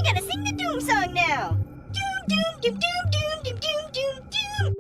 gotta sing the Doom song now. Doom, doom, doom, doom, doom, doom, doom, doom, doom.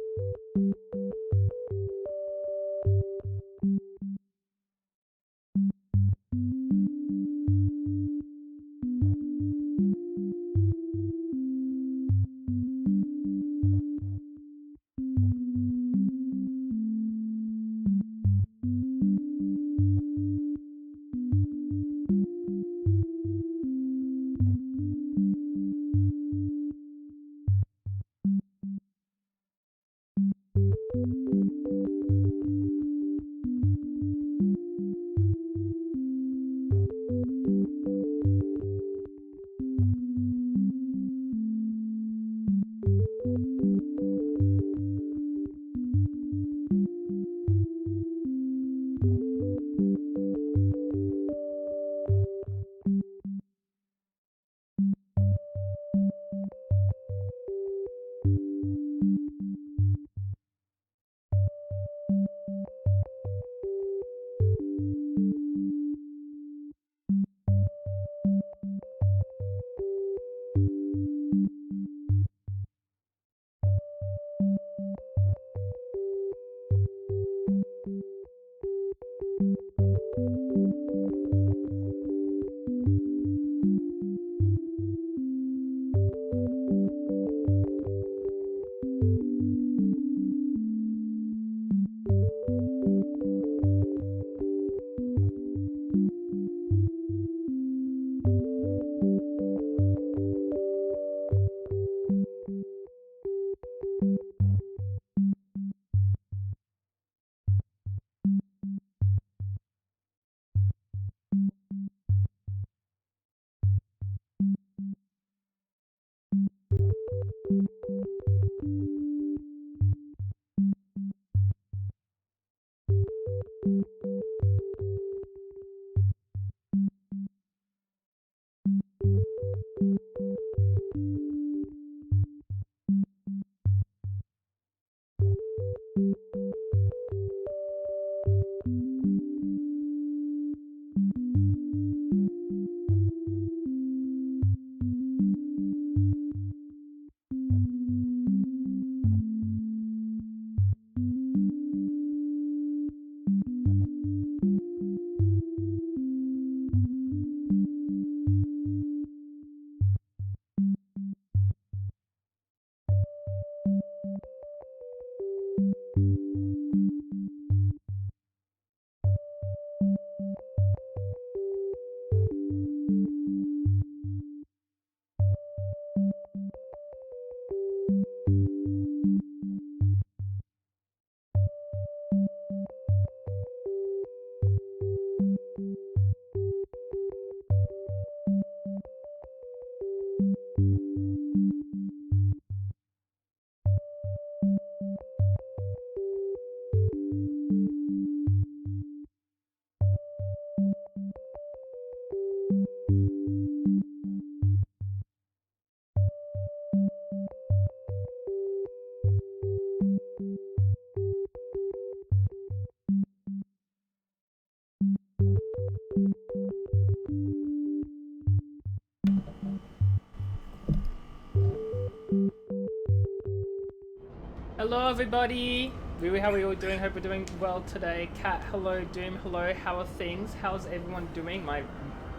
Hello everybody! How are you all doing? Hope we're doing well today. Kat, hello. Doom, hello. How are things? How's everyone doing? My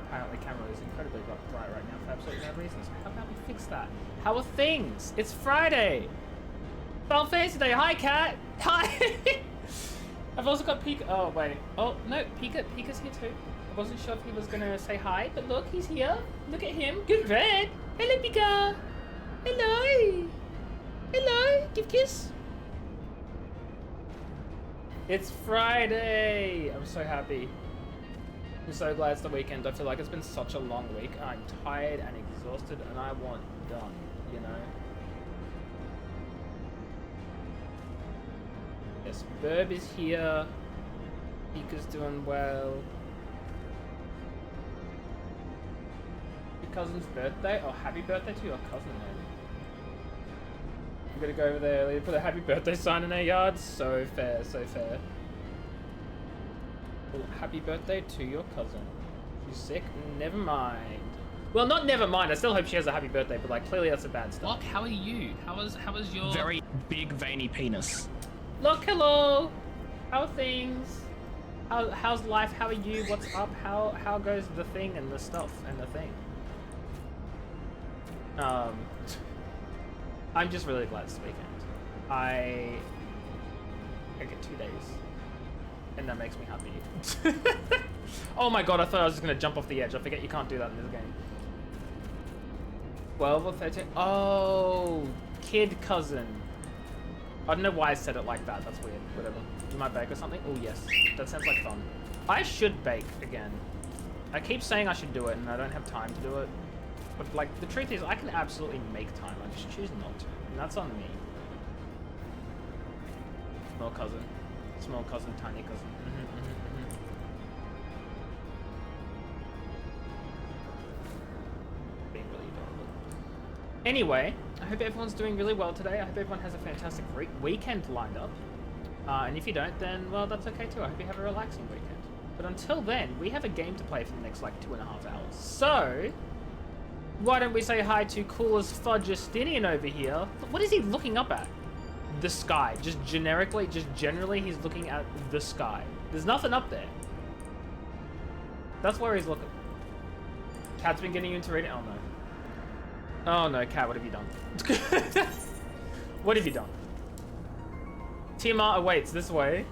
apparently camera is incredibly bright right now for absolutely no reason. So how about we fix that? How are things? It's Friday! Final Fantasy Day! Hi Kat! Hi! I've also got Pika. Oh wait. Oh no, Pika's here too. I wasn't sure if he was gonna say hi, but look, he's here. Look at him. Good red. Hello Pika! Hello! Hello! Give kiss! It's Friday! I'm so happy. I'm so glad it's the weekend. I feel like it's been such a long week. I'm tired and exhausted and I want done, you know? Yes, Burb is here. Pika's doing well. Your cousin's birthday? Oh, happy birthday to your cousin then. I'm gonna go over there, put a happy birthday sign in their yard. So fair, so fair. Well, happy birthday to your cousin. She's sick? Never mind. Well, not never mind. I still hope she has a happy birthday, but like clearly that's a bad start. Locke, how are you? How was your very big veiny penis? Look, hello. How are things? How's life? How are you? What's up? How goes the thing and the stuff and the thing? I'm just really glad it's the weekend. I get 2 days, and that makes me happy. Oh my god! I thought I was just gonna jump off the edge. I forget you can't do that in this game. 12 or 13? Oh, kid cousin. I don't know why I said it like that. That's weird. Whatever. You might bake or something? Oh, yes. That sounds like fun. I should bake again. I keep saying I should do it, and I don't have time to do it. But, like, the truth is, I can absolutely make time. I just choose not to. And that's on me. Small cousin. Small cousin, tiny cousin. Being really adorable. Anyway, I hope everyone's doing really well today. I hope everyone has a fantastic weekend lined up. And if you don't, then, well, that's okay too. I hope you have a relaxing weekend. But until then, we have a game to play for the next, like, 2.5 hours. So, why don't we say hi to cool as fudge Justinian over here? What is he looking up at? The sky. Just generally, he's looking at the sky. There's nothing up there. That's where he's looking. Cat's been getting you into reading? Oh, no. Oh no, Cat, what have you done? What have you done? Tiamat awaits this way.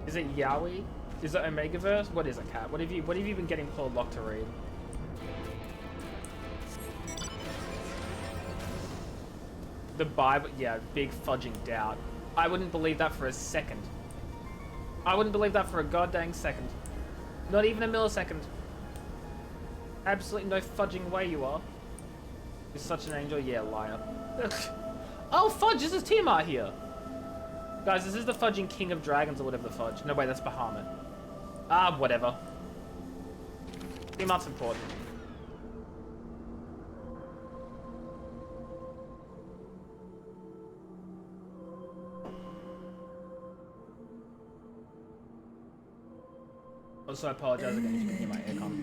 Is it Yaoi? Is it Omegaverse? What is it, Cat? What have you been getting Paul Locke to read? The Bible, yeah, big fudging doubt. I wouldn't believe that for a second. I wouldn't believe that for a goddamn second. Not even a millisecond. Absolutely no fudging way you are. You're such an angel, yeah, liar. Oh, fudge, this is Tiamat here. Guys, this is the fudging king of dragons or whatever the fudge. No, wait, that's Bahamut. Ah, whatever. Tiamat's important. Also, I apologize again for making my aircon.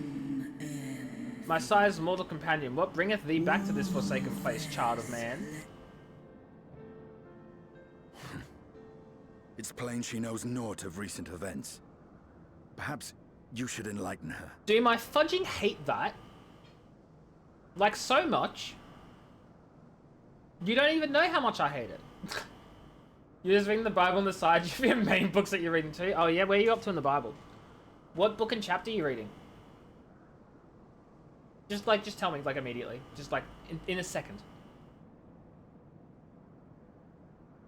My sire's mortal companion, what bringeth thee back to this forsaken place, child of man? It's plain she knows naught of recent events. Perhaps you should enlighten her. Do I fudging hate that? Like, so much. You don't even know how much I hate it. You're just reading the Bible on the side. You have your main books that you're reading too? Oh yeah, where are you up to in the Bible? What book and chapter are you reading? Just tell me, like, immediately. Just, like, in a second.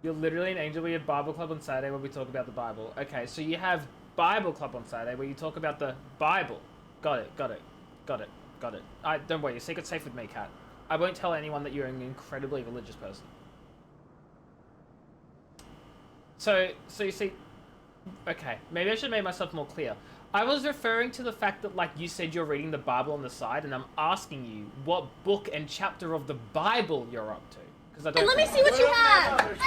You're literally an angel. We have Bible Club on Saturday where we talk about the Bible. Okay, so you have Bible Club on Saturday where you talk about the Bible. Got it. Don't worry, your secret's safe with me, Kat. I won't tell anyone that you're an incredibly religious person. So you see... Okay, maybe I should have made myself more clear. I was referring to the fact that, like, you said you're reading the Bible on the side, and I'm asking you what book and chapter of the Bible you're up to. Because I don't. And let me see what you have!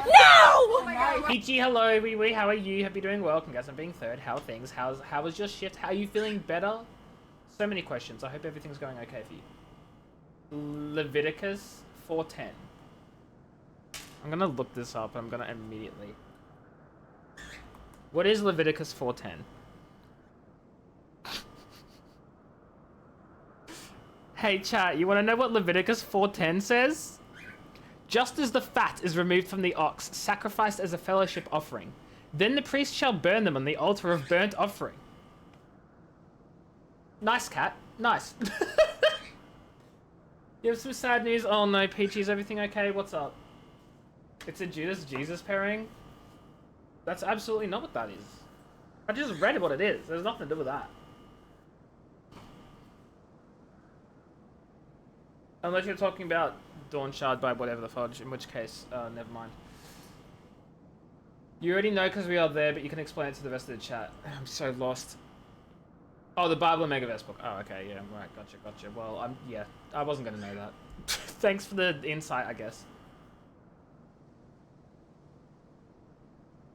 No! No! Peachy, hello, wee wee, how are you? Hope you're doing well. Congrats on being third. How are things? How was your shift? How are you feeling better? So many questions. I hope everything's going okay for you. Leviticus 4:10. I'm gonna look this up. I'm gonna immediately. What is Leviticus 4:10? Hey chat, you want to know what Leviticus 4:10 says? Just as the fat is removed from the ox, sacrificed as a fellowship offering, then the priest shall burn them on the altar of burnt offering. Nice, cat. Nice. You have some sad news? Oh no, Peachy, is everything okay? What's up? It's a Judas Jesus pairing? That's absolutely not what that is. I just read what it is. There's nothing to do with that. Unless you're talking about Dawn Shard by whatever the fudge, in which case, never mind. You already know because we are there, but you can explain it to the rest of the chat. I'm so lost. Oh, the Bible and Megaverse book. Oh, okay, yeah, right, gotcha. Well, yeah, I wasn't going to know that. Thanks for the insight, I guess.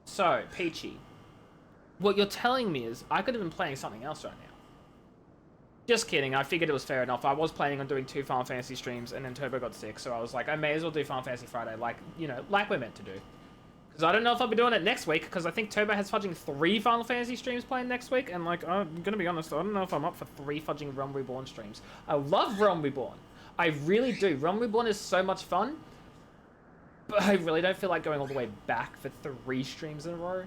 So, Peachy, what you're telling me is I could have been playing something else right now. Just kidding. I figured it was fair enough. I was planning on doing 2 Final Fantasy streams, and then Turbo got sick, so I was like, I may as well do Final Fantasy Friday, like, you know, like we're meant to do. Because I don't know if I'll be doing it next week, because I think Turbo has fudging 3 Final Fantasy streams planned next week, and like, I'm gonna be honest, I don't know if I'm up for 3 fudging Realm Reborn streams. I love Realm Reborn. I really do. Realm Reborn is so much fun, but I really don't feel like going all the way back for 3 streams in a row.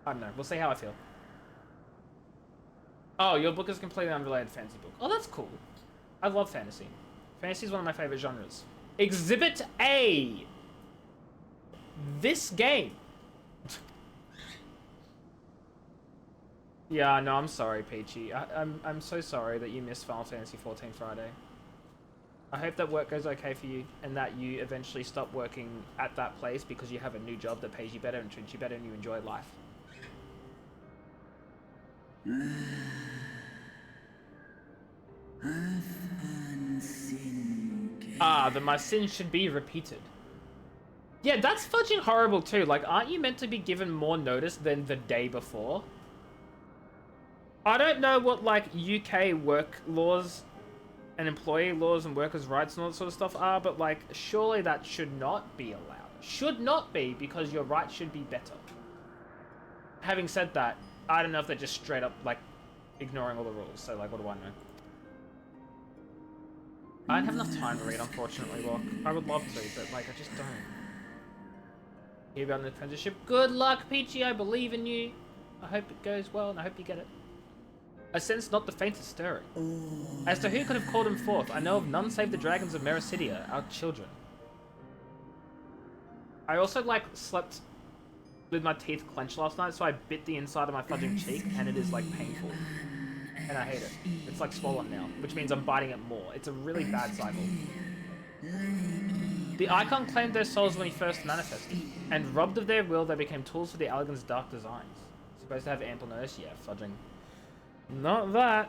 I don't know. We'll see how I feel. Oh, your book is a completely unrelated fantasy book. Oh, that's cool. I love fantasy. Fantasy is one of my favorite genres. Exhibit A. This game. Yeah, no, I'm sorry, Peachy. I'm so sorry that you missed Final Fantasy 14 Friday. I hope that work goes okay for you, and that you eventually stop working at that place because you have a new job that pays you better and treats you better and you enjoy life. That my sins should be repeated. Yeah, that's fudging horrible too. Like, aren't you meant to be given more notice than the day before? I don't know what, like, UK work laws and employee laws and workers' rights and all that sort of stuff are, but, like, surely that should not be allowed. Should not be, because your rights should be better. Having said that, I don't know if they're just straight up, like, ignoring all the rules, so, like, what do I know? I don't have enough time to read, unfortunately, Locke. I would love to, but, like, I just don't. Hear about an apprenticeship? Good luck, Peachy, I believe in you. I hope it goes well, and I hope you get it. I sense not the faintest stirring. As to who could have called him forth, I know of none save the dragons of Mericidia, our children. I also, like, slept with my teeth clenched last night, so I bit the inside of my fudging cheek, and it is, like, painful. And I hate it. It's, like, swollen now, which means I'm biting it more. It's a really bad cycle. The Icon claimed their souls when he first manifested, and robbed of their will, they became tools for the Allegan's dark designs. Supposed to have ample notice? Yeah, fudging. Not that.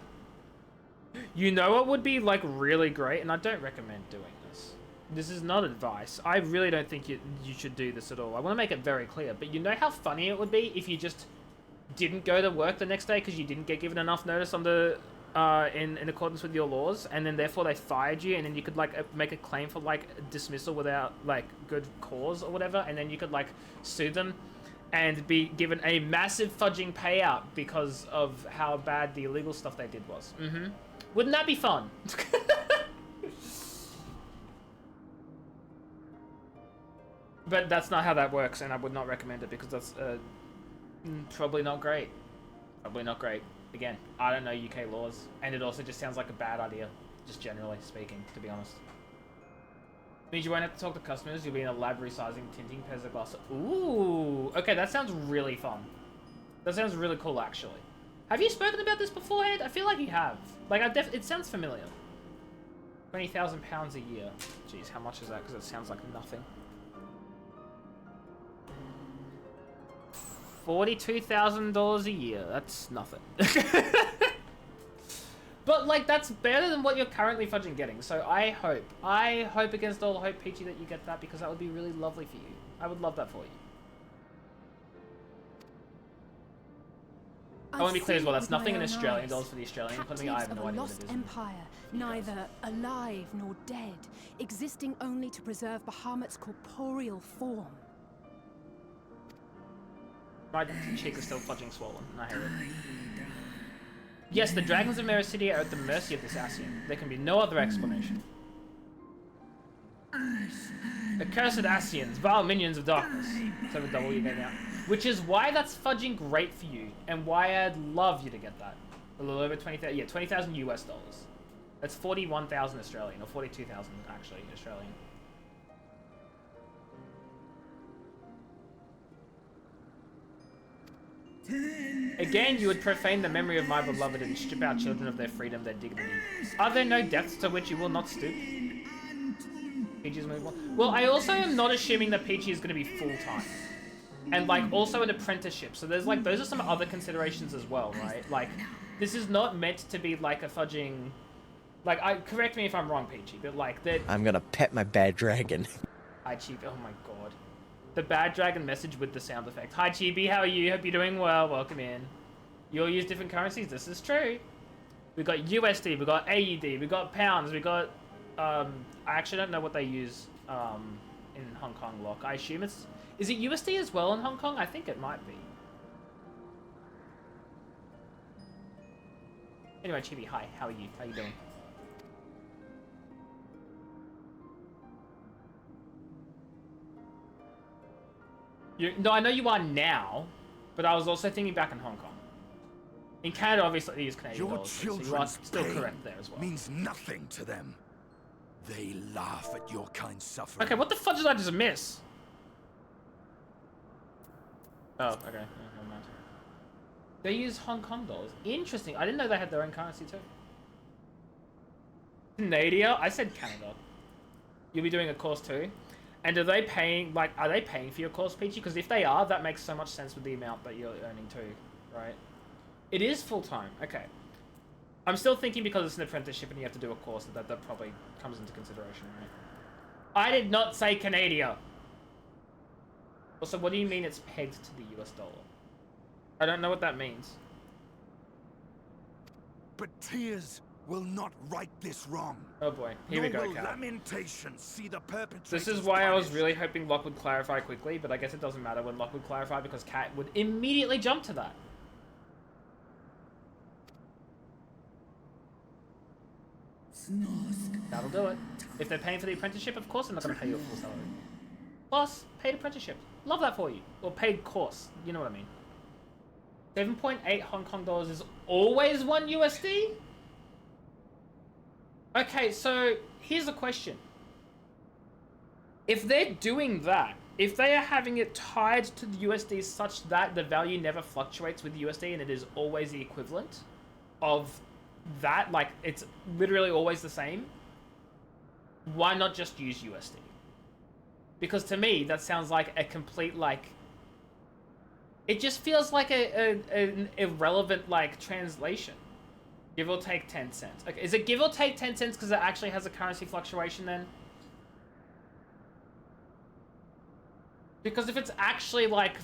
You know what would be, like, really great, and I don't recommend doing this. This is not advice. I really don't think you should do this at all. I want to make it very clear, but you know how funny it would be if you just didn't go to work the next day because you didn't get given enough notice on the in accordance with your laws, and then therefore they fired you, and then you could, like, make a claim for, like, dismissal without, like, good cause or whatever, and then you could, like, sue them and be given a massive fudging payout because of how bad the illegal stuff they did was. Wouldn't that be fun? But that's not how that works, and I would not recommend it because that's probably not great. Probably not great. Again, I don't know UK laws, and it also just sounds like a bad idea, just generally speaking, to be honest. Means you won't have to talk to customers, you'll be in a lab resizing tinting pairs of glass. Ooh, okay, that sounds really fun. That sounds really cool, actually. Have you spoken about this beforehand? I feel like you have. Like, it sounds familiar. £20,000 a year. Jeez, how much is that? Because it sounds like nothing. $42,000 a year. That's nothing. But, like, that's better than what you're currently fudging getting. So I hope against all hope, Peachy, that you get that, because that would be really lovely for you. I would love that for you. I want to be clear as well, that's nothing in Australian dollars for the Australian economy. I have no idea what it is. Empire, neither alive nor dead, existing only to preserve Bahamut's corporeal form. My cheek is still fudging swollen, and I hate it. Yes, the dragons of Mericidia are at the mercy of this Ascian. There can be no other explanation. Accursed Ascians, vile minions of darkness. So the double you get now. Which is why that's fudging great for you, and why I'd love you to get that. A little over 20,000, yeah, 20,000 US dollars. That's 41,000 Australian, or 42,000 actually Australian. Again, you would profane the memory of my beloved and strip our children of their freedom, their dignity. Are there no depths to which you will not stoop? Peachy's move on. Well, I also am not assuming that Peachy is going to be full-time. And, like, also an apprenticeship. So there's, like, those are some other considerations as well, right? Like, this is not meant to be, like, a fudging... Like, correct me if I'm wrong, Peachy, but, like, that... I'm gonna pet my bad dragon. Hi, Chibi. Oh, my God. The bad dragon message with the sound effect. Hi, Chibi. How are you? Hope you're doing well. Welcome in. You all use different currencies. This is true. We got USD, we got AUD, we got pounds, we got I actually don't know what they use in Hong Kong lock. I assume is it USD as well in Hong Kong? I think it might be. Anyway, Chibi, hi, how are you? How you doing? No, I know you are now, but I was also thinking back in Hong Kong. In Canada, obviously, they use Canadian Your dollars, so you are children's still pain correct there as well. means nothing to them. They laugh at your kind suffering. Okay, what the fuck did I just miss? Oh, okay. Never mind. They use Hong Kong dollars. Interesting. I didn't know they had their own currency too. Canada? I said Canada. You'll be doing a course too? And are they paying, like, are they paying for your course, Peachy? Because if they are, that makes so much sense with the amount that you're earning too, right? It is full-time. Okay. I'm still thinking because it's an apprenticeship and you have to do a course that probably comes into consideration, right? I did not say Canada. Also, what do you mean it's pegged to the US dollar? I don't know what that means. But tears will not right this wrong. Oh boy, here we go, Cal. Lamentations see the perpetrators. This is why I was really hoping Locke would clarify quickly, but I guess it doesn't matter when Locke would clarify because Cat would immediately jump to that. That'll do it. If they're paying for the apprenticeship, of course they're not going to pay you a full salary. Plus, paid apprenticeship. Love that for you. Or paid course. You know what I mean. 7.8 Hong Kong dollars is always 1 USD? Okay, so here's a question. If they're doing that, if they are having it tied to the USD such that the value never fluctuates with USD and it is always the equivalent of that, like it's literally always the same, why not just use USD? Because to me, that sounds like a complete, like, it just feels like an irrelevant, like, translation. Give or take 10 cents. Okay, is it give or take 10 cents because it actually has a currency fluctuation then? Because if it's actually, like,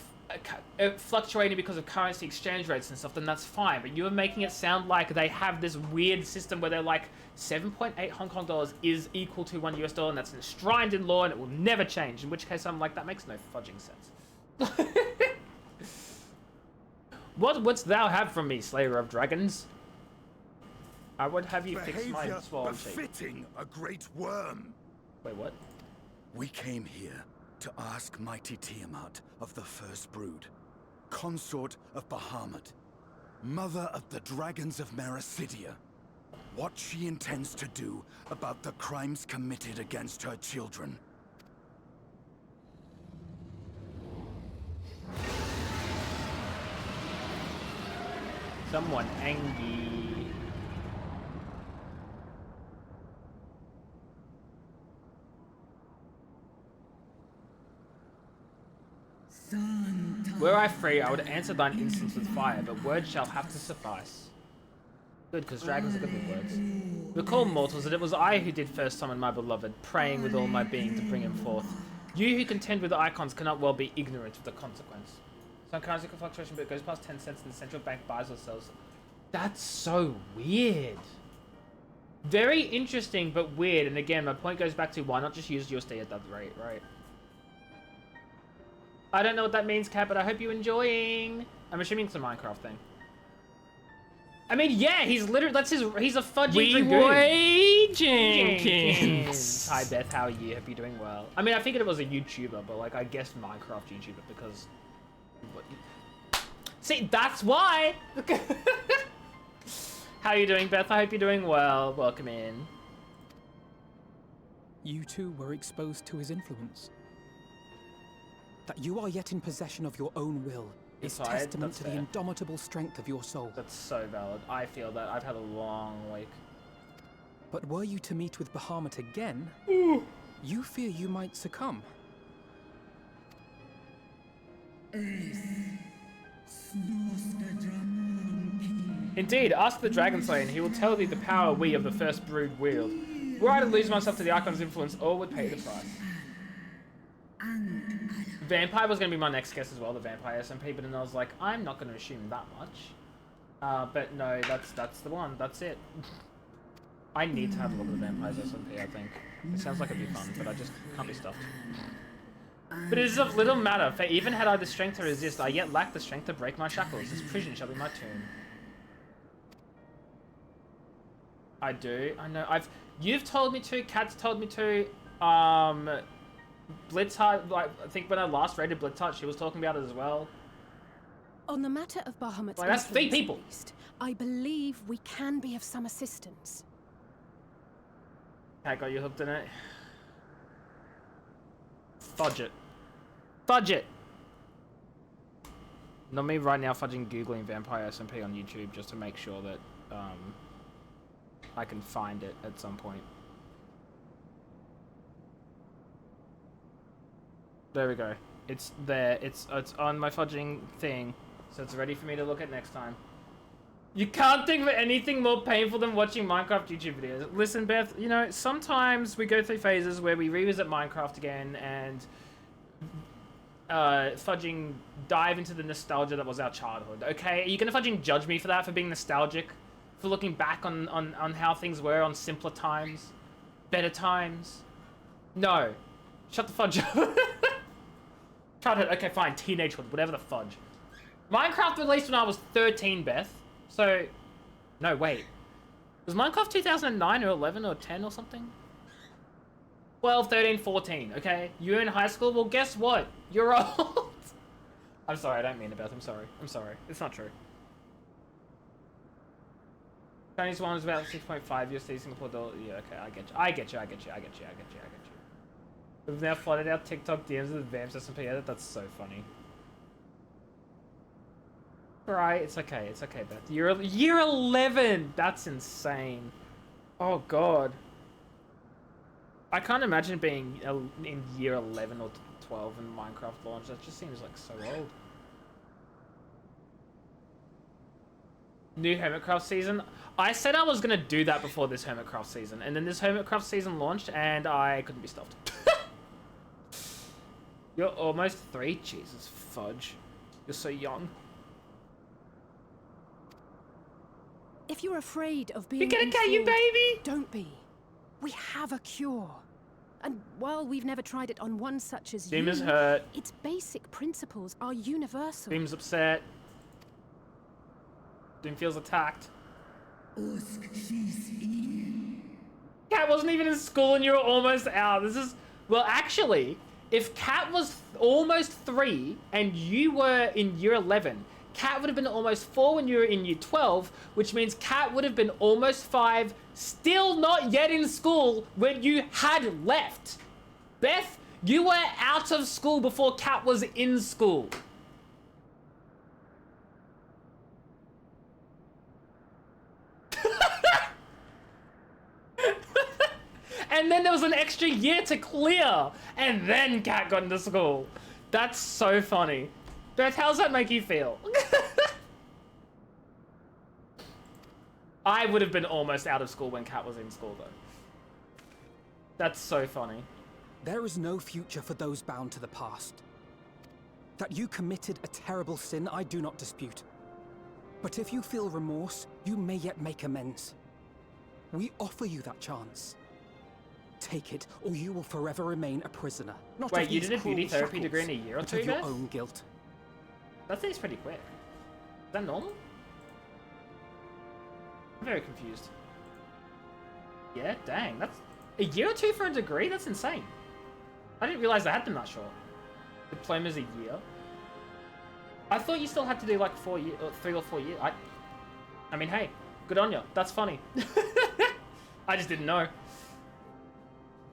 fluctuating because of currency exchange rates and stuff, then that's fine. But you were making it sound like they have this weird system where they're like, 7.8 Hong Kong dollars is equal to 1 US dollar, and that's enshrined in law, and it will never change. In which case, I'm like, that makes no fudging sense. What wouldst thou have from me, Slayer of Dragons? I would have you fix my swollen cheek. Befitting a great worm. Wait, what? We came here to ask mighty Tiamat of the First Brood, consort of Bahamut, mother of the dragons of Mericidia, what she intends to do about the crimes committed against her children. Someone angry. Were I free, I would answer thine instance with fire, but words shall have to suffice. Good, because dragons are good with words. Recall, mortals, that it was I who did first summon my beloved, praying with all my being to bring him forth. You who contend with the icons cannot well be ignorant of the consequence. Some currency fluctuation, but it goes past 10 cents and the central bank buys or sells. That's so weird. Very interesting, but weird. And again, my point goes back to why not just use USD at that rate, right? I don't know what that means, Kat, but I hope you're enjoying. I'm assuming it's a Minecraft thing. I mean, yeah, he's literally, he's a fudgy dragoon. Jenkins. Hi, Beth, how are you? Hope you're doing well. I mean, I figured it was a YouTuber, but like, I guess Minecraft YouTuber because... See, that's why! How are you doing, Beth? I hope you're doing well. Welcome in. You too were exposed to his influence. That you are yet in possession of your own will is testament to the indomitable strength of your soul. That's so valid. I feel that. I've had a long week. But were you to meet with Bahamut again, you fear you might succumb. Indeed, ask the Dragon Slayer and he will tell thee the power we of the First Brood wield. Were I to lose myself to the Icon's influence, all would pay the price. Vampire was going to be my next guess as well, the Vampire SMP, but then I was like, I'm not going to assume that much. But no, that's the one. That's it. I need to have a look at the Vampires SMP, I think. It sounds like it'd be fun, but I just can't be stuffed. But it is of little matter, for even had I the strength to resist, I yet lack the strength to break my shackles. This prison shall be my tomb. I do. I know. You've told me to. Kat's told me to. Blitzheart. Like I think when I last raided Blitzheart, she was talking about it as well. On the matter of Bahamut's Like, that's 3 influence, people. at least, I believe we can be of some assistance. I got you hooked in it. Fudge it. Fudge it! Not me right now fudging Googling Vampire SMP on YouTube just to make sure that I can find it at some point. There we go. It's there. It's on my fudging thing, so it's ready for me to look at next time. You can't think of anything more painful than watching Minecraft YouTube videos. Listen, Beth, you know, sometimes we go through phases where we revisit Minecraft again and fudging dive into the nostalgia that was our childhood, okay? Are you gonna fudging judge me for that, for being nostalgic? For looking back on how things were on simpler times? Better times? No. Shut the fudge up. Childhood, okay, fine. Teenagehood, whatever the fudge. Minecraft released when I was 13, Beth. So, no, wait. Was Minecraft 2009 or 11 or 10 or something? 12, 13, 14, okay? You're in high school? Well, guess what? You're old. I'm sorry, I don't mean it, Beth. I'm sorry. I'm sorry. It's not true. Chinese one was about 6.5 USD Singapore dollar. Yeah, okay, I get you. I get you. We've now flooded our TikTok DMs with Vamps SMP edit. That's so funny. Right, it's okay, Beth. Year 11! That's insane. Oh, God. I can't imagine being in year 11 or 12 when Minecraft launched. That just seems like so old. New Hermitcraft season. I said I was going to do that before this Hermitcraft season, and then this Hermitcraft season launched, and I couldn't be stopped. You're almost 3? Jesus, fudge. You're so young. If you're afraid of being You're gonna get you, baby! Don't be. We have a cure. And while we've never tried it on one such as Doom you, is hurt. its basic principles are universal. Doom's upset. Doom feels attacked. Cat wasn't even in school and you were almost out. This is... Well, actually, if Cat was almost 3 and you were in year 11... Cat would have been almost 4 when you were in year 12, which means Cat would have been almost 5, still not yet in school when you had left. Beth, you were out of school before Cat was in school. And then there was an extra year to clear, and then Cat got into school. That's so funny. Beth, how does that make you feel? I would have been almost out of school when Kat was in school, though. That's so funny. There is no future for those bound to the past. That you committed a terrible sin, I do not dispute. But if you feel remorse, you may yet make amends. We offer you that chance. Take it, or you will forever remain a prisoner. Not Wait, of you these did a beauty cruel therapy degree in a shackles, year or but two, of your Beth? own guilt. That seems pretty quick. Is that normal? I'm very confused. Yeah, dang, that's... A year or two for a degree? That's insane. I didn't realize they had them that short. Diploma's a year. I thought you still had to do like 4 years, or 3 or 4 years. I mean, hey, good on you. That's funny. I just didn't know.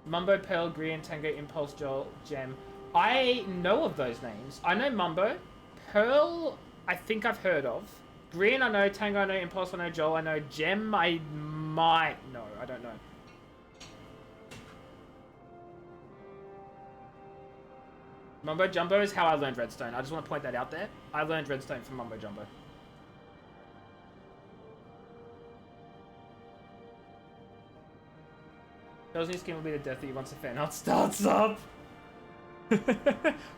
Mumbo, Pearl, Green, Tango, Impulse, Joel, Gem. I know of those names. I know Mumbo. Pearl, I think I've heard of. Green, I know. Tango, I know. Impulse, I know. Joel, I know. Gem, I might know. I don't know. Mumbo Jumbo is how I learned Redstone. I just want to point that out there. I learned Redstone from Mumbo Jumbo. Girl's new skin will be the death of you once the fan art starts up.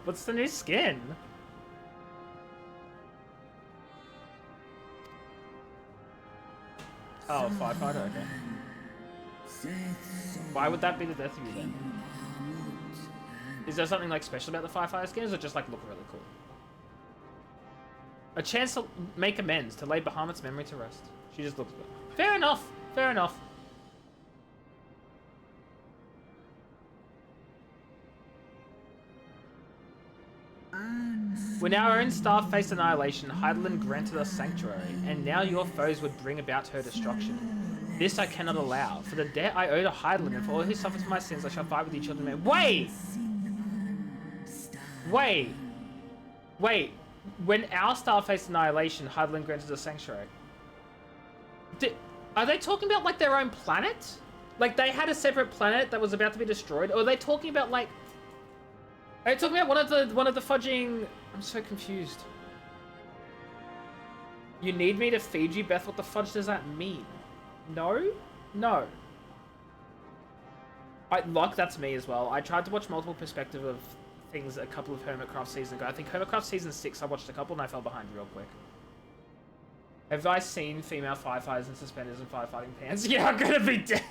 What's the new skin? Oh, firefighter, okay. Why would that be the death of you then? Is there something like special about the firefighter skins, or just like look really cool? A chance to make amends, to lay Bahamut's memory to rest. She just looks good. Fair enough, fair enough. When our own staff faced annihilation, Heidelin granted us sanctuary, and now your foes would bring about her destruction. This I cannot allow. For the debt I owe to Heidelin, and for all who suffered for my sins, I shall fight with you children of men. Wait! Wait! Wait! When our staff faced annihilation, Heidelin granted us sanctuary. Are they talking about, like, their own planet? Like, they had a separate planet that was about to be destroyed? Or are they talking about, like... Are you talking about one of the fudging... I'm so confused. You need me to feed you, Beth? What the fudge does that mean? No? No. Luck, that's me as well. I tried to watch multiple perspectives of things a couple of Hermitcraft seasons ago. I think Hermitcraft season 6, I watched a couple and I fell behind real quick. Have I seen female firefighters in suspenders and firefighting pants? Yeah, I'm gonna be dead.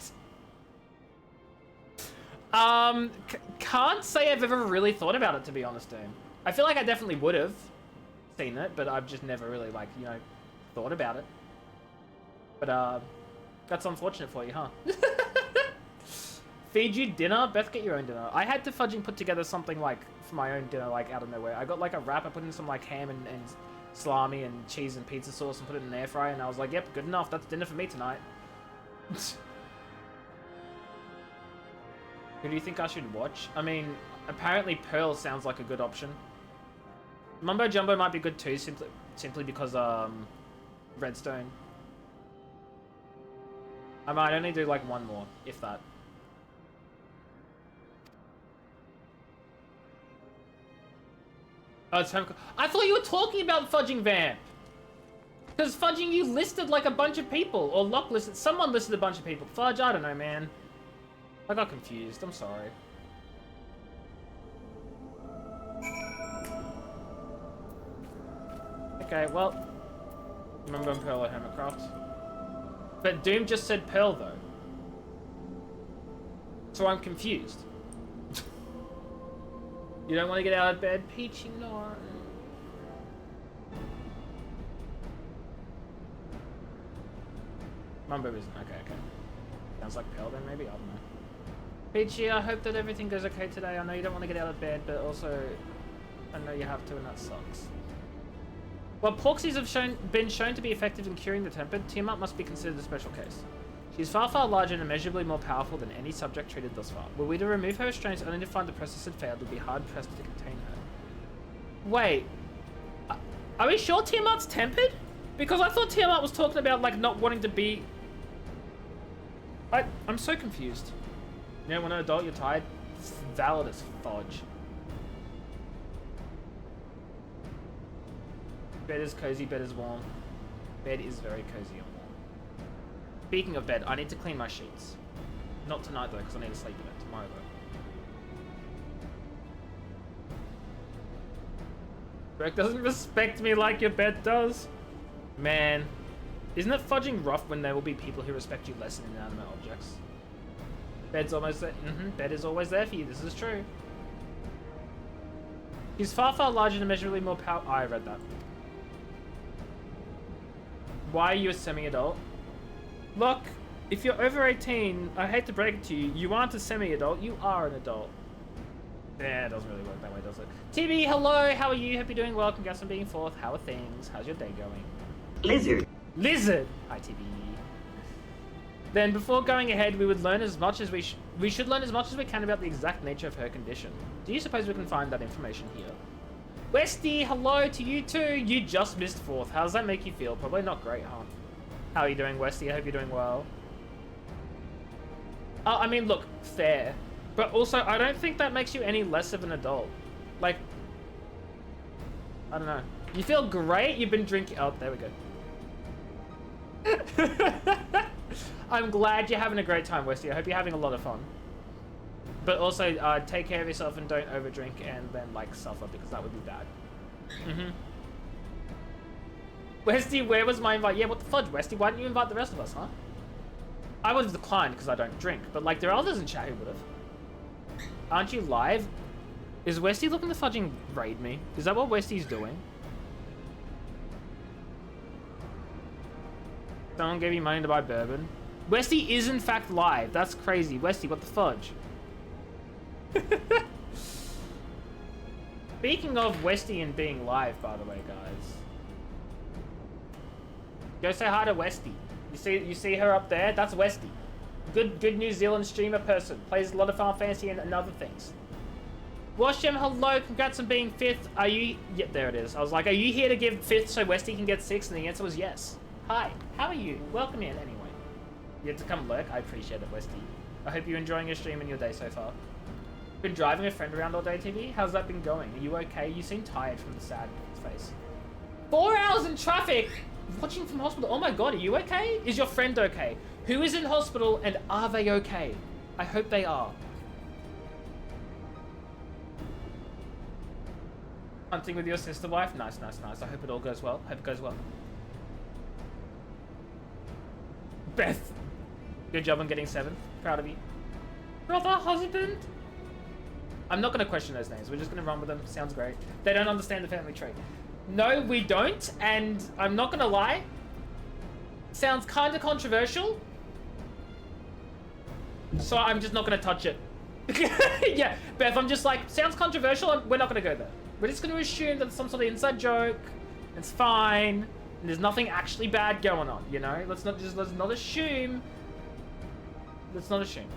Can't say I've ever really thought about it, to be honest, Doom. I feel like I definitely would have seen it, but I've just never really, like, you know, thought about it. But, that's unfortunate for you, huh? Feed you dinner? Beth, get your own dinner. I had to fudging put together something, like, for my own dinner, like, out of nowhere. I got, like, a wrap. I put in some, like, ham and salami and cheese and pizza sauce and put it in an air fryer, and I was like, yep, good enough. That's dinner for me tonight. Who do you think I should watch? I mean, apparently Pearl sounds like a good option. Mumbo Jumbo might be good too, simply because, Redstone. I might only do, like, one more, if that. Oh, it's home. I thought you were talking about Fudging Vamp. Because Fudging, you listed, like, a bunch of people. Or Locke listed... Someone listed a bunch of people. Fudge, I don't know, man. I got confused. I'm sorry. Okay, well... Remember Pearl or Hermitcraft. But Doom just said Pearl, though. So I'm confused. You don't want to get out of bed? Peachy, no. Mumbo isn't. Okay. Sounds like Pearl then, maybe? I don't know. Peachy, I hope that everything goes okay today. I know you don't want to get out of bed, but also I know you have to, and that sucks. While Porksies have been shown to be effective in curing the tempered, Tiamat must be considered a special case. She is far, far larger and immeasurably more powerful than any subject treated thus far. Were we to remove her restraints only to find the process had failed, it would be hard-pressed to contain her. Wait. Are we sure Tiamat's tempered? Because I thought Tiamat was talking about, like, not wanting to be... I'm so confused. You know, when an adult, you're tired? It's valid as fudge. Bed is cozy, bed is warm. Bed is very cozy and warm. Speaking of bed, I need to clean my sheets. Not tonight though, because I need to sleep in it. Tomorrow though. Greg doesn't respect me like your bed does. Man. Isn't it fudging rough when there will be people who respect you less than inanimate objects? Bed's almost there. Bed is always there for you. This is true. He's far, far larger and immeasurably more powerful. I read that. Why are you a semi-adult? Look, if you're over 18, I hate to break it to you, you aren't a semi-adult, you are an adult. Yeah, it doesn't really work that way, does it? TB, hello, how are you? Hope you're doing well. Congrats on being fourth. How are things? How's your day going? Lizard. Lizard! Hi, TB. Then, before going ahead, we would learn as much as we should learn as much as we can about the exact nature of her condition. Do you suppose we can find that information here? Westy, hello to you too. You just missed fourth. How does that make you feel? Probably not great, huh? How are you doing, Westy? I hope you're doing well. I mean, look, fair. But also, I don't think that makes you any less of an adult. Like, I don't know. You feel great? You've been drinking... Oh, there we go. I'm glad you're having a great time, Westy. I hope you're having a lot of fun. But also, take care of yourself and don't overdrink and then, like, suffer, because that would be bad. Westy, where was my invite? Yeah, what the fudge, Westy? Why didn't you invite the rest of us, huh? I would have declined because I don't drink, but like there are others in chat who would have. Aren't you live? Is Westy looking to fudging raid me? Is that what Westy's doing? Someone gave you money to buy bourbon. Westy is in fact live. That's crazy. Westy, what the fudge? Speaking of Westy and being live, by the way, guys. Go say hi to Westy. You see her up there? That's Westy. Good New Zealand streamer person. Plays a lot of Final Fantasy and other things. Washam, hello. Congrats on being 5th. Are you... Yep, there it is. I was like, are you here to give 5th so Westy can get 6th? And the answer was yes. Hi. How are you? Welcome in, anyway. You had to come lurk. I appreciate it, Westy. I hope you're enjoying your stream and your day so far. Been driving a friend around all day, TV? How's that been going? Are you okay? You seem tired from the sad face. 4 hours in traffic! Watching from hospital. Oh my god, are you okay? Is your friend okay? Who is in hospital and are they okay? I hope they are. Hunting with your sister wife? Nice, nice, nice. I hope it all goes well. Hope it goes well. Beth. Good job on getting 7th. Proud of you. Brother, husband? I'm not going to question those names. We're just going to run with them. Sounds great. They don't understand the family tree. No, we don't. And I'm not going to lie. Sounds kind of controversial. So I'm just not going to touch it. Yeah, Beth, I'm just like, sounds controversial. And we're not going to go there. We're just going to assume that it's some sort of inside joke. It's fine. And there's nothing actually bad going on, you know? Let's not assume. Let's not assume.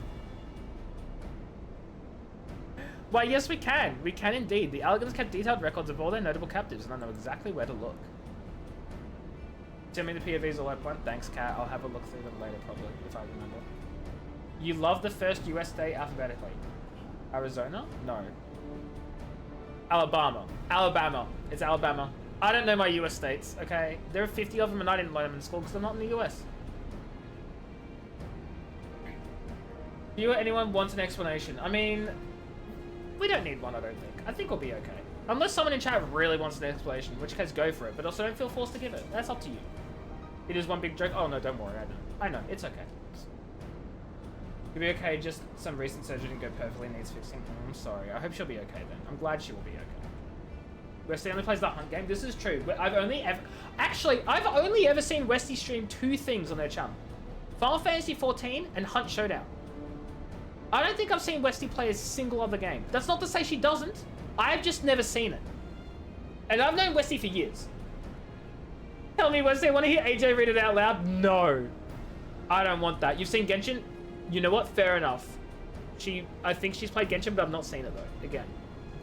Why, yes, we can. We can indeed. The Elegants kept detailed records of all their notable captives, and I know exactly where to look. Send me the POVs all at once. Thanks, Kat. I'll have a look through them later, probably, if I remember. You love the first US state alphabetically. Arizona? No. Alabama. Alabama. It's Alabama. I don't know my US states, okay? There are 50 of them, and I didn't learn them in school because they're not in the US. Do you or anyone wants an explanation? I mean... We don't need one, I don't think. I think we'll be okay. Unless someone in chat really wants an explanation, in which case go for it, but also don't feel forced to give it. That's up to you. It is one big joke. Oh no, don't worry, I know. I know, it's okay. You'll be okay, just some recent surgery didn't go perfectly, needs fixing. I'm sorry, I hope she'll be okay then. I'm glad she will be okay. Westy only plays the hunt game. This is true. I've only ever seen Westy stream 2 things on their channel. Final Fantasy 14 and Hunt Showdown. I don't think I've seen Westy play a single other game. That's not to say she doesn't. I've just never seen it. And I've known Westy for years. Tell me, Westy, I want to hear AJ read it out loud? No. I don't want that. You've seen Genshin? You know what? Fair enough. I think she's played Genshin, but I've not seen it though. Again.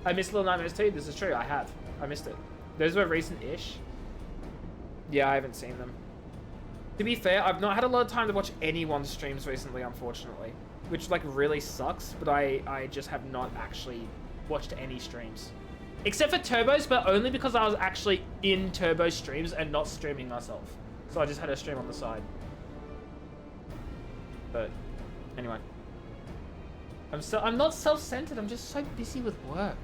I missed Little Nightmares too. This is true. I have. I missed it. Those were recent-ish. Yeah, I haven't seen them. To be fair, I've not had a lot of time to watch anyone's streams recently, unfortunately. Which, like, really sucks, but I just have not actually watched any streams. Except for Turbo's, but only because I was actually in Turbo's streams and not streaming myself. So I just had a stream on the side. But, anyway. I'm not self-centered, I'm just so busy with work.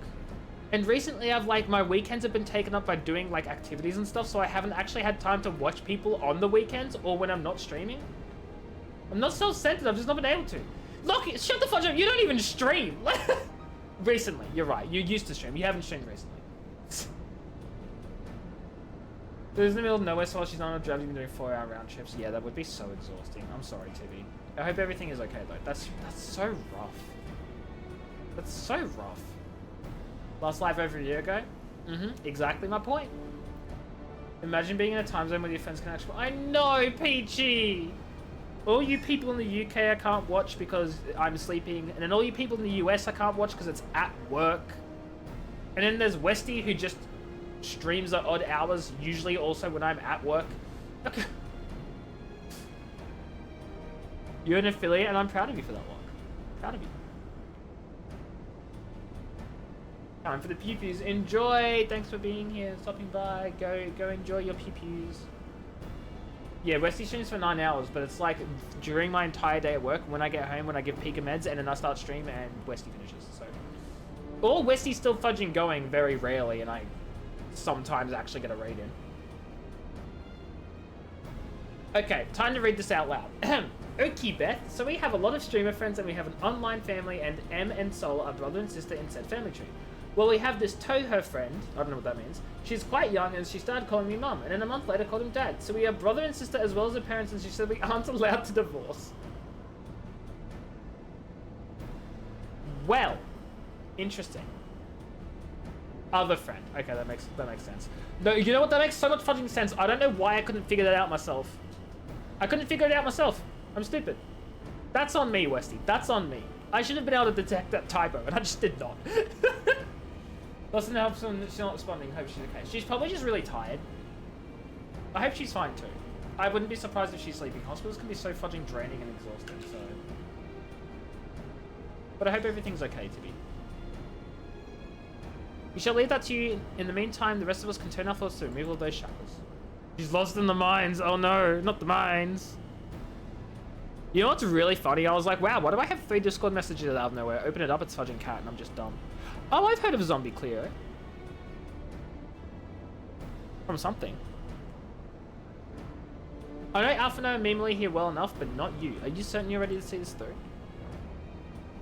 And recently I've, like, my weekends have been taken up by doing, like, activities and stuff, so I haven't actually had time to watch people on the weekends or when I'm not streaming. I'm not self-centered, I've just not been able to. Look, shut the fudge up, you don't even stream! Recently, you're right, you used to stream, you haven't streamed recently. There's in the middle of nowhere, so she's not on a drive, you've been doing 4-hour round trips. Yeah, that would be so exhausting. I'm sorry, TV. I hope everything is okay, though. That's so rough. That's so rough. Last live over a year ago? Exactly my point. Imagine being in a time zone where your friends can actually... I know, Peachy! All you people in the UK I can't watch because I'm sleeping, and then all you people in the US I can't watch because it's at work. And then there's Westy who just streams at odd hours, usually also when I'm at work. You're an affiliate and I'm proud of you for that one. Proud of you. Time for the pew-pews. Enjoy! Thanks for being here, stopping by. Go enjoy your pew-pews. Yeah, Westy streams for 9 hours, but it's like during my entire day at work, when I get home, when I give Pika meds, and then I start stream, and Westy finishes, so. Or Westy's still fudging going very rarely, and I sometimes actually get a raid in. Okay, time to read this out loud. Okay, Beth. So we have a lot of streamer friends and we have an online family, and M and Sol are brother and sister in said family tree. Well, we have this Toho friend, I don't know what that means. She's quite young and she started calling me mum, and then a month later called him dad. So we are brother and sister as well as the parents, and she said we aren't allowed to divorce. Well, interesting. Other friend. Okay, that makes sense. No, you know what? That makes so much fucking sense. I don't know why I couldn't figure that out myself. I couldn't figure it out myself. I'm stupid. That's on me, Westy. That's on me. I should have been able to detect that typo, and I just did not. Listen, help someone. She's not responding. Hope she's okay. She's probably just really tired. I hope she's fine too. I wouldn't be surprised if she's sleeping. Hospitals can be so fucking draining and exhausting. So, but I hope everything's okay, Tibby. We shall leave that to you. In the meantime, the rest of us can turn our thoughts to the removal of those shackles. She's lost in the mines. Oh no, not the mines. You know what's really funny? I was like, wow, why do I have 3 Discord messages out of nowhere? Open it up, it's fudging cat, and I'm just dumb. Oh, I've heard of Zombie Cleo. From something. I know Alphino and Mimely here well enough, but not you. Are you certain you're ready to see this through?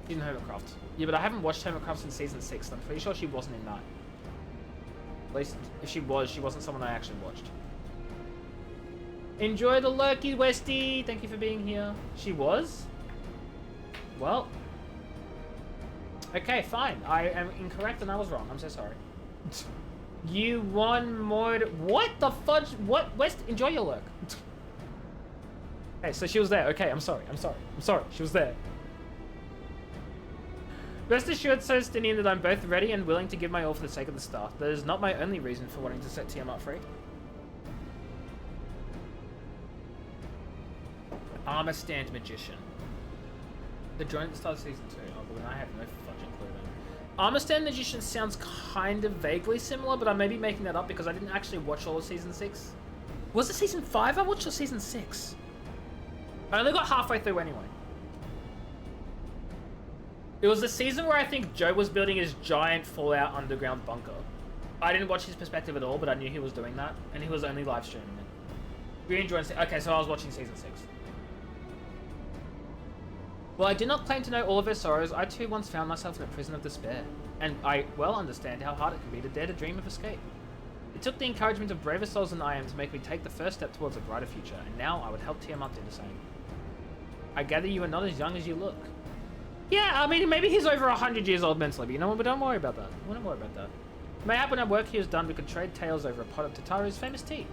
She's in Homercraft. Yeah, but I haven't watched Homercraft since season 6, and I'm pretty sure she wasn't in that. At least, if she was, she wasn't someone I actually watched. Enjoy the lurky, Westy! Thank you for being here. She was? Well. Okay, fine. I am incorrect and I was wrong. I'm so sorry. You won more... What the fudge? What? West, enjoy your lurk. Okay, so she was there. Okay, I'm sorry. She was there. Rest assured, so Stinian, that I'm both ready and willing to give my all for the sake of the Star. That is not my only reason for wanting to set Tiamat free. Armor Stand Magician. The joint at the start of season 2. Oh, but then I have no fucking clue then. Armor Stand Magician sounds kind of vaguely similar, but I may be making that up because I didn't actually watch all of season 6. Was it season 5 I watched or season 6? I only got halfway through anyway. It was the season where I think Joe was building his giant Fallout underground bunker. I didn't watch his perspective at all, but I knew he was doing that, and he was only live streaming it. Really enjoying. Okay, so I was watching season 6. Well, I did not claim to know all of her sorrows. I too once found myself in a prison of despair, and I well understand how hard it can be to dare to dream of escape. It took the encouragement of braver souls than I am to make me take the first step towards a brighter future, and now I would help Tiamat do the same. I gather you are not as young as you look. Yeah, I mean, maybe he's over 100 years old mentally, but you know what? But don't worry about that. We don't worry about that. Mayhap when our work here is done, we could trade tales over a pot of Tataru's famous tea.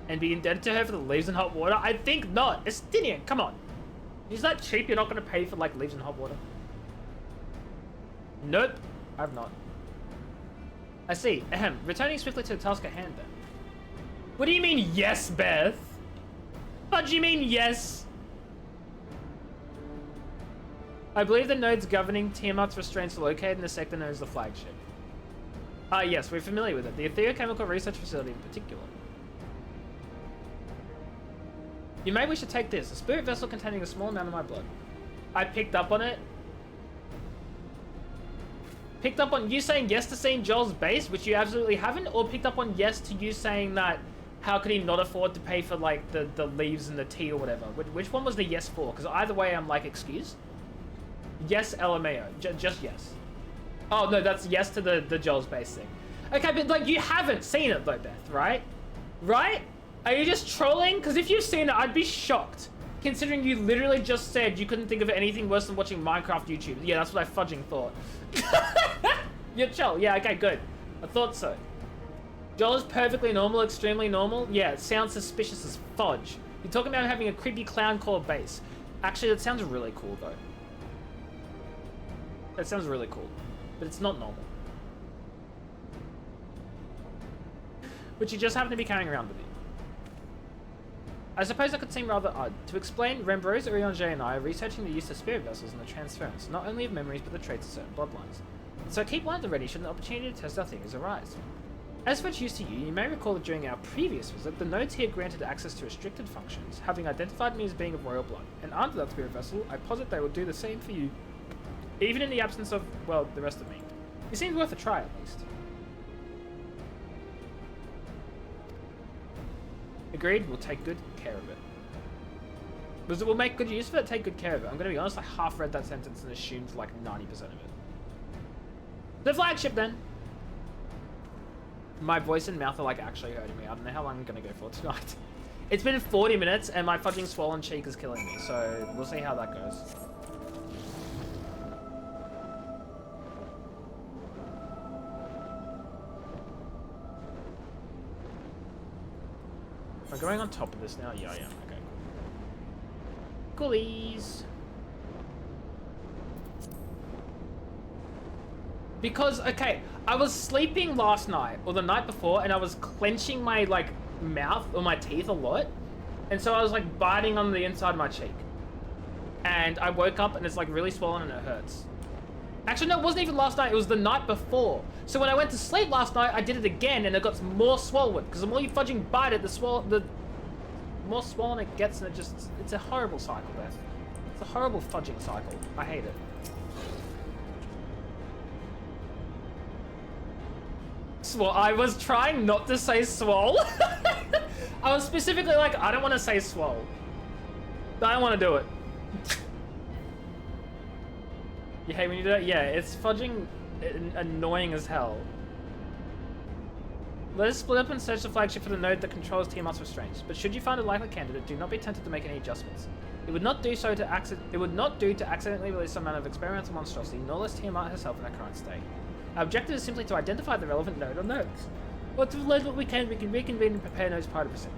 And be indebted to her for the leaves and hot water? I think not. Estinian, come on. Is that cheap? You're not going to pay for, like, leaves and hot water? Nope. I have not. I see. Ahem. Returning swiftly to the task at hand, then. What do you mean, yes, Beth? What do you mean, yes? I believe the nodes governing Tiamat's restraints are located in the sector known as the flagship. Ah, yes, we're familiar with it. The Etheochemical Research Facility in particular. You may wish to take this, a spirit vessel containing a small amount of my blood. I picked up on it. Picked up on you saying yes to seeing Joel's base, which you absolutely haven't, or picked up on yes to you saying that how could he not afford to pay for, like, the leaves and the tea or whatever? Which one was the yes for? Because either way, I'm like, excuse? Yes, LMAO. Just yes. Oh, no, that's yes to the Joel's base thing. Okay, but, like, you haven't seen it, though, Beth, right? Right? Are you just trolling? Because if you've seen it, I'd be shocked. Considering you literally just said you couldn't think of anything worse than watching Minecraft YouTube. Yeah, that's what I fudging thought. You're chill. Yeah, okay, good. I thought so. Joel is perfectly normal, extremely normal. Yeah, it sounds suspicious as fudge. You're talking about having a creepy clown core base. Actually, that sounds really cool, though. That sounds really cool. But it's not normal. Which you just happen to be carrying around with you. I suppose that could seem rather odd. To explain, Rembrose, Urianger, and I are researching the use of spirit vessels and the transference, not only of memories, but the traits of certain bloodlines. So keep one at the ready should an opportunity to test our theories arise. As for its use to you, you may recall that during our previous visit, the nodes here granted access to restricted functions, having identified me as being of royal blood, and under that spirit vessel, I posit they will do the same for you, even in the absence of, well, the rest of me. It seems worth a try, at least. Agreed, we'll take good care of it. We'll make good use of it, take good care of it. I'm gonna be honest, I half read that sentence and assumed like 90% of it. The flagship then. My voice and mouth are like actually hurting me. I don't know how long I'm gonna go for tonight. It's been 40 minutes and my fucking swollen cheek is killing me, so we'll see how that goes. Am I going on top of this now? Yeah, I am. Okay. Coolies. Because, okay, I was sleeping last night, or the night before, and I was clenching my, like, mouth or my teeth a lot. And so I was, like, biting on the inside of my cheek. And I woke up and it's, like, really swollen and it hurts. Actually, no, it wasn't even last night. It was the night before. So when I went to sleep last night, I did it again, and it got more swollen. Because the more you fudging bite it, the more swollen it gets, and it's a horrible cycle, Beth. It's a horrible fudging cycle. I hate it. Swole. I was trying not to say swole. I was specifically like, I don't want to say swole. I don't want to do it. You hate when you do that? Yeah, it's fudging annoying as hell. Let us split up and search the flagship for the node that controls Tiamat's restraints. But should you find a likely candidate, do not be tempted to make any adjustments. It would not do so to accidentally release some amount of experimental monstrosity, nor less Tiamat herself in her current state. Our objective is simply to identify the relevant node or nodes. Or to learn what we can reconvene and prepare nodes prior to proceeding.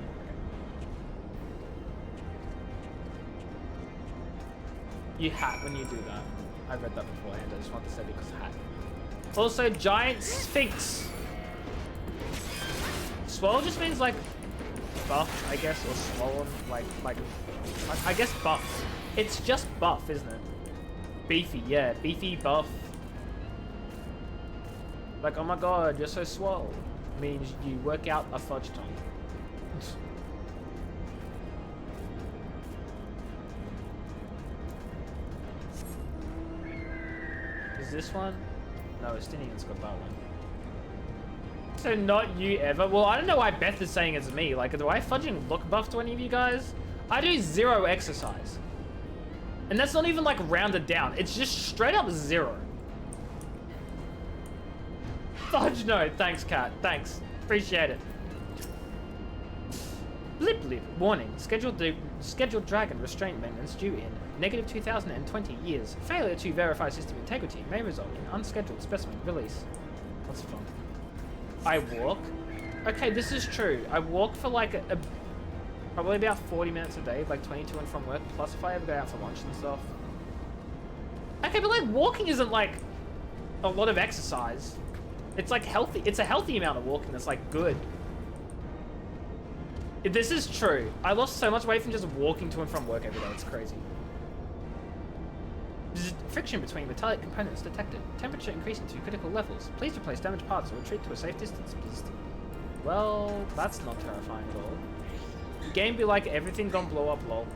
You hat when you do that. I read that beforehand, I just want to say because hat. Also, giant sphinx. Swole just means like buff, I guess, or swollen, like I guess buff. It's just buff, isn't it? Beefy, yeah, beefy buff. Like, oh my god, you're so swole. Means you work out a fudge tongue. Is this one? No, Estinian's got that one. So not you ever? Well, I don't know why Beth is saying it's me. Like, do I fudging look buff to any of you guys? I do 0 exercise. And that's not even like rounded down. It's just straight up 0. Fudge no. Thanks, Cat. Thanks. Appreciate it. Blip blip. Warning. Scheduled dragon restraint maintenance due in negative 2020 years. Failure to verify system integrity may result in unscheduled specimen release. What's fun? I walk? Okay, this is true. I walk for like probably about 40 minutes a day, like 20 to and from work, plus if I ever go out for lunch and stuff. Okay, but like walking isn't like a lot of exercise. It's like healthy. It's a healthy amount of walking that's like good. This is true. I lost so much weight from just walking to and from work every day. It's crazy. Friction between metallic components detected. Temperature increasing to critical levels. Please replace damaged parts or retreat to a safe distance. Well, that's not terrifying at all. Game be like everything gone blow up, lol.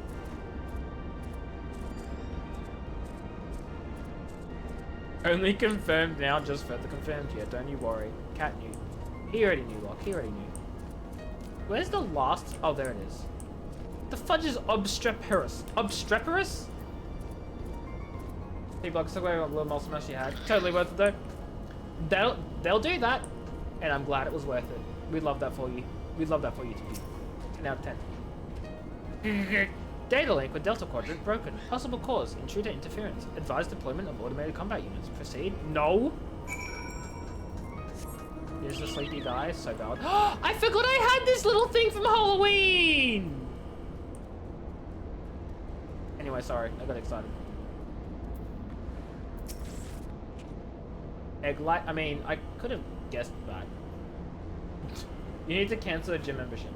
Only confirmed now, just further confirmed. Yeah, don't you worry. Cat knew. He already knew, Locke. He already knew. Where's the last? Oh, there it is. The fudge is obstreperous. Obstreperous? Hey, Bugs, took away what little muscle mass you had. Totally worth it, though. They'll do that. And I'm glad it was worth it. We love that for you. We love that for you, too. 10 out of 10. Data link with Delta Quadrant broken. Possible cause, intruder interference. Advised deployment of automated combat units. Proceed. No. Here's the sleepy guy. So bad. I forgot I had this little thing from Halloween. Anyway, sorry. I got excited. Egg light. I mean, I could have guessed that. You need to cancel a gym membership.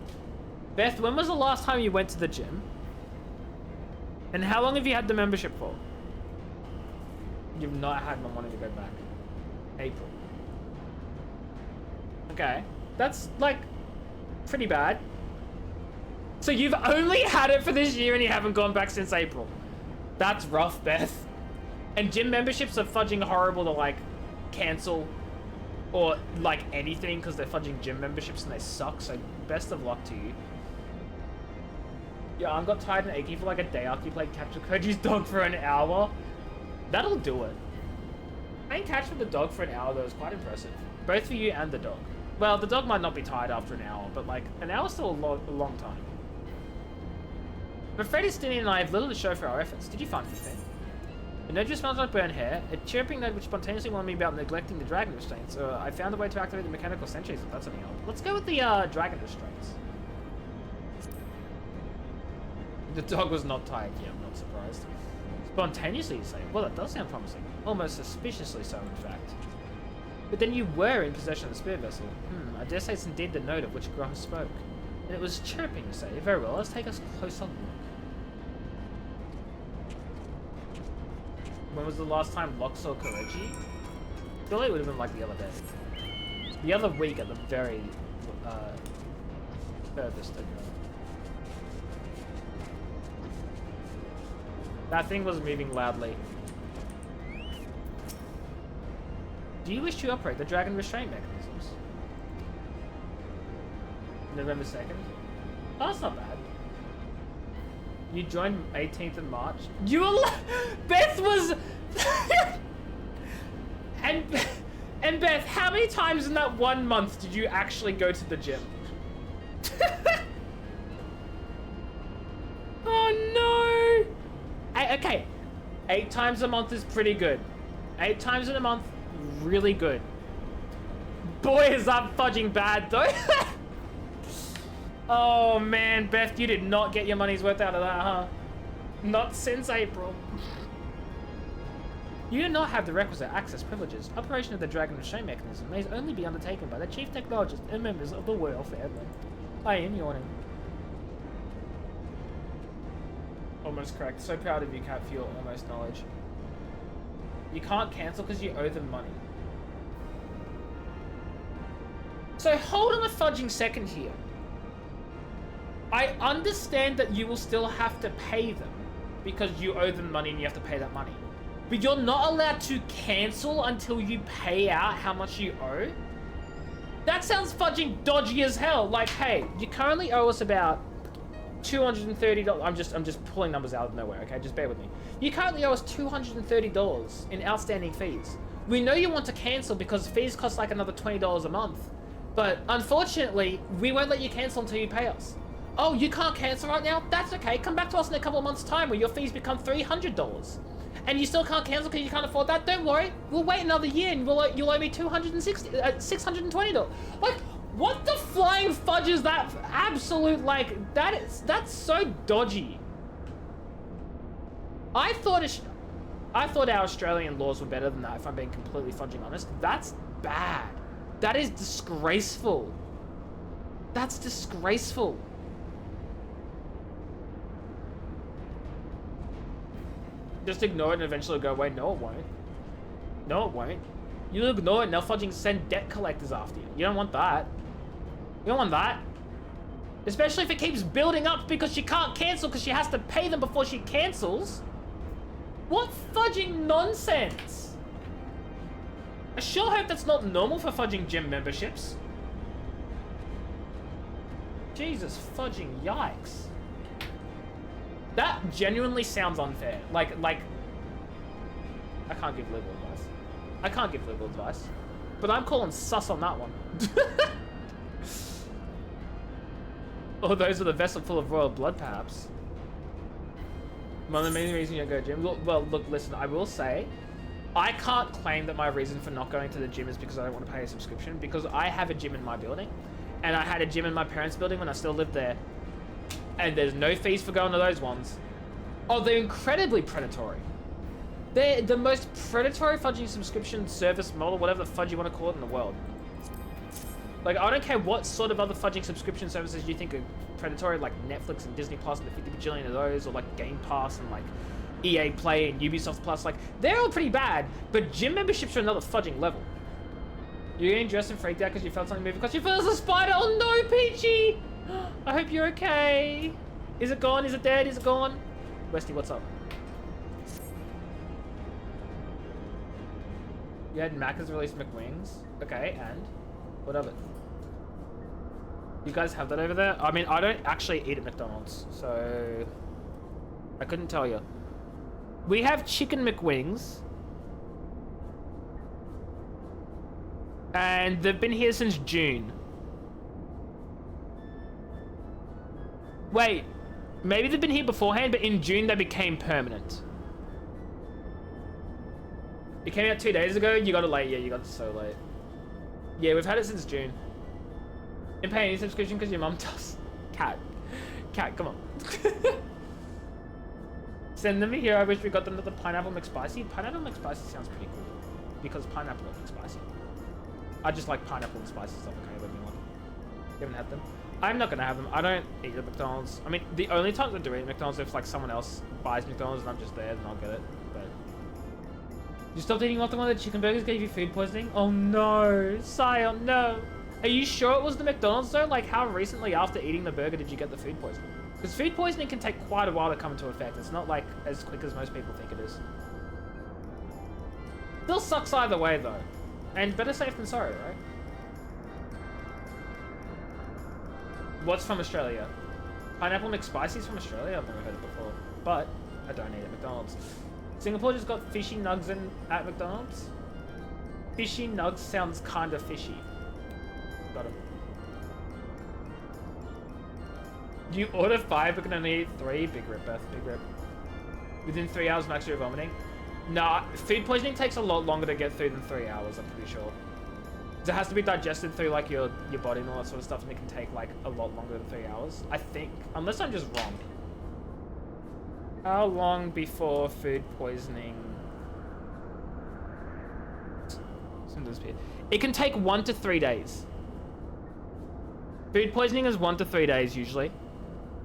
Beth, when was the last time you went to the gym? And how long have you had the membership for? You've not had one wanting to go back. April. Okay. That's, like, pretty bad. So you've only had it for this year and you haven't gone back since April. That's rough, Beth. And gym memberships are fudging horrible to, like, cancel or, like, anything because they're fudging gym memberships and they suck. So best of luck to you. Your arm got tired and achy for like a day after you played Capture Koji's dog for an hour. That'll do it. Playing catch with the dog for an hour though is quite impressive. Both for you and the dog. Well, the dog might not be tired after an hour, but like, an hour's still a long time. I'm afraid Stini and I have little to show for our efforts. Did you find anything? A node just smells like burnt hair, a chirping node which spontaneously warned me about neglecting the dragon restraints. I found a way to activate the mechanical sentries, if that's any help. Let's go with the dragon restraints. The dog was not tired yet, I'm not surprised. Spontaneously, you say? Well, that does sound promising. Almost suspiciously so, in fact. But then you were in possession of the spear vessel. I dare say it's indeed the node of which Graham spoke. And it was chirping, you say? Very well, let's take a closer look. When was the last time Locke saw Koreji? Surely it would have been like the other day. The other week at the very furthest ago. That thing was moving loudly. Do you wish to operate the dragon restraint mechanisms? November 2nd? Oh, that's not bad. You joined 18th of March. Beth was... and Beth, how many times in that 1 month did you actually go to the gym? Oh no! Okay, 8 times a month is pretty good. 8 times in a month, really good. Boy, is that fudging bad though. Oh man, Beth, you did not get your money's worth out of that, huh? Not since April. You do not have the requisite access privileges. Operation of the Dragon Restraint Mechanism may only be undertaken by the Chief Technologist and members of the Royal Family. I am yawning. Almost correct. So proud of you, Cat, for your almost knowledge. You can't cancel because you owe them money. So hold on a fudging second here. I understand that you will still have to pay them because you owe them money and you have to pay that money. But you're not allowed to cancel until you pay out how much you owe? That sounds fudging dodgy as hell. Like, hey, you currently owe us about $230. I'm just pulling numbers out of nowhere, okay? Just bear with me. You currently owe us $230 in outstanding fees. We know you want to cancel because fees cost like another $20 a month. But unfortunately, we won't let you cancel until you pay us. Oh, you can't cancel right now? That's okay. Come back to us in a couple of months' time where your fees become $300. And you still can't cancel because you can't afford that? Don't worry. We'll wait another year and you'll owe me $620. Like, what the flying fudge is that? Absolute, like, that's so dodgy. I thought our Australian laws were better than that, if I'm being completely fudging honest. That's bad. That is disgraceful. That's disgraceful. Just ignore it and eventually it'll go away. No, it won't. No, it won't. You ignore it and they'll fudging send debt collectors after you. You don't want that. You don't want that. Especially if it keeps building up because she can't cancel because she has to pay them before she cancels. What fudging nonsense? I sure hope that's not normal for fudging gym memberships. Jesus fudging yikes. That genuinely sounds unfair. Like, I can't give legal advice. I can't give legal advice. But I'm calling sus on that one. Oh, those are the vessel full of royal blood, perhaps. One of the main reasons you don't go to the gym. Well, look, listen, I will say, I can't claim that my reason for not going to the gym is because I don't want to pay a subscription, because I have a gym in my building, and I had a gym in my parents' building when I still lived there, and there's no fees for going to those ones. Oh, they're incredibly predatory. They're the most predatory fudging subscription service model, whatever the fudge you want to call it, in the world. Like, I don't care what sort of other fudging subscription services you think are predatory, like Netflix and Disney Plus and the 50 bajillion of those, or like Game Pass and like EA Play and Ubisoft Plus. Like, they're all pretty bad, but gym memberships are another fudging level. You're getting dressed and freaked out because you felt something move because you felt a spider. Oh no, Peachy! I hope you're okay. Is it gone? Is it dead? Is it gone? Westy, what's up? You had Macca's release McWings. Okay, and? What of it? You guys have that over there? I mean, I don't actually eat at McDonald's, so I couldn't tell you. We have chicken McWings. And they've been here since June. Wait, maybe they've been here beforehand, but in June they became permanent. It came out 2 days ago. You got it late. Yeah, you got it so late. Yeah, we've had it since June. Didn't pay any subscription because your mum does. Cat, come on. Send them here. I wish we got them to the pineapple McSpicy. Pineapple McSpicy sounds pretty cool because pineapple is McSpicy. I just like pineapple and spicy stuff. Okay, let me one. You haven't had them? I'm not gonna have them. I don't eat at McDonald's. I mean, the only times I do eat at McDonald's if like someone else buys McDonald's and I'm just there, then I'll get it. But you stopped eating after one of the chicken burgers gave you food poisoning? Oh no, Sion, no. Are you sure it was the McDonald's though? Like, how recently after eating the burger did you get the food poisoning? Because food poisoning can take quite a while to come into effect. It's not like as quick as most people think it is. Still sucks either way though. And better safe than sorry, right? What's from Australia? Pineapple McSpicy's from Australia? I've never heard it before. But I don't eat at McDonald's. Singapore just got fishy nugs at McDonald's. Fishy nugs sounds kind of fishy. Got him. You order 5 but can only eat 3? Big rip, Beth. Big rip. Within 3 hours max you're vomiting? Nah, food poisoning takes a lot longer to get through than 3 hours, I'm pretty sure. It has to be digested through like your body and all that sort of stuff, and it can take like a lot longer than 3 hours. I think, unless I'm just wrong. How long before food poisoning? It can take 1 to 3 days. Food poisoning is 1 to 3 days usually.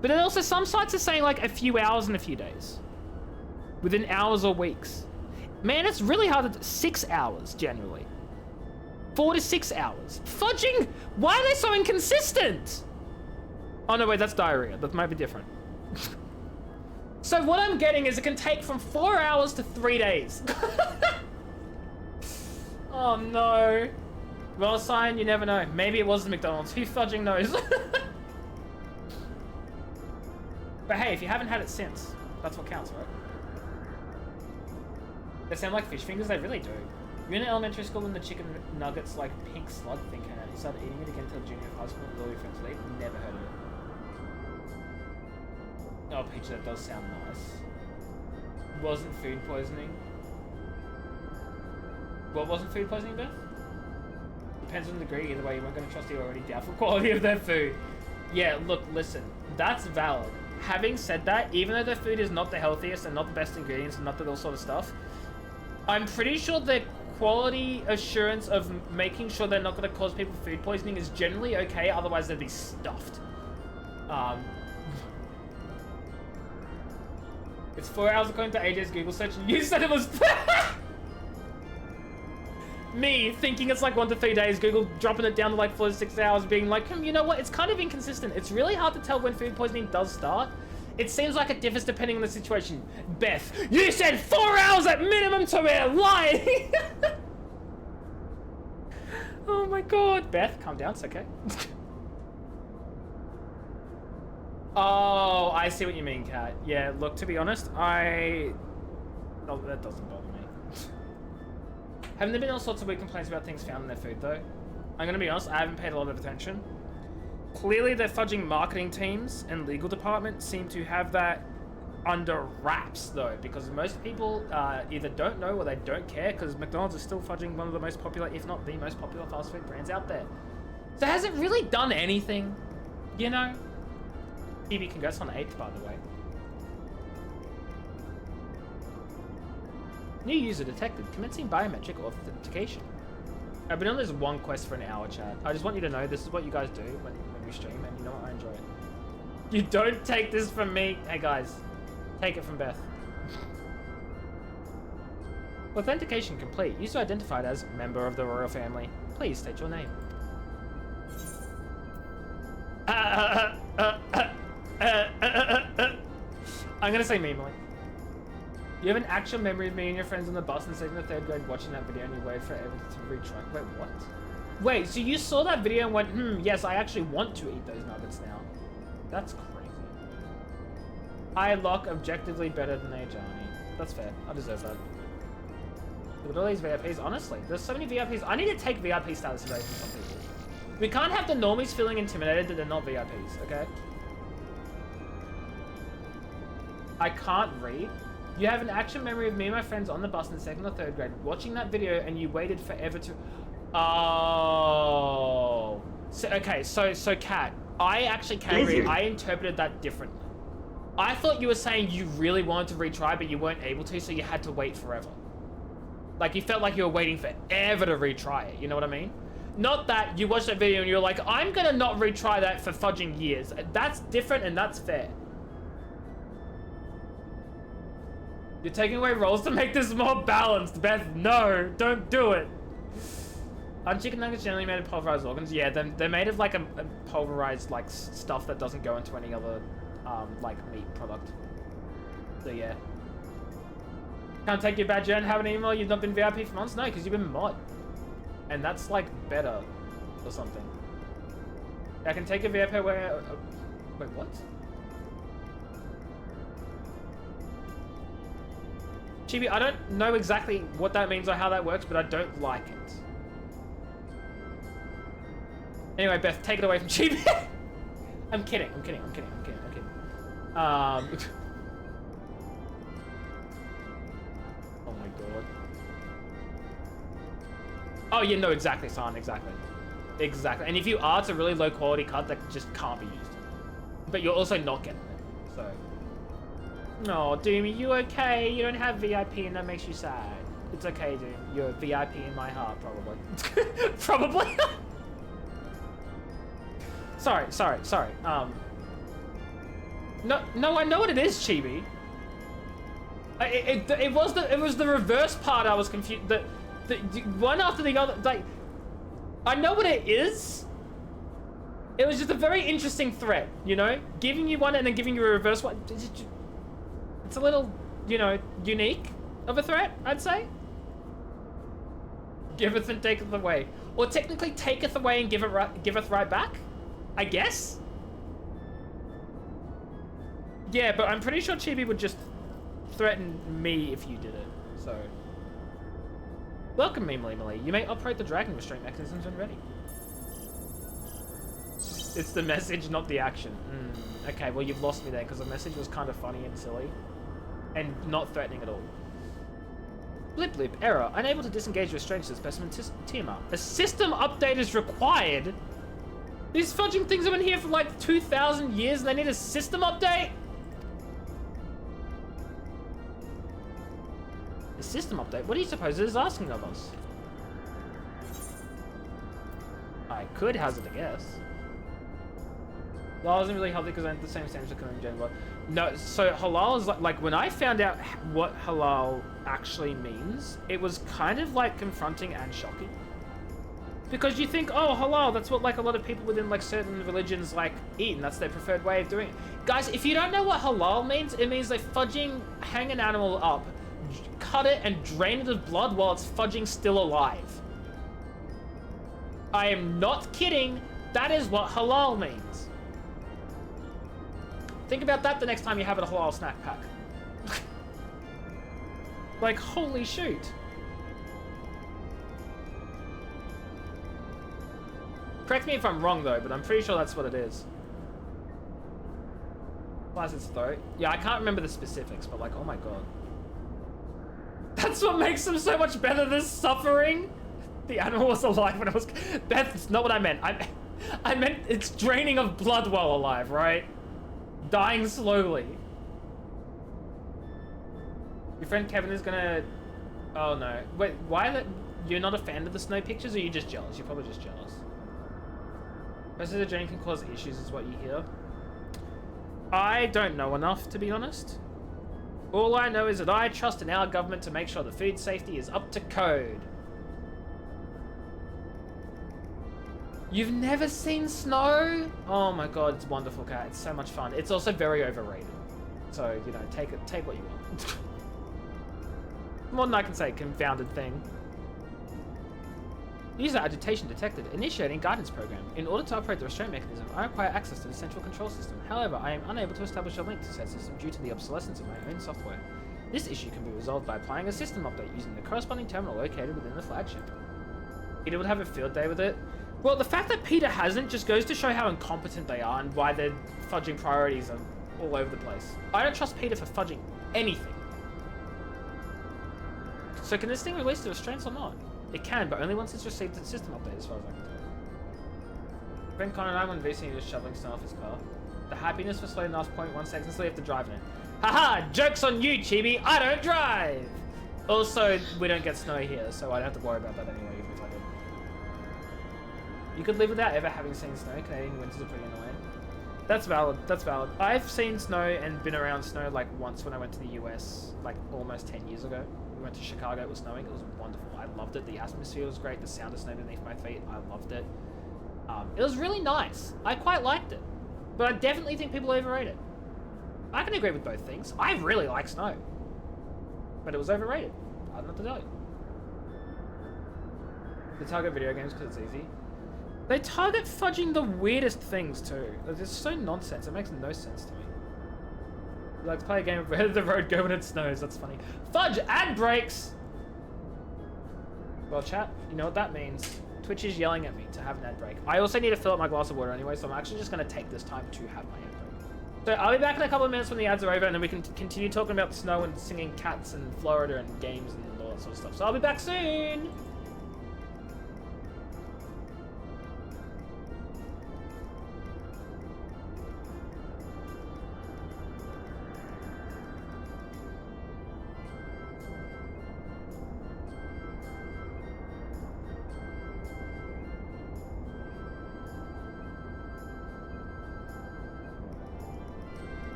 But then also some sites are saying like a few hours and a few days. Within hours or weeks. Man, it's really hard to 6 hours generally. 4 to 6 hours. Fudging! Why are they so inconsistent? Oh no, wait, that's diarrhea. That might be different. So what I'm getting is it can take from 4 hours to 3 days. Oh no. Well, Sion, you never know. Maybe it was the McDonald's. Who fudging knows? But hey, if you haven't had it since, that's what counts, right? They sound like fish fingers, they really do. You're in elementary school when the chicken nuggets like pink slug thing came out. You started eating it again until junior high school with all your friends leave. Never heard of it. Oh, Peach, that does sound nice. Wasn't food poisoning? What wasn't food poisoning, Beth? Depends on the degree. Either way, you weren't going to trust the already doubtful quality of their food. Yeah, look, listen. That's valid. Having said that, even though their food is not the healthiest and not the best ingredients and not that all sort of stuff, I'm pretty sure their quality assurance of making sure they're not going to cause people food poisoning is generally okay, otherwise they'd be stuffed. It's 4 hours according to AJ's Google search, and you said it was... Me thinking it's like 1 to 3 days, Google dropping it down to like 4 to 6 hours, being like, you know what, it's kind of inconsistent. It's really hard to tell when food poisoning does start. It seems like it differs depending on the situation. Beth, you said 4 hours at minimum to me, lying! Oh my god. Beth, calm down, it's okay. Oh, I see what you mean, Kat. Yeah, look, to be honest, oh, that doesn't bother me. Haven't there been all sorts of weird complaints about things found in their food, though? I'm gonna be honest, I haven't paid a lot of attention. Clearly, their fudging marketing teams and legal department seem to have that under wraps, though, because most people either don't know or they don't care, because McDonald's is still fudging one of the most popular, if not the most popular fast food brands out there. So has it really done anything? You know? PB, congrats on 8th, by the way. New user detected. Commencing biometric authentication. I've been on this one quest for an hour, chat. I just want you to know this is what you guys do when we stream, and you know what? I enjoy it. You don't take this from me. Hey guys, take it from Beth. Authentication complete. User identified as member of the royal family. Please state your name. I'm gonna say meanly. You have an actual memory of me and your friends on the bus in 2nd or 3rd grade watching that video and you waited forever to retry. Wait, what? Wait, so you saw that video and went, yes, I actually want to eat those nuggets now. That's crazy. I lock objectively better than Ajani. That's fair. I deserve that. Look at all these VIPs. Honestly, there's so many VIPs. I need to take VIP status away from some people. We can't have the normies feeling intimidated that they're not VIPs, okay? I can't read. You have an action memory of me and my friends on the bus in the 2nd or 3rd grade watching that video and you waited forever to... Oh. So, okay, so Kat, I actually can't read. I interpreted that differently. I thought you were saying you really wanted to retry, but you weren't able to, so you had to wait forever. Like, you felt like you were waiting forever to retry it, you know what I mean? Not that you watched that video and you're like, I'm gonna not retry that for fudging years. That's different and that's fair. You're taking away rolls to make this more balanced, Beth. No, don't do it. Aren't chicken nuggets generally made of pulverized organs? Yeah, they're made of like a pulverized like stuff that doesn't go into any other like meat product. So yeah. Can't take your badge and have an email. You've not been VIP for months? No, because you've been mod. And that's like better or something. I can take a VIP where... wait, what? Chibi, I don't know exactly what that means or how that works, but I don't like it. Anyway, Beth, take it away from Chibi. I'm kidding. Oh my god. Oh yeah, no, exactly, San, exactly. And if you are, it's a really low quality card that just can't be used. But you're also not getting it, so. No, Doom, are you okay? You don't have VIP and that makes you sad. It's okay, Doom. You're VIP in my heart, probably. Probably. Sorry. No, I know what it is, Chibi. It was the reverse part I was confused. The one after the other, like, I know what it is. It was just a very interesting threat, you know? Giving you one and then giving you a reverse one. It's a little, you know, unique of a threat, I'd say. Giveth and taketh away. Or technically taketh away and giveth right back, I guess? Yeah, but I'm pretty sure Chibi would just threaten me if you did it, so. Welcome, Memelimely. You may operate the dragon restraint mechanisms when ready. It's the message, not the action. Okay, well, you've lost me there, because the message was kind of funny and silly. And not threatening at all. Blip blip, error. Unable to disengage restraints to the specimen Tiamat. A system update is required? These fudging things have been here for like 2,000 years and they need a system update? A system update? What do you suppose it is asking of us? I could hazard a guess. Halal isn't really healthy because I have the same standards of in general. No, so halal is like when I found out what halal actually means, it was kind of like confronting and shocking. Because you think, oh, halal, that's what like a lot of people within like certain religions like eat, and that's their preferred way of doing it. Guys, if you don't know what halal means, it means they hang an animal up, cut it, and drain it of blood while it's fudging still alive. I am not kidding. That is what halal means. Think about that the next time you have a halal snack pack. Like, holy shoot. Correct me if I'm wrong though, but I'm pretty sure that's what it is. Slice its throat. Yeah, I can't remember the specifics, but like, oh my god. That's what makes them so much better than suffering? The animal was alive when it was... That's not what I meant. I meant it's draining of blood while alive, right? Dying slowly. Your friend Kevin is gonna... Oh no. Wait, why you're not a fan of the snow pictures, or are you just jealous? You're probably just jealous. Most of the drain can cause issues is what you hear. I don't know enough, to be honest. All I know is that I trust in our government to make sure the food safety is up to code. You've never seen snow? Oh my god, it's wonderful, Cat. It's so much fun. It's also very overrated. So, you know, take what you want. More than I can say, confounded thing. User agitation detected. Initiating guidance program. In order to operate the restraint mechanism, I require access to the central control system. However, I am unable to establish a link to said system due to the obsolescence of my own software. This issue can be resolved by applying a system update using the corresponding terminal located within the flagship. Peter would have a field day with it. Well, the fact that Peter hasn't just goes to show how incompetent they are and why their fudging priorities are all over the place. I don't trust Peter for fudging anything. So can this thing release the restraints or not? It can, but only once it's received the system update, as far as I can tell. Ben Connor and I went VC just shoveling snow off his car. The happiness was slowed last 0.1 seconds until you have to drive in it. Haha! Joke's on you, Chibi! I don't drive! Also, we don't get snow here, so I don't have to worry about that anyway, even if I did. You could live without ever having seen snow. Canadian winters are pretty annoying. That's valid, that's valid. I've seen snow and been around snow like once when I went to the US, like almost 10 years ago. We went to Chicago, it was snowing, it was wonderful. I loved it, the atmosphere was great, the sound of snow beneath my feet, I loved it. It was really nice. I quite liked it. But I definitely think people overrate it. I can agree with both things. I really like snow. But it was overrated. I don't know what to tell you. They target video games because it's easy. They target fudging the weirdest things too. It's so nonsense, it makes no sense to me. You like to play a game of where the road go when it snows, that's funny. Fudge ad breaks! Well chat, you know what that means. Twitch is yelling at me to have an ad break. I also need to fill up my glass of water anyway, so I'm actually just going to take this time to have my ad break. So I'll be back in a couple of minutes when the ads are over, and then we can continue talking about snow and singing cats and Florida and games and all that sort of stuff. So I'll be back soon!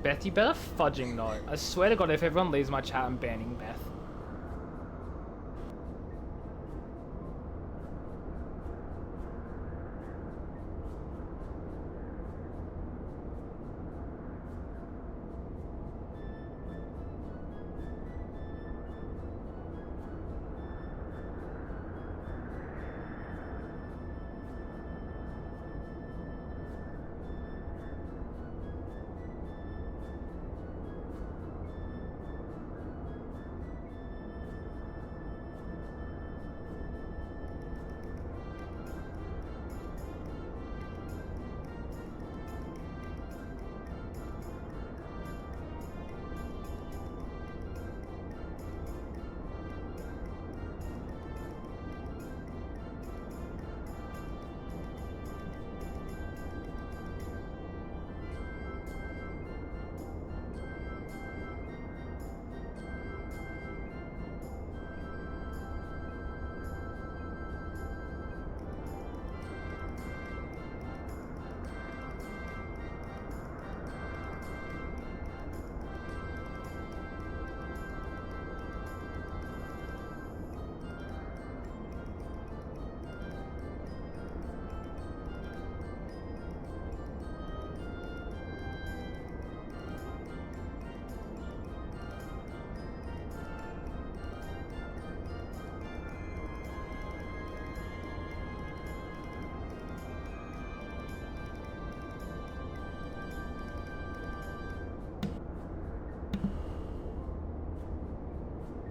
Beth, you better fudging know. I swear to God, if everyone leaves my chat, I'm banning Beth.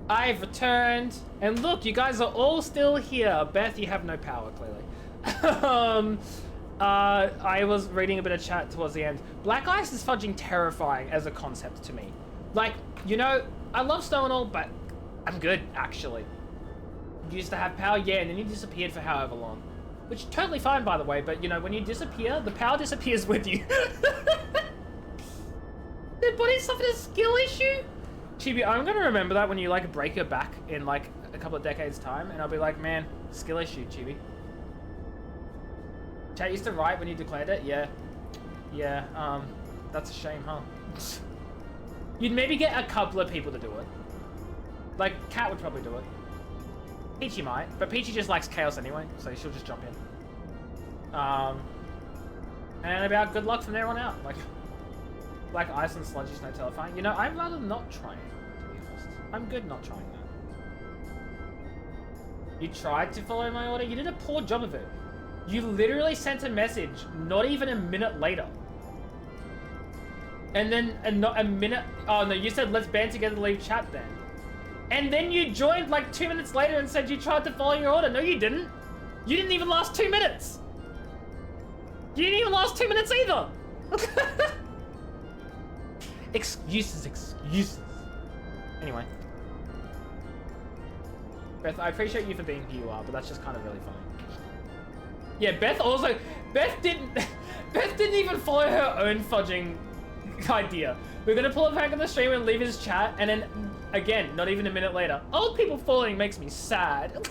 I've returned, and look, you guys are all still here. Beth, you have no power, clearly. I was reading a bit of chat towards the end. Black ice is fudging terrifying as a concept to me. Like, you know, I love snow and all, but I'm good, actually. You used to have power, yeah, and then you disappeared for however long. Which, totally fine, by the way, but, you know, when you disappear, the power disappears with you. Their body suffered a skill issue? Chibi, I'm gonna remember that when you like break your back in like a couple of decades time, and I'll be like, man, skill issue, Chibi. Chat used to write when you declared it? Yeah. Yeah, that's a shame, huh? You'd maybe get a couple of people to do it. Like, Kat would probably do it. Peachy might, but Peachy just likes chaos anyway, so she'll just jump in. And about good luck from there on out. Like ice and sludgy snow terrifying. You know, I'd rather not try it, to be honest. I'm good not trying that. You tried to follow my order? You did a poor job of it. You literally sent a message not even a minute later. And then not a minute... Oh no, you said let's band together to leave chat then. And then you joined like 2 minutes later and said you tried to follow your order. No, you didn't. You didn't even last 2 minutes. You didn't even last 2 minutes either. Excuses. Anyway. Beth, I appreciate you for being who you are, but that's just kind of really funny. Yeah, Beth didn't even follow her own fudging idea. We're gonna pull up Hank on the stream and leave his chat, and then again, not even a minute later. Old people following makes me sad.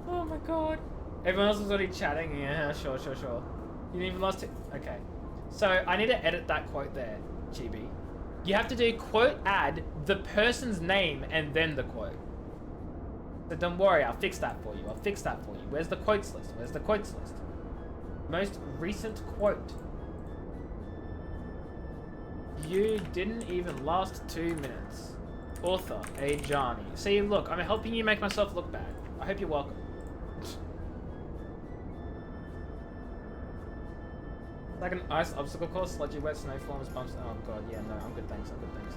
Oh my god. Everyone else was already chatting. Yeah, sure. You didn't even last two. Okay. So I need to edit that quote there, Chibi. You have to do quote add the person's name and then the quote. So don't worry, I'll fix that for you. Where's the quotes list? Most recent quote. You didn't even last 2 minutes. Author, Johnny. See, look, I'm helping you make myself look bad. I hope you're welcome. Like an ice obstacle course, sludgy, wet, snow forms, bumps. Oh god, yeah, no, I'm good, thanks.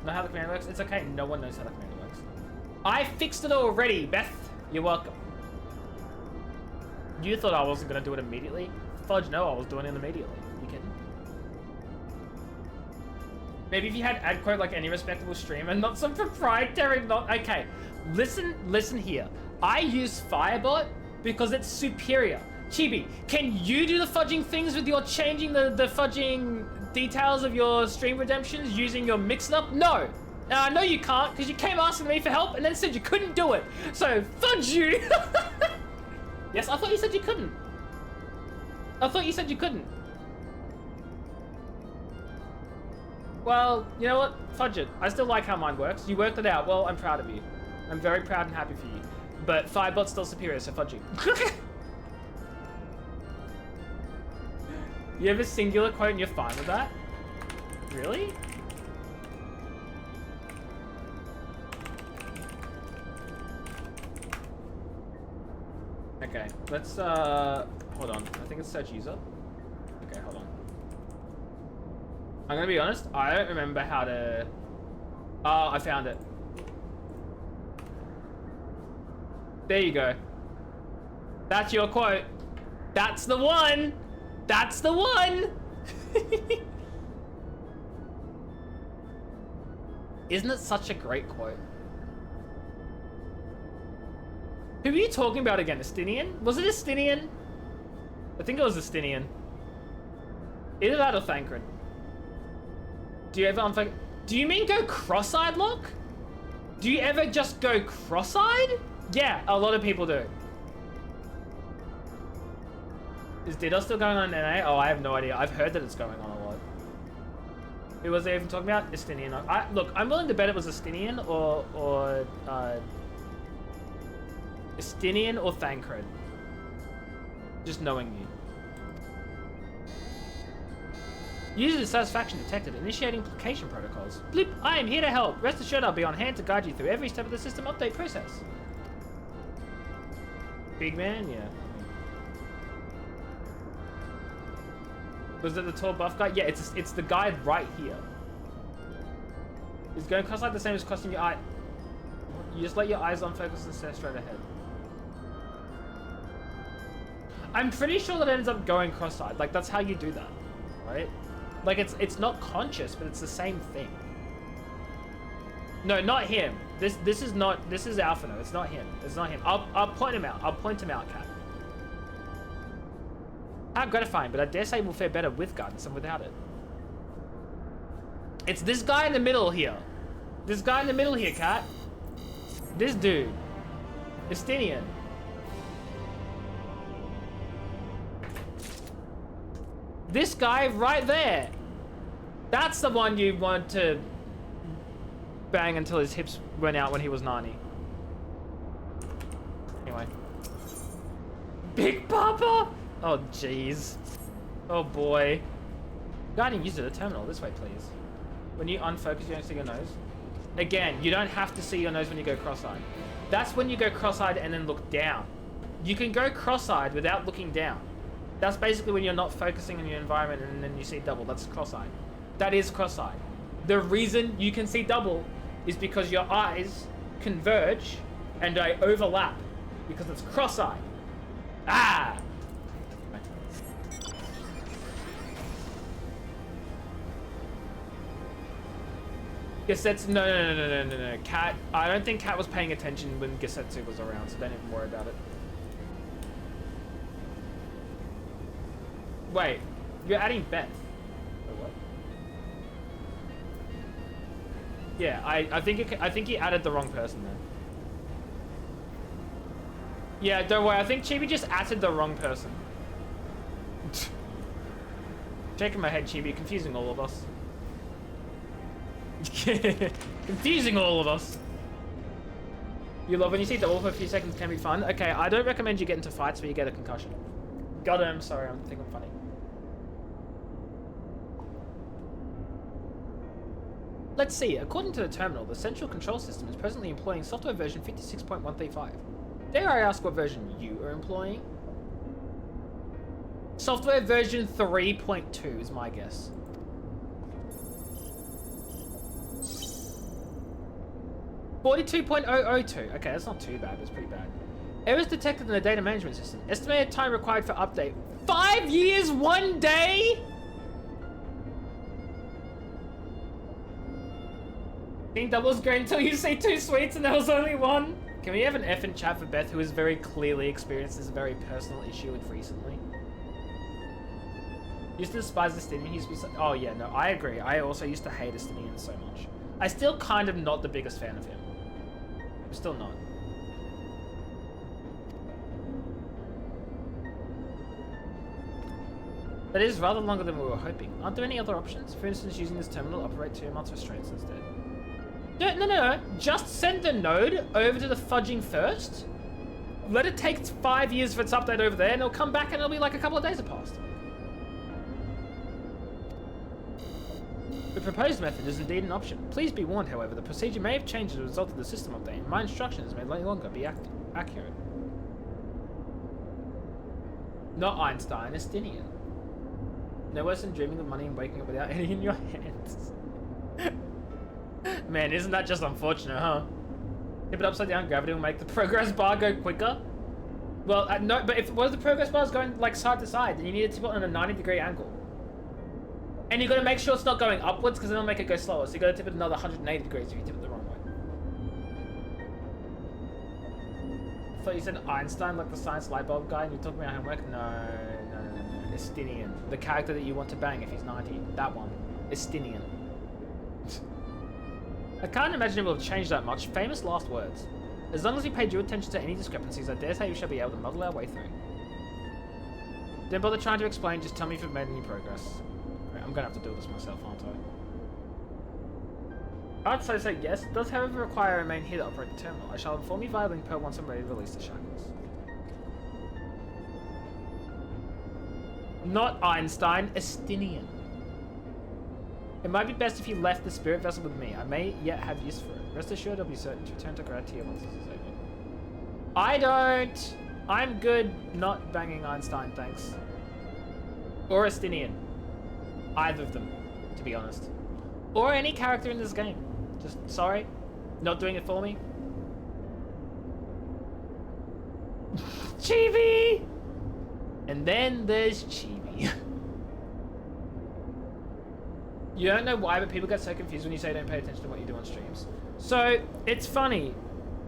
Know how the command works? It's okay, no one knows how the command works. I fixed it already, Beth. You're welcome. You thought I wasn't gonna do it immediately? Fudge, no, I was doing it immediately. You kidding? Maybe if you had ad quote like any respectable streamer, not some proprietary, okay. Listen here. I use Firebot because it's superior. Chibi, can you do the fudging things with your changing the fudging details of your stream redemptions using your mix-it-up? No. I know you can't because you came asking me for help and then said you couldn't do it. So, fudge you. Yes, I thought you said you couldn't. Well, you know what? Fudge it. I still like how mine works. You worked it out. Well, I'm proud of you. I'm very proud and happy for you. But Firebot's still superior, so fudge you. You have a singular quote and you're fine with that? Really? Okay, let's, hold on. I think it's search user. Okay, hold on. I'm gonna be honest, I don't remember how to... Oh, I found it. There you go. That's your quote. That's the one! That's the one! Isn't it such a great quote? Who are you talking about again? Estinian? Was it Estinian? I think it was Estinian. Either that or Thancred. Do you ever unfocus? Do you mean go cross-eyed, look? Do you ever just go cross-eyed? Yeah, a lot of people do. Is Ditto still going on in NA? Oh, I have no idea. I've heard that it's going on a lot. Who was they even talking about? Estinian. Look, I'm willing to bet it was Estinian or Estinian or Thancred. Just knowing you. User dissatisfaction detected. Initiating placation protocols. Blip, I am here to help. Rest assured I'll be on hand to guide you through every step of the system update process. Big man, yeah. Was it the tall buff guy? Yeah, it's the guy right here. Is going cross-eyed the same as crossing your eye? You just let your eyes on focus and stare straight ahead. I'm pretty sure that it ends up going cross-eyed. Like, that's how you do that, right? Like, it's not conscious, but it's the same thing. No, not him. This is Alphino. It's not him. It's not him. I'll point him out. I'll point him out, Kat. How gratifying, but I dare say we'll fare better with guidance than without it. It's this guy in the middle here. This guy in the middle here, Cat. This dude. Estinian. This guy right there. That's the one you want to bang until his hips went out when he was 90. Anyway. Big Papa! Oh, jeez. Oh, boy. Guiding user the terminal. This way, please. When you unfocus, you don't see your nose. Again, you don't have to see your nose when you go cross-eyed. That's when you go cross-eyed and then look down. You can go cross-eyed without looking down. That's basically when you're not focusing on your environment and then you see double. That's cross-eyed. That is cross-eyed. The reason you can see double is because your eyes converge and they overlap because it's cross-eyed. Ah! Gesetsu, no. Cat, I don't think Cat was paying attention when Gesetsu was around, so don't even worry about it. Wait, you're adding Beth. Oh, what? Yeah, I think he added the wrong person then. Yeah, don't worry. I think Chibi just added the wrong person. Shaking my head, Chibi, confusing all of us. Confusing all of us. You love when you see double for a few seconds can be fun. Okay, I don't recommend you get into fights where you get a concussion. God, I'm sorry. I think I'm funny. Let's see. According to the terminal, the central control system is presently employing software version 56.135. Dare I ask what version you are employing? Software version 3.2 is my guess. .42.002. Okay, that's not too bad. That's pretty bad. Errors detected in the data management system. Estimated time required for update. 5 years, 1 day? Seeing doubles great until you see 2 sweets and there was only 1. Can we have an F in chat for Beth, who has very clearly experienced this very personal issue with recently? Used to despise Estinian. Used to be so... Oh yeah, no, I agree. I also used to hate Estinian so much. I still kind of not the biggest fan of him. I'm still not. That is rather longer than we were hoping. Aren't there any other options? For instance, using this terminal to operate 2 months restraints instead. No. Just send the node over to the fudging first. Let it take 5 years for its update over there, and it'll come back and it'll be like a couple of days have passed. The proposed method is indeed an option. Please be warned, however, the procedure may have changed as a result of the system update. My instructions may no longer be accurate. Not Einstein, Estinian. No worse than dreaming of money and waking up without any in your hands. Man, isn't that just unfortunate, huh? Tip it upside down, gravity will make the progress bar go quicker. Well, no, but if the progress bar is going like side to side, then you need to tip it on a 90-degree angle. And you got to make sure it's not going upwards because it'll make it go slower. So you got to tip it another 180 degrees if you tip it the wrong way. I thought you said Einstein, like the science light bulb guy, and you're talking about homework. No. Estinian, the character that you want to bang if he's 90. That one, Estinian. I can't imagine it will have changed that much. Famous last words. As long as we pay due attention to any discrepancies, I dare say we shall be able to muddle our way through. Don't bother trying to explain. Just tell me if you've made any progress. I'm gonna have to do this myself, aren't I? I'd say yes. It does, however, require a main here to operate the terminal. I shall inform you via link per once I'm ready to release the shackles. Not Einstein, Estinian. It might be best if you left the spirit vessel with me. I may yet have use for it. Rest assured I'll be certain to return to Gratia once this is over. I don't. I'm good not banging Einstein, thanks. Or Estinian. Either of them, to be honest. Or any character in this game. Just, sorry. Not doing it for me. Chibi! And then there's Chibi. You don't know why, but people get so confused when you say don't pay attention to what you do on streams. So, it's funny.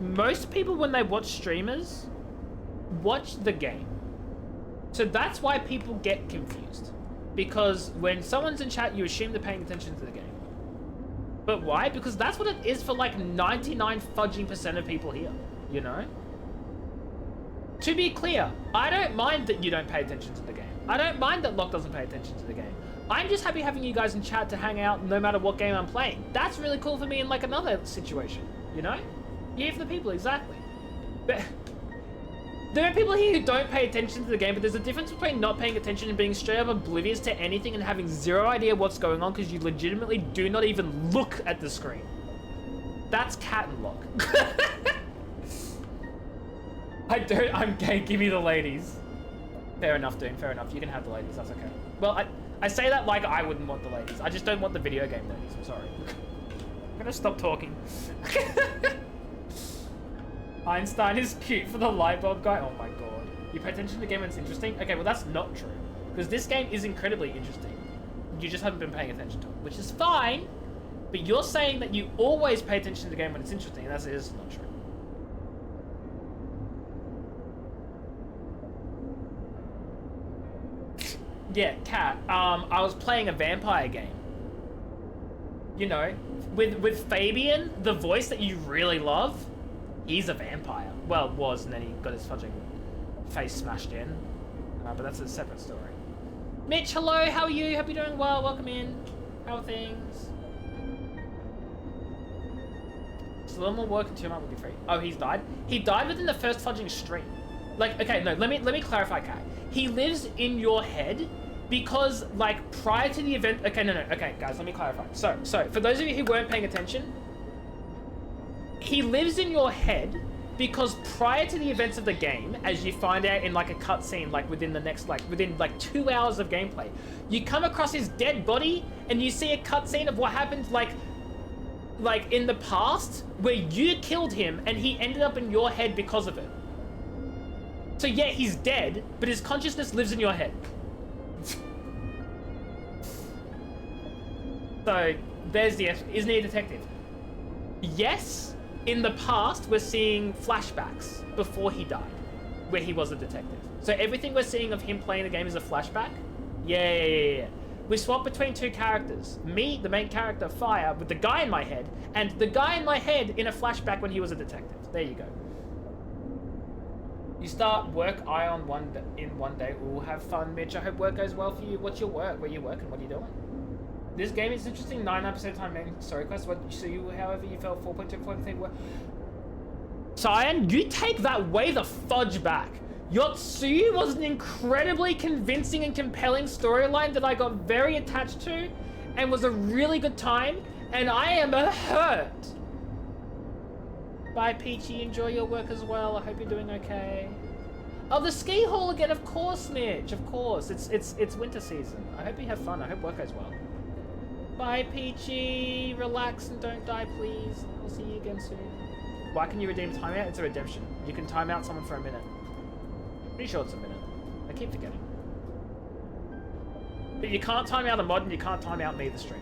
Most people, when they watch streamers, watch the game. So that's why people get confused. Because when someone's in chat, you assume they're paying attention to the game. But why? Because that's what it is for like 99 fudging% of people here, you know? To be clear, I don't mind that you don't pay attention to the game. I don't mind that Locke doesn't pay attention to the game. I'm just happy having you guys in chat to hang out no matter what game I'm playing. That's really cool for me in like another situation, you know? You're here for the people, exactly. But there are people here who don't pay attention to the game, but there's a difference between not paying attention and being straight up oblivious to anything and having zero idea what's going on because you legitimately do not even look at the screen. That's Cat and Locke. I'm gay, give me the ladies. Fair enough, Doom, fair enough. You can have the ladies, that's okay. Well, I say that like I wouldn't want the ladies. I just don't want the video game ladies, I'm sorry. I'm gonna stop talking. Einstein is cute for the light bulb guy. Oh my god. You pay attention to the game when it's interesting? Okay, well that's not true. Because this game is incredibly interesting. You just haven't been paying attention to it, which is fine. But you're saying that you always pay attention to the game when it's interesting, and that is not true. Yeah, Cat. I was playing a vampire game. You know, with Fabian, the voice that you really love, he's a vampire. Well, was, and then he got his fudging face smashed in. But that's a separate story. Mitch, hello, how are you? Hope you're doing well. Welcome in. How are things? Just a little more work and 2 months will be free. Oh, he's died? He died within the first fudging stream. Like, okay, no, let me clarify, Kat. He lives in your head because, like, prior to the event... Okay, no, okay, guys, let me clarify. So, for those of you who weren't paying attention, he lives in your head because prior to the events of the game, as you find out in, like, a cutscene, like, within 2 hours of gameplay, you come across his dead body and you see a cutscene of what happened, like in the past, where you killed him and he ended up in your head because of it. So yeah, he's dead, but his consciousness lives in your head. So, there's the... Isn't he a detective? Yes, in the past, we're seeing flashbacks before he died, where he was a detective. So everything we're seeing of him playing the game is a flashback? Yeah. We swap between 2 characters. Me, the main character, Fire, with the guy in my head, and the guy in my head in a flashback when he was a detective. There you go. You start work Ion in one day. Ooh, have fun, Mitch. I hope work goes well for you. What's your work? Where you working? What are you doing? This game is interesting. 99% of the time, main story quest. So you, however, you felt 4.2 work. Cyan, you take that way the fudge back. Yotsuyu was an incredibly convincing and compelling storyline that I got very attached to, and was a really good time. And I am hurt. Bye, Peachy. Enjoy your work as well. I hope you're doing okay. Oh, the ski hall again. Of course, Mitch. Of course. It's winter season. I hope you have fun. I hope work goes well. Bye, Peachy. Relax and don't die, please. We'll see you again soon. Why can you redeem timeout? It's a redemption. You can time out someone for a minute. Pretty sure it's a minute. I keep forgetting. But you can't time out a mod and you can't time out me, the streamer.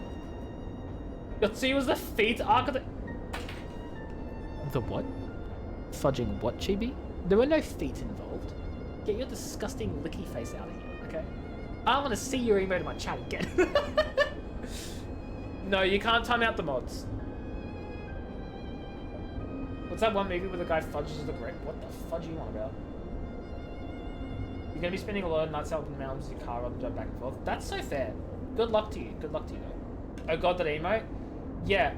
Yotsuyu was the feet arc of the... The what? Fudging what, Chibi? There were no feet involved. Get your disgusting licky face out of here, okay? I don't want to see your emote in my chat again. No, you can't time out the mods. What's that one movie where the guy fudges the grape? What the fudge are you on about? You're gonna be spending a lot of nights out in the mountains in your car rather than drive back and forth. That's so fair. Good luck to you. Good luck to you, though. Oh god, that emote? Yeah,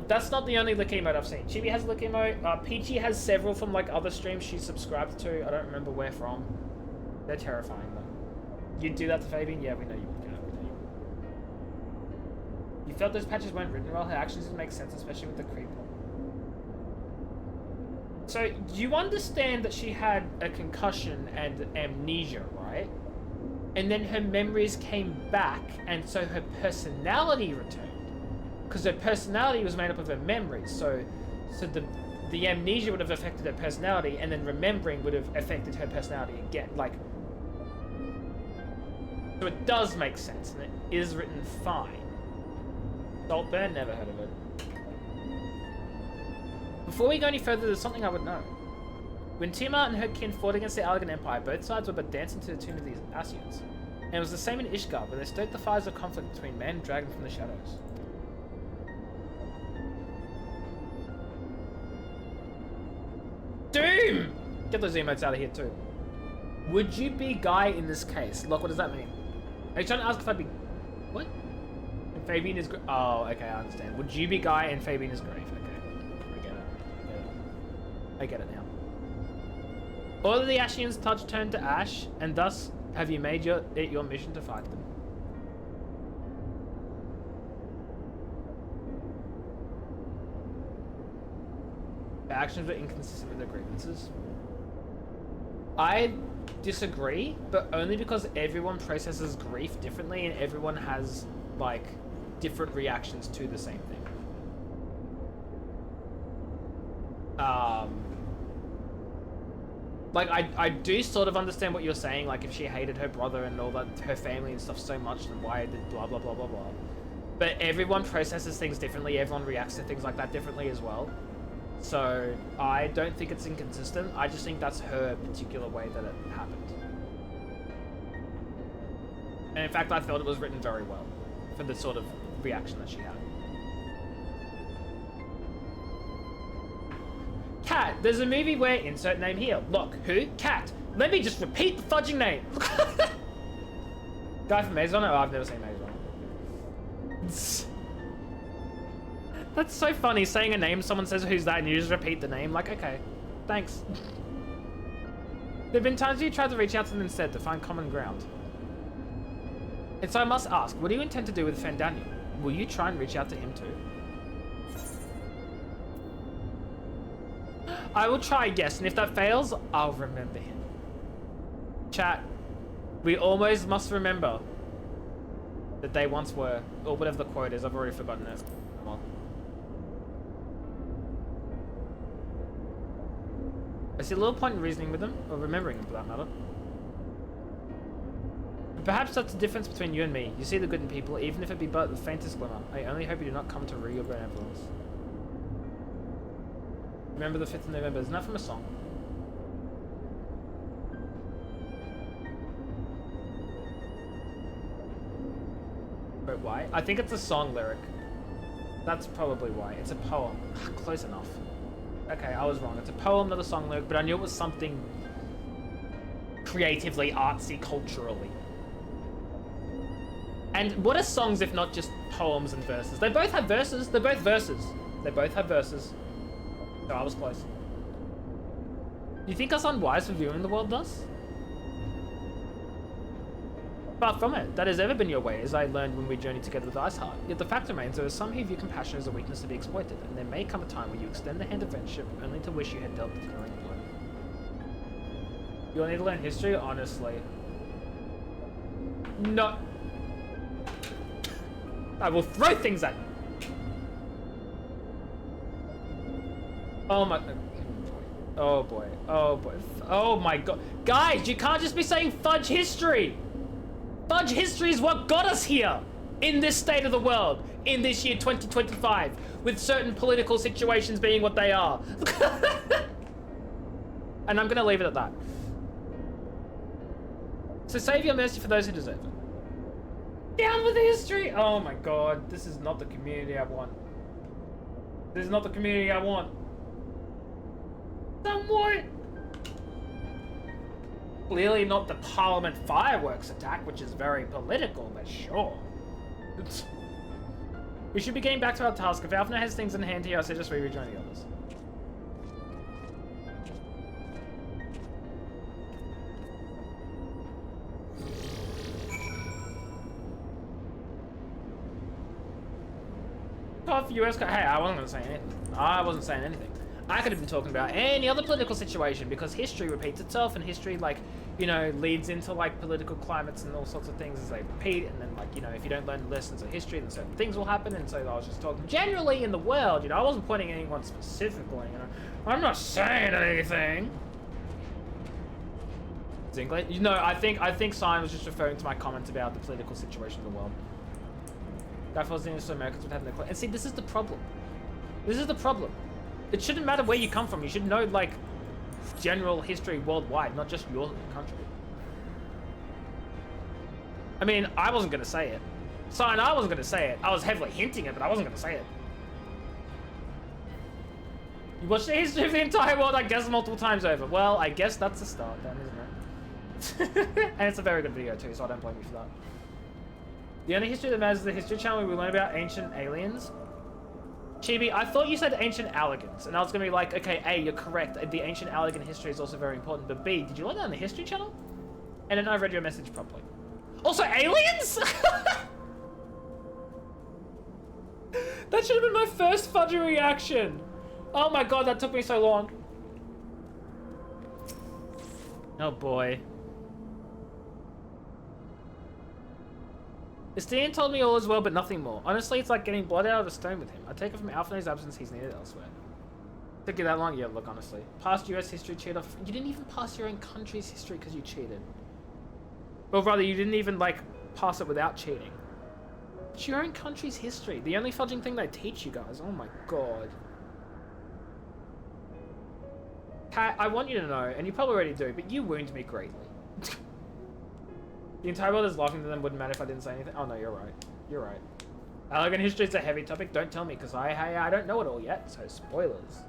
that's not the only lick emote I've seen. Chibi has a lick emote. Peachy has several from, like, other streams she's subscribed to. I don't remember where from. They're terrifying, though. You'd do that to Fabian? Yeah, we know you would. You felt those patches weren't written well. Her actions didn't make sense, especially with the creep one. So, you understand that she had a concussion and amnesia, right? And then her memories came back, and so her personality returned. Because her personality was made up of her memories, so the amnesia would have affected her personality, and then remembering would have affected her personality again. Like, so it does make sense, and it is written fine. Saltburn, never heard of it. Before we go any further, there's something I would know. When Tiamat and her kin fought against the Allegan Empire, both sides were but dancing to the tune of these Ascians. And it was the same in Ishgard, where they stoked the fires of conflict between man and dragon from the shadows. Doom! Get those emotes out of here too. Would you be Guy in this case? Look, what does that mean? Are you trying to ask if I'd be... What? And Fabian is... Oh, okay, I understand. Would you be Guy and Fabian is grave? Okay. I get it. I get it now. All of the Ascians touch turned to ash, and thus have you made it your mission to fight them. Their actions were inconsistent with their grievances. I disagree, but only because everyone processes grief differently and everyone has, like, different reactions to the same thing. Like, I do sort of understand what you're saying, like, if she hated her brother and all that, her family and stuff so much, then why did blah, blah, blah, blah, blah. But everyone processes things differently, everyone reacts to things like that differently as well. So, I don't think it's inconsistent, I just think that's her particular way that it happened. And in fact, I felt it was written very well, for the sort of reaction that she had. Cat, there's a movie where, insert name here. Look, who? Cat. Let me just repeat the fudging name. Guy from Maze Runner? Oh, I've never seen Maze Runner. That's so funny, saying a name, someone says who's that, and you just repeat the name. Like, okay, thanks. There've been times you tried to reach out to them instead to find common ground. And so I must ask, what do you intend to do with Fandaniel? Will you try and reach out to him too? I will try, yes, and if that fails, I'll remember him. Chat, we always must remember that they once were, or whatever the quote is, I've already forgotten it. Well. I see a little point in reasoning with them, or remembering them for that matter. But perhaps that's the difference between you and me. You see the good in people, even if it be but the faintest glimmer. I only hope you do not come to rue your benevolence. Remember the 5th of November. Isn't that from a song? Wait, why? I think it's a song lyric. That's probably why. It's a poem. Close enough. Okay, I was wrong. It's a poem, not a song lyric, but I knew it was something creatively, artsy, culturally. And what are songs if not just poems and verses? They both have verses. They're both verses. They both have verses. So I was close. You think us unwise for viewing the world thus? Far from it. That has ever been your way, as I learned when we journeyed together with Iceheart. Yet the fact remains there are some who view compassion as a weakness to be exploited, and there may come a time where you extend the hand of friendship only to wish you had dealt the killing blow. You'll need to learn history, honestly. No. I will throw things at you. Oh my... Oh boy. Oh boy. Oh my god. Guys, you can't just be saying fudge history! Fudge history is what got us here! In this state of the world. In this year 2025. With certain political situations being what they are. And I'm gonna leave it at that. So save your mercy for those who deserve it. Down with the history! Oh my god. This is not the community I want. This is not the community I want. Somewhat. Clearly not the Parliament fireworks attack, which is very political, but sure. We should be getting back to our task. If Alfner has things in hand here, I suggest we rejoin the others. Off US. Hey, I wasn't gonna say anything. I wasn't saying anything. I could have been talking about any other political situation because history repeats itself, and history, like, you know, leads into like political climates and all sorts of things as they repeat. And then, like, you know, if you don't learn the lessons of history, then certain things will happen. And so I was just talking generally in the world. You know, I wasn't pointing at anyone specifically. You know, I'm not saying anything. English? You know, I think Simon was just referring to my comment about the political situation of the world. Guy falls in so Americans would have no clue. And see, this is the problem. This is the problem. It shouldn't matter where you come from. You should know, like, general history worldwide, not just your country. I mean, I wasn't going to say it. Sign, I wasn't going to say it. I was heavily hinting it, but I wasn't going to say it. You watched the history of the entire world, I guess, multiple times over. Well, I guess that's a start then, isn't it? And it's a very good video too, so I don't blame you for that. The only history that matters is the History Channel where we learn about ancient aliens. Chibi, I thought you said ancient Allergans, and I was going to be like, okay, A, you're correct. The ancient Allergan history is also very important, but B, did you learn that on the History Channel? And then I read your message properly. Also, aliens? That should have been my first fudgy reaction. Oh my god, that took me so long. Oh boy. Estian told me all is well, but nothing more. Honestly, it's like getting blood out of a stone with him. I take it from Alphina's absence, he's needed elsewhere. Took you that long? Yeah, look, honestly. Past US history, cheat off. You didn't even pass your own country's history because you cheated. Well, rather, you didn't even, like, pass it without cheating. It's your own country's history. The only fudging thing they teach you guys. Oh my god. Kat, I want you to know, and you probably already do, but you wound me greatly. The entire world is laughing to them. Wouldn't matter if I didn't say anything. Oh no, you're right. You're right. Allergan history is a heavy topic. Don't tell me, because I don't know it all yet. So spoilers.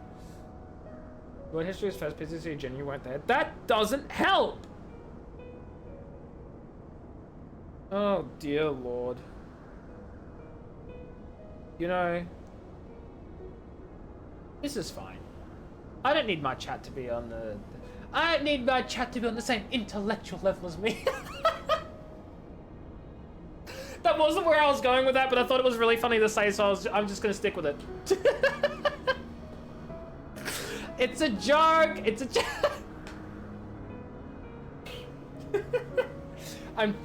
World history is first business. You genuinely weren't there. That doesn't help. Oh dear lord. You know, this is fine. I don't need my chat to be on the. I don't need my chat to be on the same intellectual level as me. That wasn't where I was going with that, but I thought it was really funny to say, so I'm just gonna stick with it. It's a joke. It's a joke.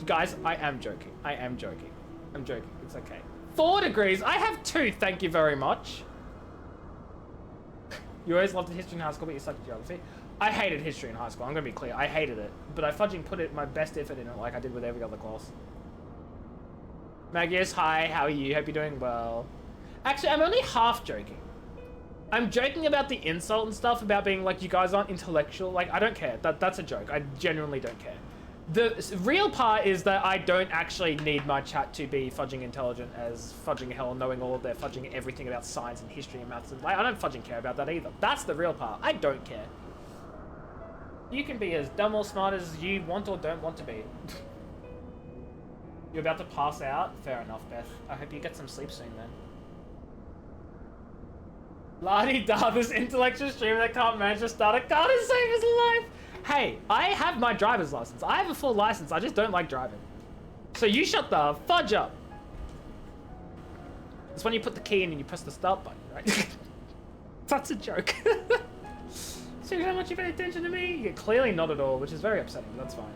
Guys, I am joking. I am joking. I'm joking. It's okay. 4 degrees. I have 2. Thank you very much. You always loved history in high school, but you sucked at geography. I hated history in high school. I'm gonna be clear. I hated it, but I fudging put my best effort in it, like I did with every other class. Magius, hi. How are you? Hope you're doing well. Actually, I'm only half joking. I'm joking about the insult and stuff, about being like, you guys aren't intellectual. Like, I don't care. That's a joke. I genuinely don't care. The real part is that I don't actually need my chat to be fudging intelligent as fudging hell, knowing all of their fudging everything about science and history and maths. And, like, I don't fudging care about that either. That's the real part. I don't care. You can be as dumb or smart as you want or don't want to be. You're about to pass out? Fair enough, Beth. I hope you get some sleep soon, then. La-di-da, this intellectual streamer that can't manage to start a car to save his life. Hey, I have my driver's license. I have a full license. I just don't like driving. So you shut the fudge up. It's when you put the key in and you press the start button, right? That's a joke. See how much you pay attention to me? You're clearly not at all, which is very upsetting, but that's fine.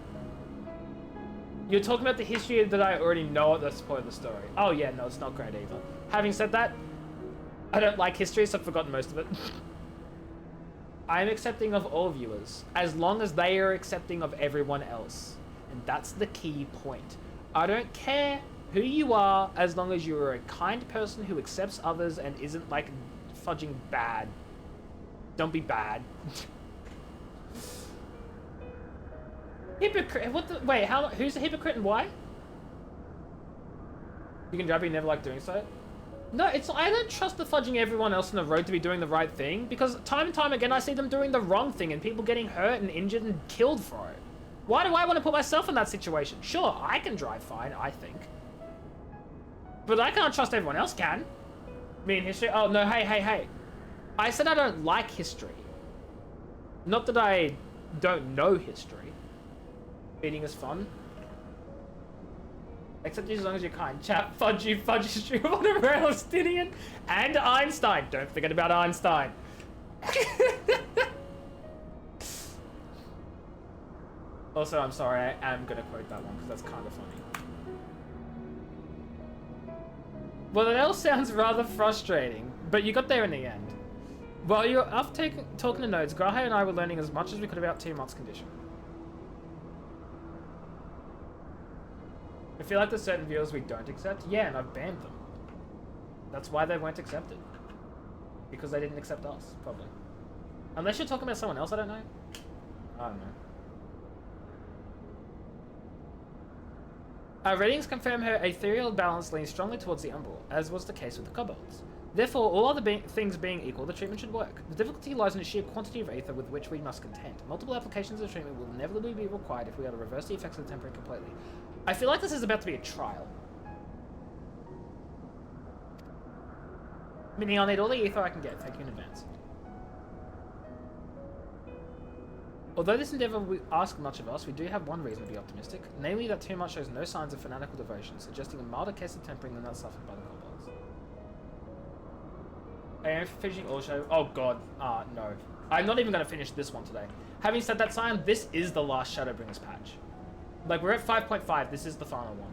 You're talking about the history that I already know at this point of the story. Oh yeah, no, it's not great either. Having said that, I don't like history, so I've forgotten most of it. I am accepting of all viewers, as long as they are accepting of everyone else. And that's the key point. I don't care who you are, as long as you are a kind person who accepts others and isn't, like, fudging bad. Don't be bad. Hypocrite, what the, wait, who's a hypocrite and why? You can drive, but you never like doing so? No, it's, I don't trust the fudging everyone else on the road to be doing the right thing, because time and time again I see them doing the wrong thing and people getting hurt and injured and killed for it. Why do I want to put myself in that situation? Sure, I can drive fine, I think. But I can't trust everyone else can. Me and history? Oh, no, hey. I said I don't like history. Not that I don't know history. Beating is fun. Except as long as you're kind. Chat, fudge history of a Palestinian and Einstein. Don't forget about Einstein. Also, I'm sorry, I am going to quote that one because that's kind of funny. Well, that all sounds rather frustrating, but you got there in the end. While you were off talking to nodes, Grahe and I were learning as much as we could about Tiamat's condition. I feel like there's certain viewers we don't accept. Yeah, and I've banned them. That's why they weren't accepted. Because they didn't accept us, probably. Unless you're talking about someone else, I don't know. I don't know. Ratings confirm her ethereal balance leans strongly towards the umbral, as was the case with the kobolds. Therefore, all other things being equal, the treatment should work. The difficulty lies in the sheer quantity of aether with which we must contend. Multiple applications of treatment will inevitably be required if we are to reverse the effects of the tempering completely. I feel like this is about to be a trial. Meaning I'll need all the ether I can get. Thank you in advance. Although this endeavour will ask much of us, we do have one reason to be optimistic, namely that too much shows no signs of fanatical devotion, suggesting a milder case of tempering than that suffered by the kobolds. I am finishing all show. Oh god, no. I'm not even going to finish this one today. Having said that, Sion, this is the last Shadowbringers patch. Like, we're at 5.5, this is the final one.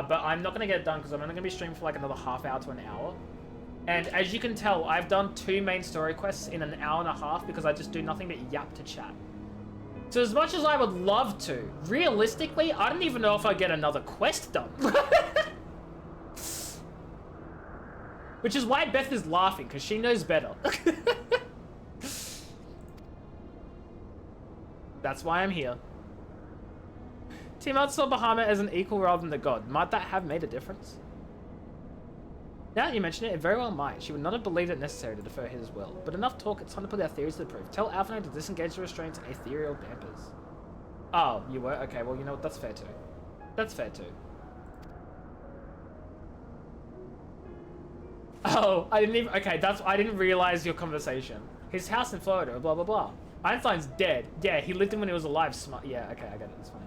But I'm not going to get it done because I'm only going to be streaming for like another half hour to an hour. And as you can tell, I've done 2 main story quests in an hour and a half because I just do nothing but yap to chat. So as much as I would love to, realistically, I don't even know if I get another quest done. Which is why Beth is laughing, because she knows better. That's why I'm here. Tiamat saw Bahamut as an equal rather than the god. Might that have made a difference? Now that you mention it, it very well might. She would not have believed it necessary to defer his will. But enough talk, it's time to put our theories to the proof. Tell Alphinaud to disengage the restraints and ethereal dampers. Oh, you were? Okay, well, you know what? That's fair too. That's fair too. Oh, I didn't even... Okay, I didn't realize your conversation. His house in Florida, blah, blah, blah. Einstein's dead. Yeah, he lived in when he was alive. Smart. Yeah, okay, I get it. That's funny.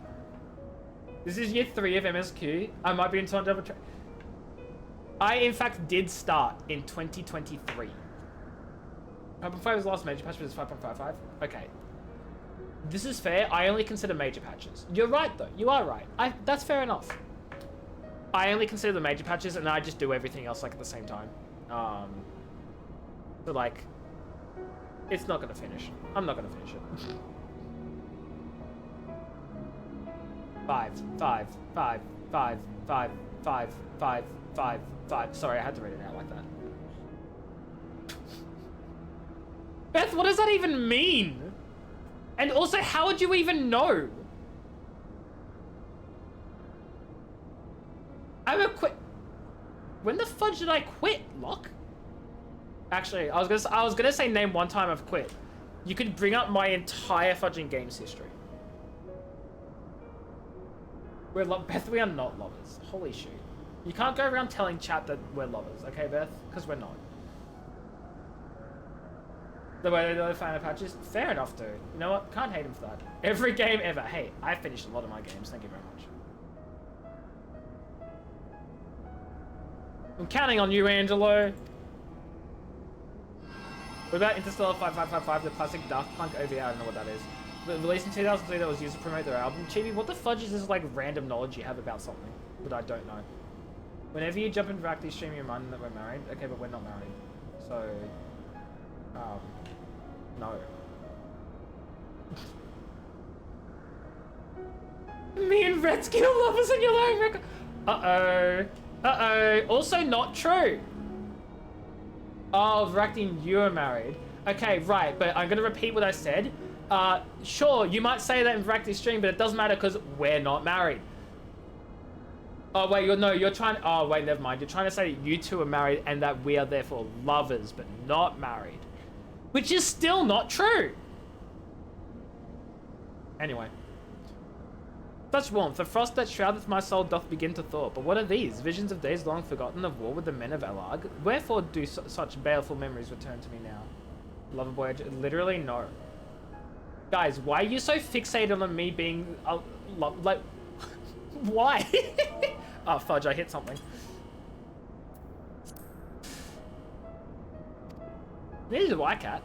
This is year 3 of MSQ. I might be in time to have a... I, in fact, did start in 2023. 5.5 was the last major patch, but it's 5.55. Okay. This is fair. I only consider major patches. You're right, though. You are right. That's fair enough. I only consider the major patches, and I just do everything else, like, at the same time. So, like, it's not going to finish. I'm not going to finish it. 5, 5, 5, 5, 5, 5, 5, 5, 5. Sorry, I had to read it out like that. Beth, what does that even mean? And also, how would you even know? I'm a quit. When the fudge did I quit, Locke? Actually, I was gonna say name one time I've quit. You could bring up my entire fudging games history. Beth, we are not lovers. Holy shit. You can't go around telling chat that we're lovers, okay, Beth? Because we're not. The way they do the fan patches, fair enough, dude. You know what? Can't hate him for that. Every game ever. Hey, I finished a lot of my games. Thank you very much. I'm counting on you, Angelo. What about Interstellar 5555, the classic Daft Punk OVA? I don't know what that is. Released in 2003 that was used to promote their album. Chibi, what the fudge is this, like, random knowledge you have about something that I don't know? Whenever you jump into Rackley stream, you remind that we're married. Okay, but we're not married. So, no. Me and Redsky are lovers and you're lying record. Uh-oh. Uh-oh. Also not true. Oh, Rackley, you are married. Okay, right, but I'm going to repeat what I said. Sure, you might say that in Rackley's stream, but it doesn't matter because we're not married. Oh, wait, you're trying... Oh, wait, never mind. You're trying to say that you two are married and that we are therefore lovers, but not married. Which is still not true. Anyway. Such warmth, the frost that shroudeth my soul doth begin to thaw. But what are these? Visions of days long forgotten, of war with the men of Elarg? Wherefore do such baleful memories return to me now? Lover boy, literally no. Guys, why are you so fixated on me being... like... Why? Oh, fudge, I hit something. Neither do I, Cat.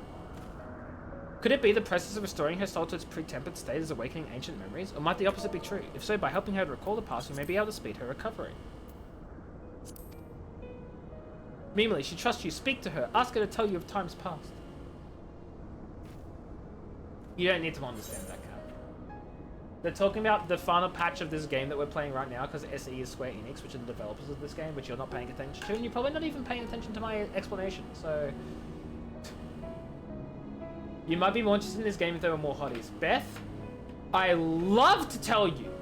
Could it be the process of restoring her soul to its pre-tempered state is awakening ancient memories? Or might the opposite be true? If so, by helping her to recall the past, we may be able to speed her recovery. Mimily, she trusts you. Speak to her. Ask her to tell you of times past. You don't need to understand that, Cat. They're talking about the final patch of this game that we're playing right now because SE is Square Enix, which are the developers of this game, which you're not paying attention to, and you're probably not even paying attention to my explanation, so... You might be more interested in this game if there were more hotties. Beth, I love to tell you,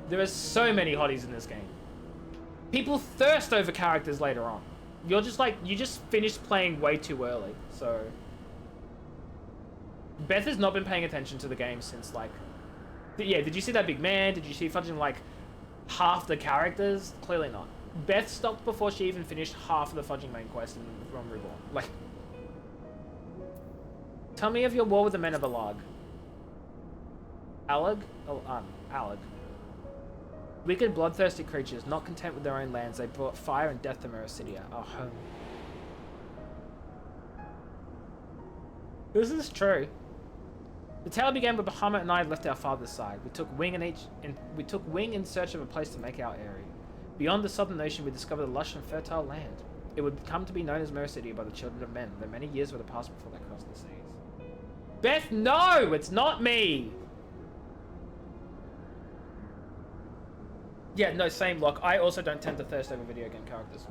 there are so many hotties in this game. People thirst over characters later on. You're just like, you just finished playing way too early, so... Beth has not been paying attention to the game since, like... Yeah, did you see that big man? Did you see fucking, like, half the characters? Clearly not. Beth stopped before she even finished half of the fudging main quest in Realm Reborn. Like... Tell me of your war with the men of Alag. Alag? Oh, Alag. Wicked, bloodthirsty creatures, not content with their own lands, they brought fire and death to Mericidia, our home. This is true. The tale began when Bahamut and I left our father's side. We took wing in search of a place to make our eyrie. Beyond the southern ocean, we discovered a lush and fertile land. It would come to be known as Mericidia by the children of men, though many years would have passed before they crossed the seas. Beth, no! It's not me! Yeah, no, same look. I also don't tend to thirst over video game characters.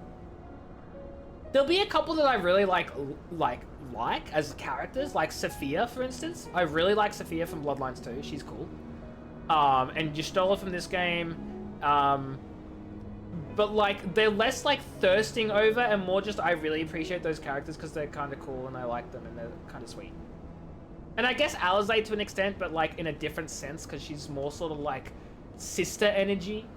There'll be a couple that I really like as characters, like Sophia, for instance. I really like Sophia from Bloodlines 2. She's cool. And Y'shtola from this game. But like, they're less like thirsting over and more just I really appreciate those characters because they're kind of cool and I like them and they're kind of sweet. And I guess Alizé to an extent, but like in a different sense because she's more sort of like sister energy.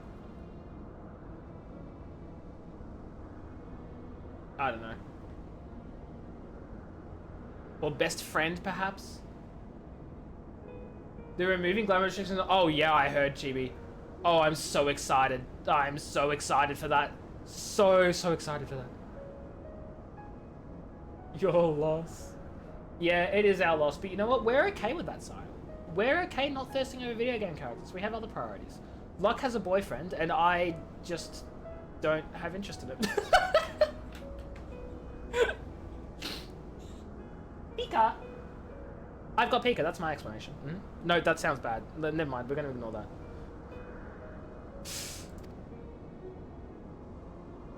I don't know. Or best friend, perhaps? They're removing glamour restrictions. Oh, yeah, I heard, Chibi. Oh, I'm so excited. I'm so excited for that. So excited for that. Your loss. Yeah, it is our loss, but you know what? We're okay with that side. We're okay not thirsting over video game characters. We have other priorities. Luck has a boyfriend, and I just don't have interest in it. Pika. I've got Pika. That's my explanation. Mm-hmm. No, that sounds bad. Never mind. We're going to ignore that.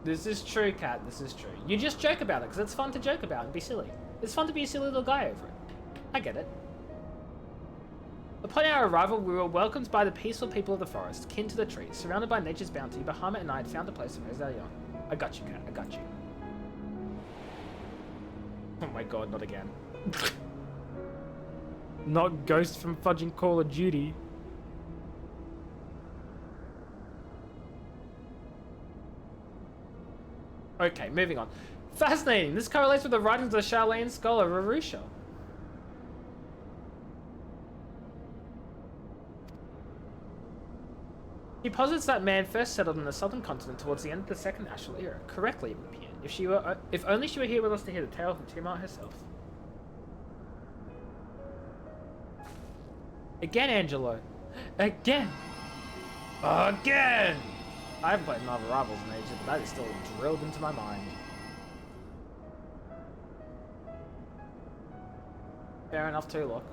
This is true, Kat. This is true. You just joke about it because it's fun to joke about and be silly. It's fun to be a silly little guy over it. I get it. Upon our arrival, we were welcomed by the peaceful people of the forest, kin to the trees, surrounded by nature's bounty. Bahamut and I had found a place to raise our young. I got you, Kat. I got you. Oh my god, not again. Not Ghost from fudging Call of Duty. Okay, moving on. Fascinating. This correlates with the writings of the Charlene scholar Rarusha. He posits that man first settled on the southern continent towards the end of the Second Ashral era. Correctly, it would appear. If only she were here with us to hear the tale of the Tiamat herself. Again, Angelo. Again. Again! I haven't played Marvel Rivals in ages, but that is still drilled into my mind. Fair enough too, look.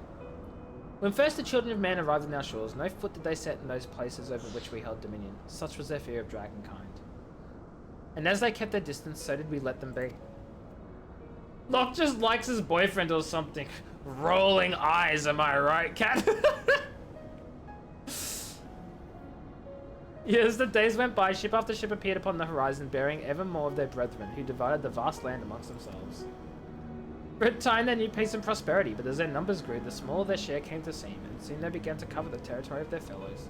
When first the children of man arrived in our shores, no foot did they set in those places over which we held dominion. Such was their fear of dragonkind. And as they kept their distance, so did we let them be. Locke just likes his boyfriend or something. Rolling eyes, am I right, Cat? Yes, the days went by, ship after ship appeared upon the horizon, bearing ever more of their brethren, who divided the vast land amongst themselves. For a time they knew peace and prosperity, but as their numbers grew, the smaller their share came to seem, and soon they began to cover the territory of their fellows.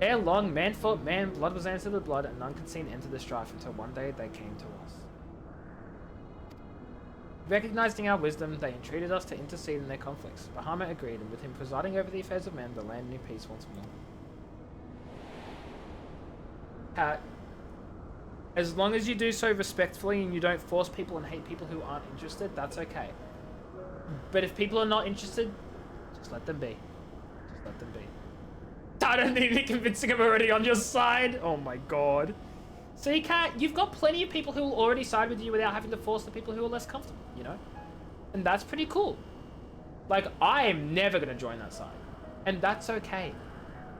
Ere long, man fought man, blood was answered with blood, and none could see an end to the strife until one day they came to us. Recognizing our wisdom, they entreated us to intercede in their conflicts. Bahamut agreed, and with him presiding over the affairs of men, the land knew peace once more. As long as you do so respectfully and you don't force people and hate people who aren't interested, that's okay. But if people are not interested, just let them be. Just let them be. I don't need any convincing, I'm already on your side. Oh my god. See, Kat, you've got plenty of people who will already side with you without having to force the people who are less comfortable, you know? And that's pretty cool. Like, I am never going to join that side. And that's okay.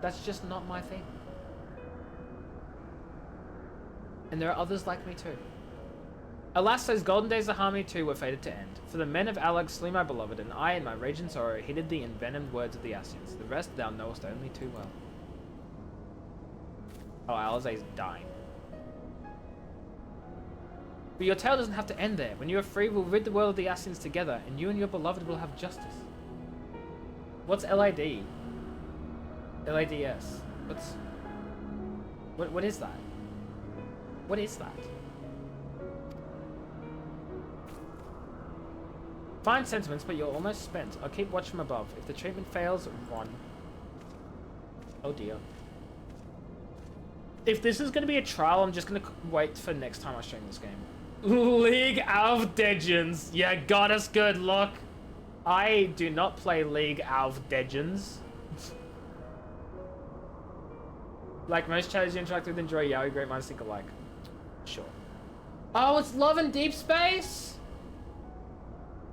That's just not my thing. And there are others like me too. Alas, those golden days of harmony too were fated to end. For the men of Alag slew my beloved, and I, in my rage and sorrow, heeded the envenomed words of the Ascians. The rest thou knowest only too well. Oh, Alizé's dying. But your tale doesn't have to end there. When you are free, we'll rid the world of the Ascians together, and you and your beloved will have justice. What's LID? LIDS. What is that? What is that? Fine sentiments, but you're almost spent. I'll keep watch from above. If the treatment fails, run. Oh dear. If this is going to be a trial, I'm just going to wait for next time I stream this game. League of Legends. Yeah, got us good luck. I do not play League of Legends. Like most challenges you interact with, enjoy yaoi, great minds think alike. Sure. Oh, it's Love and Deep Space?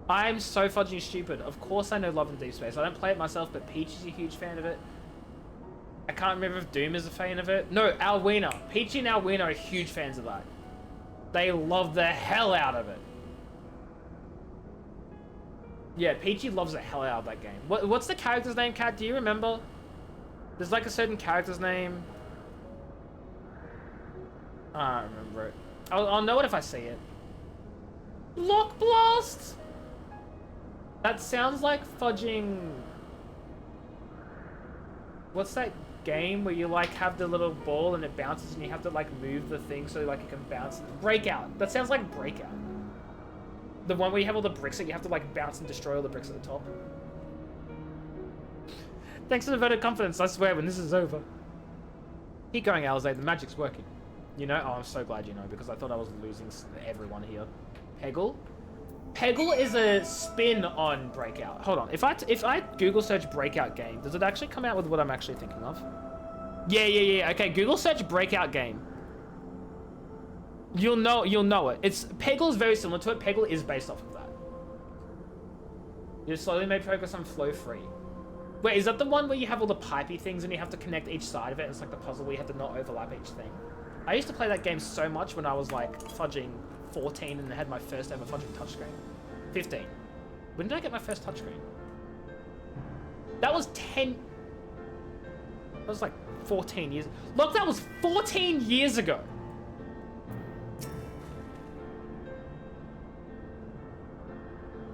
I'm so fudging stupid. Of course I know Love and Deep Space. I don't play it myself, but Peach is a huge fan of it. I can't remember if Doom is a fan of it. No, Alwina. Peachy and Alwina are huge fans of that. They love the hell out of it. Yeah, Peachy loves the hell out of that game. What's the character's name, Kat? Do you remember? There's like a certain character's name. I don't remember it. I'll know it if I see it. Block Blast! That sounds like fudging... What's that game where you like have the little ball and it bounces and you have to like move the thing so like it can bounce? Breakout. That sounds like Breakout. The one where you have all the bricks that you have to like bounce and destroy all the bricks at the top. Thanks for the vote of confidence. I swear when this is over. Keep going, Alizé. The magic's working. You know? Oh, I'm so glad you know because I thought I was losing everyone here. Peggle? Peggle is a spin on Breakout. Hold on. If I Google search Breakout game, does it actually come out with what I'm actually thinking of? Yeah. Okay, Google search Breakout game. You'll know it. Peggle is very similar to it. Peggle is based off of that. You slowly made progress on Flow Free. Wait, is that the one where you have all the pipey things and you have to connect each side of it? It's like the puzzle where you have to not overlap each thing. I used to play that game so much when I was like fudging 14 and had my first ever fudging touchscreen. 15. When did I get my first touchscreen? That was 10... That was like 14 years... Look, that was 14 years ago!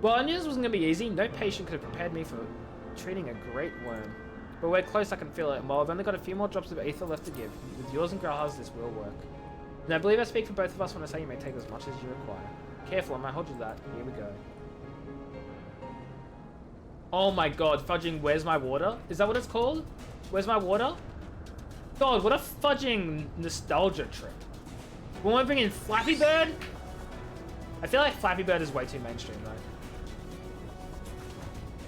Well, I knew this wasn't going to be easy. No patient could have prepared me for treating a great worm. But we're close, I can feel it. And while I've only got a few more drops of ether left to give, with yours and Growl's, this will work. And I believe I speak for both of us when I say you may take as much as you require. Careful, I might hold you to that. Here we go. Oh my god, fudging Where's My Water? Is that what it's called? Where's My Water? God, what a fudging nostalgia trip. When we bring in Flappy Bird? I feel like Flappy Bird is way too mainstream though.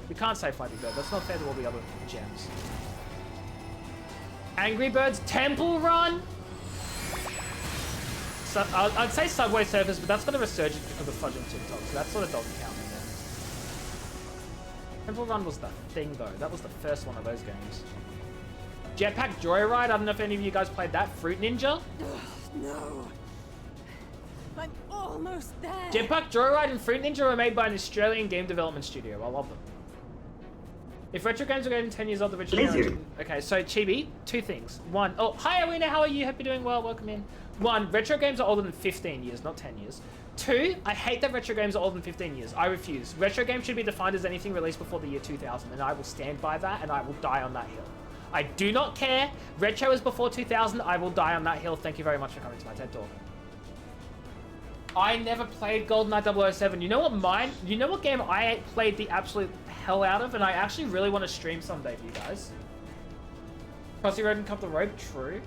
We can't say Flappy Bird, that's not fair to all the other gems. Angry Birds Temple Run? So, I'd say Subway Surfers, but that's got a resurgence because of fudging TikTok, so that sort of doesn't count anymore. Temple Run was the thing though, that was the first one of those games. Jetpack Joyride, I don't know if any of you guys played that. Fruit Ninja? No. I'm almost there. Jetpack Joyride and Fruit Ninja were made by an Australian game development studio. I love them. If retro games were getting 10 years old, the original... Okay, so Chibi, two things. One, oh, hi Awina, how are you? Hope you're doing well, welcome in. One, retro games are older than 15 years, not 10 years. Two, I hate that retro games are older than 15 years. I refuse. Retro games should be defined as anything released before the year 2000, and I will stand by that, and I will die on that hill. I do not care. Retro is before 2000, I will die on that hill. Thank you very much for coming to my TED Talk. I never played GoldenEye 007. You know what game I played the absolute hell out of, and I actually really want to stream someday for you guys? Crossy Road and Cup the Rope, true.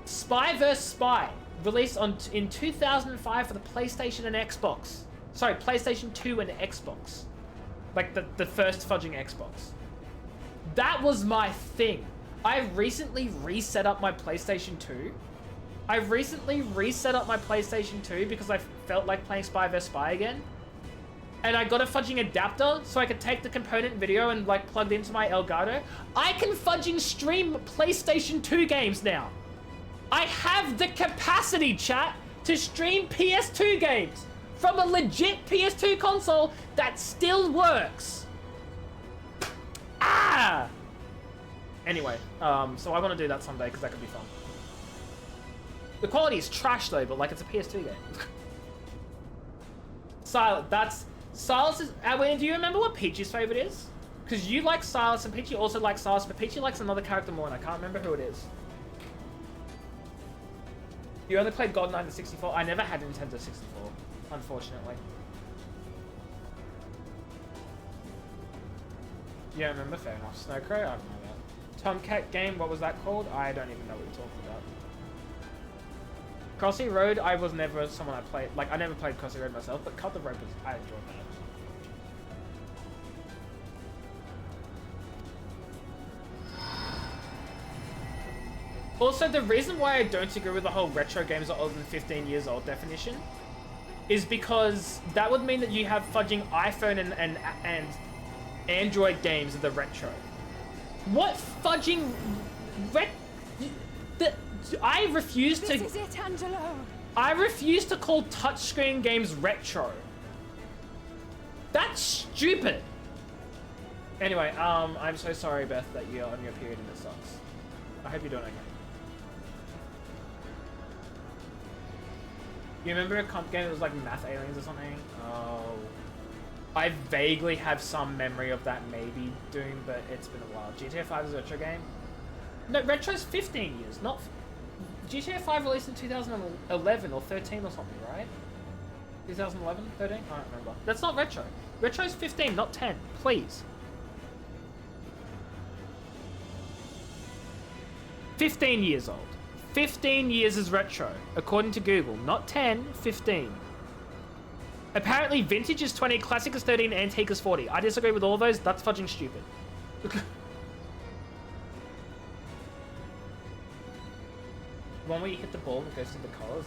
Spy vs. Spy, released in 2005 for the PlayStation and Xbox. Sorry, PlayStation 2 and Xbox. Like the first fudging Xbox. That was my thing. I recently reset up my PlayStation 2. Because I felt like playing Spy vs. Spy again. And I got a fudging adapter so I could take the component video and like plugged into my Elgato. I can fudging stream PlayStation 2 games now. I have the capacity, chat. to stream PS2 games from a legit PS2 console that still works. Ah! Anyway, so I want to do that someday because that could be fun. The quality is trash though, but like it's a PS2 game. Silas is... Wayne, do you remember what Peachy's favorite is? Because you like Silas and Peachy also likes Silas, but Peachy likes another character more and I can't remember who it is. You only played GoldenEye the 64? I never had Nintendo 64, unfortunately. You don't remember? Fair enough. Snowcrow? I don't know that. Tomcat game, what was that called? I don't even know what you're talking about. Crossy Road, I was never someone I played. Like, I never played Crossy Road myself, but Cut the Rope was... I enjoyed that. Also, the reason why I don't agree with the whole retro games are older than 15 years old definition is because that would mean that you have fudging iPhone and Android games of the retro. What fudging I refuse to... This is it, Angelo. I refuse to call touchscreen games retro. That's stupid. Anyway, I'm so sorry, Beth, that you're on your period and it sucks. I hope you're doing okay. You remember a comp game that was like Math Aliens or something? Oh. I vaguely have some memory of that maybe doing, but it's been a while. GTA 5 is a retro game? No, retro's 15 years, not... GTA 5 released in 2011 or 13 or something, right? 2011? 13? I don't remember. That's not retro. Retro's 15, not 10. Please. 15 years old. 15 years is retro, according to Google. Not 10, 15. Apparently, vintage is 20, classic is 13, antique is 40. I disagree with all of those. That's fudging stupid. One where you hit the ball and it goes to the colours.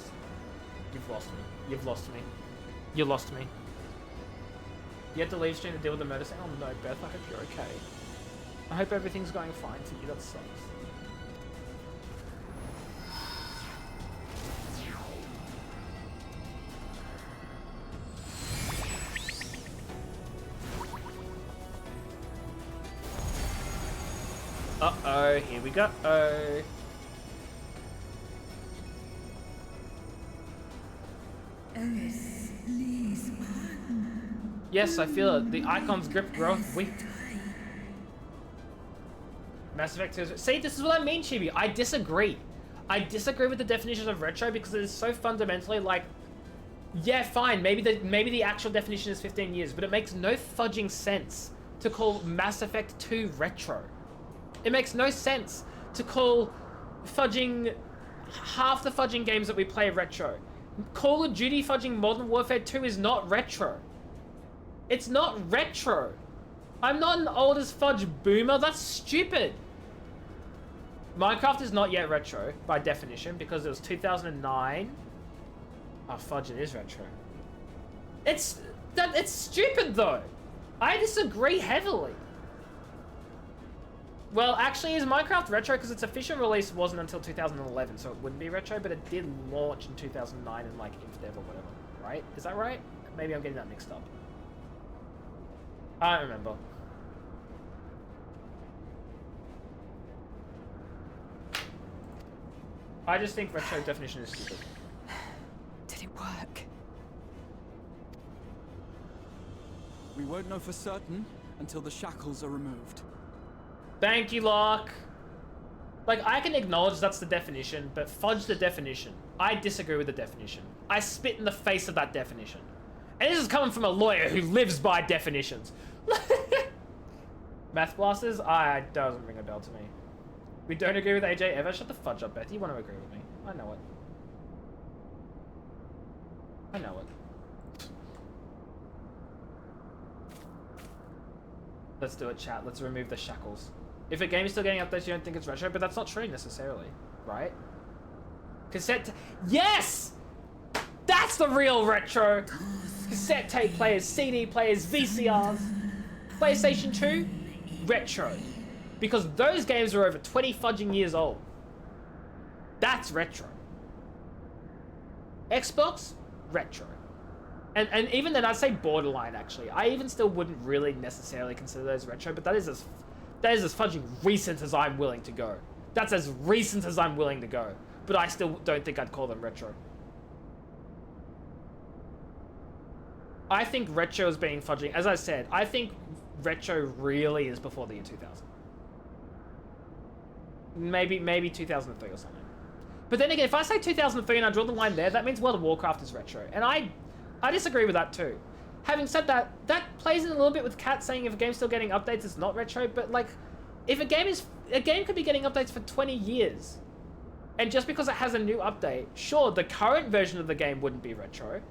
You've lost me. You've lost me. You lost me. You had to leave stream to deal with the murder scene. Oh no, Beth, I hope you're okay. I hope everything's going fine for you. That sucks. Uh-oh, here we go. Alice, please, man. Yes, I feel it. The icon's grip growth weak. Mass Effect 2 is... See, this is what I mean, Chibi. I disagree. I disagree with the definition of retro because it is so fundamentally like... Yeah, fine, maybe the actual definition is 15 years, but it makes no fudging sense to call Mass Effect 2 retro. It makes no sense to call fudging half the fudging games that we play retro. Call of Duty fudging Modern Warfare 2 is not retro. It's not retro. I'm not an old as fudge boomer. That's stupid. Minecraft is not yet retro by definition because it was 2009. Oh, fudge, it is retro. It's stupid though. I disagree heavily. Well, actually, is Minecraft retro? Because its official release wasn't until 2011, so it wouldn't be retro, but it did launch in 2009 in, like, InfDev or whatever, right? Is that right? Maybe I'm getting that mixed up. I don't remember. I just think retro definition is stupid. Did it work? We won't know for certain until the shackles are removed. Thank you, Locke. Like, I can acknowledge that's the definition, but fudge the definition. I disagree with the definition. I spit in the face of that definition. And this is coming from a lawyer who lives by definitions. Math blasters? It doesn't ring a bell to me. We don't agree with AJ ever? Shut the fudge up, Beth. You want to agree with me. I know it. I know it. Let's do it, chat. Let's remove the shackles. If a game is still getting updates, you don't think it's retro, but that's not true necessarily, right? Yes! That's the real retro! Cassette tape players, CD players, VCRs. PlayStation 2, retro. Because those games are over 20 fudging years old. That's retro. Xbox, retro. And even then, I'd say borderline, actually. I even still wouldn't really necessarily consider those retro, but that is as fudging recent as I'm willing to go. That's as recent as I'm willing to go. But I still don't think I'd call them retro. I think retro is being fudging. As I said, I think retro really is before the year 2000. Maybe 2003 or something. But then again, if I say 2003 and I draw the line there, that means World of Warcraft is retro. And I disagree with that too. Having said that, that plays in a little bit with Kat saying if a game's still getting updates, it's not retro. But like, if a game could be getting updates for 20 years, and just because it has a new update, sure, the current version of the game wouldn't be retro.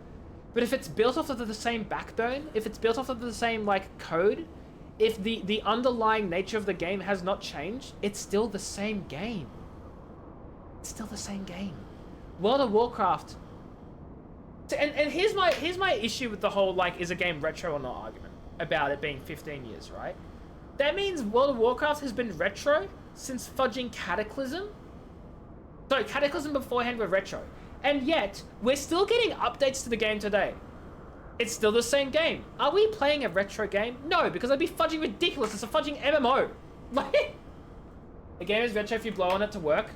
But if it's built off of the same backbone, if it's built off of the same like code, if the underlying nature of the game has not changed, it's still the same game. It's still the same game. World of Warcraft. And here's my issue with the whole like is a game retro or not argument about it being 15 years, right? That means World of Warcraft has been retro since fudging Cataclysm. Sorry, Cataclysm beforehand were retro. And yet, we're still getting updates to the game today. It's still the same game. Are we playing a retro game? No, because that'd be fudging ridiculous. It's a fudging MMO. Like, the game is retro if you blow on it to work.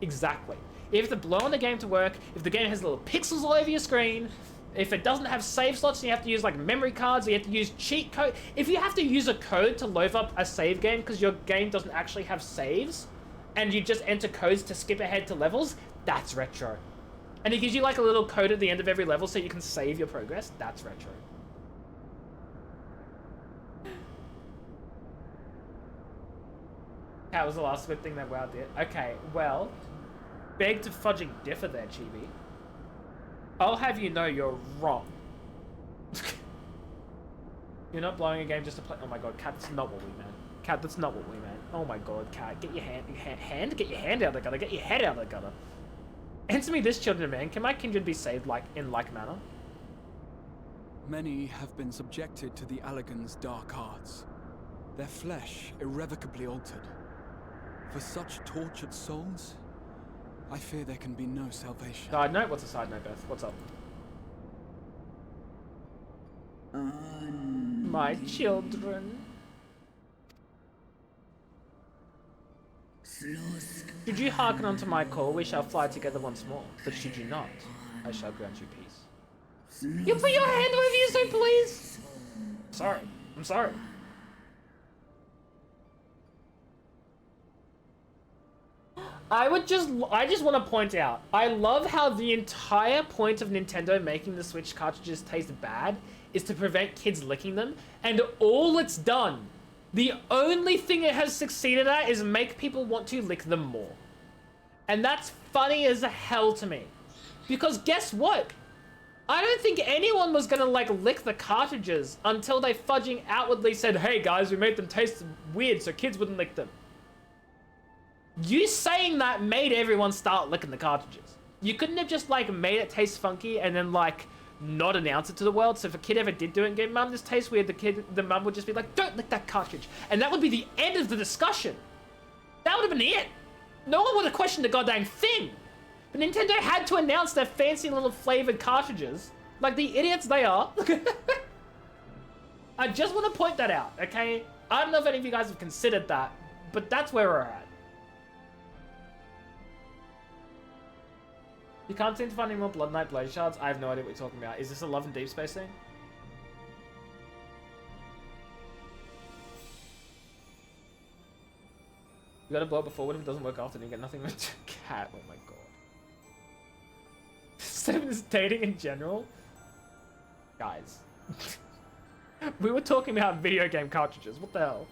Exactly. If you have to blow on the game to work, if the game has little pixels all over your screen, if it doesn't have save slots and you have to use like memory cards, or you have to use cheat code. If you have to use a code to load up a save game because your game doesn't actually have saves, and you just enter codes to skip ahead to levels, that's retro. And it gives you like a little code at the end of every level so you can save your progress. That's retro. That was the last good thing that WoW did. Okay, well, beg to fudging differ there, Chibi. I'll have you know you're wrong. You're not blowing a game just to play. Oh my god, Cat, that's not what we meant. Cat, that's not what we meant. Oh my god, Cat, get your hand get your hand out of the gutter. Get your head out of the gutter. Answer me this, children of man. Can my kindred be saved in like manner? Many have been subjected to the Allagan's dark arts, their flesh irrevocably altered. For such tortured souls, I fear there can be no salvation. Side note? What's a side note, Beth? What's up? My children. Should you hearken unto my call, we shall fly together once more. But should you not, I shall grant you peace. You put your hand over you, so please. Sorry. I'm sorry. I just want to point out, I love how the entire point of Nintendo making the Switch cartridges taste bad is to prevent kids licking them, and all it's done, the only thing it has succeeded at is make people want to lick them more. And that's funny as hell to me. Because guess what? I don't think anyone was gonna like lick the cartridges until they fudging outwardly said, hey guys, we made them taste weird so kids wouldn't lick them. You saying that made everyone start licking the cartridges. You couldn't have just like made it taste funky and then like not announce it to the world. So if a kid ever did do it and go, Mum, this tastes weird, the mum would just be like, don't lick that cartridge. And that would be the end of the discussion. That would have been it. No one would have questioned the goddamn thing. But Nintendo had to announce their fancy little flavored cartridges, like the idiots they are. I just want to point that out, okay? I don't know if any of you guys have considered that, but that's where we're at. You can't seem to find any more Blood Knight Blade Shards? I have no idea what you're talking about. Is this a Love and Deep Space thing? You gotta blow it before, what if it doesn't work after and you get nothing with Cat? Oh my god. 7 is dating in general? Guys. We were talking about video game cartridges, what the hell?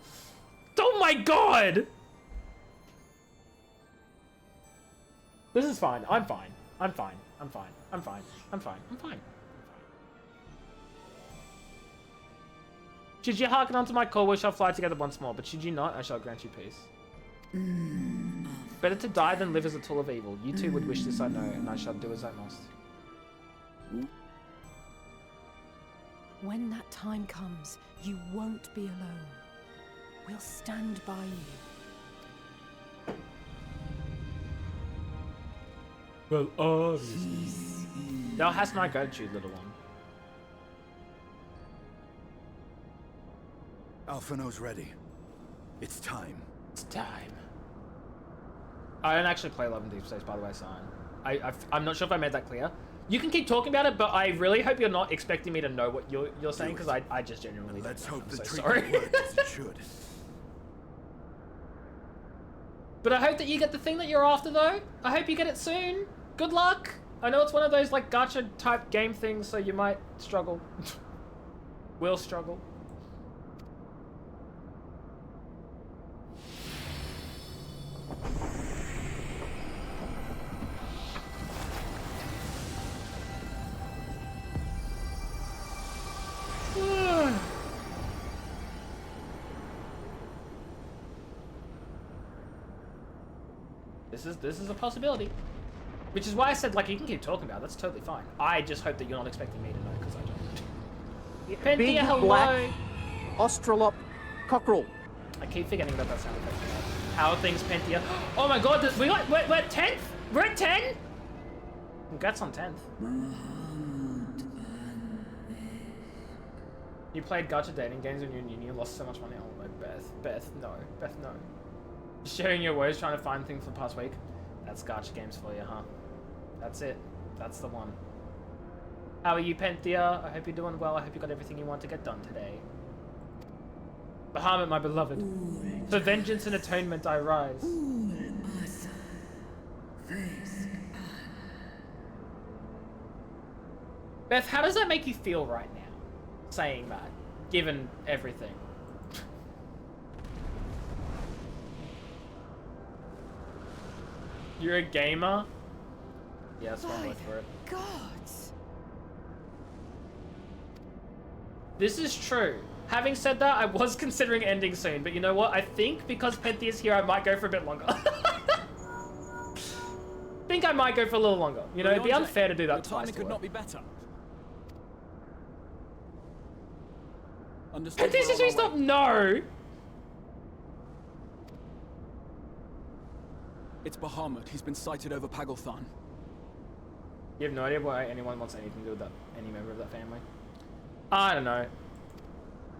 Oh my god! This is fine, I'm fine. I'm fine. I'm fine. I'm fine. I'm fine. I'm fine. Should you hearken unto my call, we shall fly together once more. But should you not, I shall grant you peace. Better to die than live as a tool of evil. You two would wish this, I know, and I shall do as I must. When that time comes, you won't be alone. We'll stand by you. Well, obviously. Thou hast my gratitude, little one. Alphino's ready. It's time. It's time. I don't actually play Love and Deep Space, by the way, Sign. I'm not sure if I made that clear. You can keep talking about it, but I really hope you're not expecting me to know what you're saying, because I just genuinely don't Let's know. hope I'm the so treatment sorry. works as it should. But I hope that you get the thing that you're after, though. I hope you get it soon. Good luck. I know it's one of those like gacha type game things, so you might struggle. Will struggle. This is a possibility. Which is why I said, like, you can keep talking about it. That's totally fine. I just hope that you're not expecting me to know, because I don't. Penthea, hello! Black Australop cockerel. I keep forgetting about that sound effect. How are things, Penthea? Oh my god, we're at 10th? We're at 10? Congrats on 10th. You played gacha dating games when you were in uni and lost so much money. Oh my Beth, no. Beth, no. Sharing your woes trying to find things for the past week. That's gacha games for you, huh? That's it. That's the one. How are you, Penthea? I hope you're doing well. I hope you got everything you want to get done today. Bahamut, my beloved. For vengeance and atonement I rise. Beth, how does that make you feel right now? Saying that, given everything. You're a gamer? Yes, one word for it. Gods. This is true. Having said that, I was considering ending soon, but you know what? I think because Penthea's here, I might go for a bit longer. Think I might go for a little longer. You know, it'd be unfair to do that twice. Timing could not be better. Penthea's just stop. No. It's Bahamut. He's been sighted over Pagalthan. You have no idea why anyone wants anything to do with that, any member of that family? I don't know.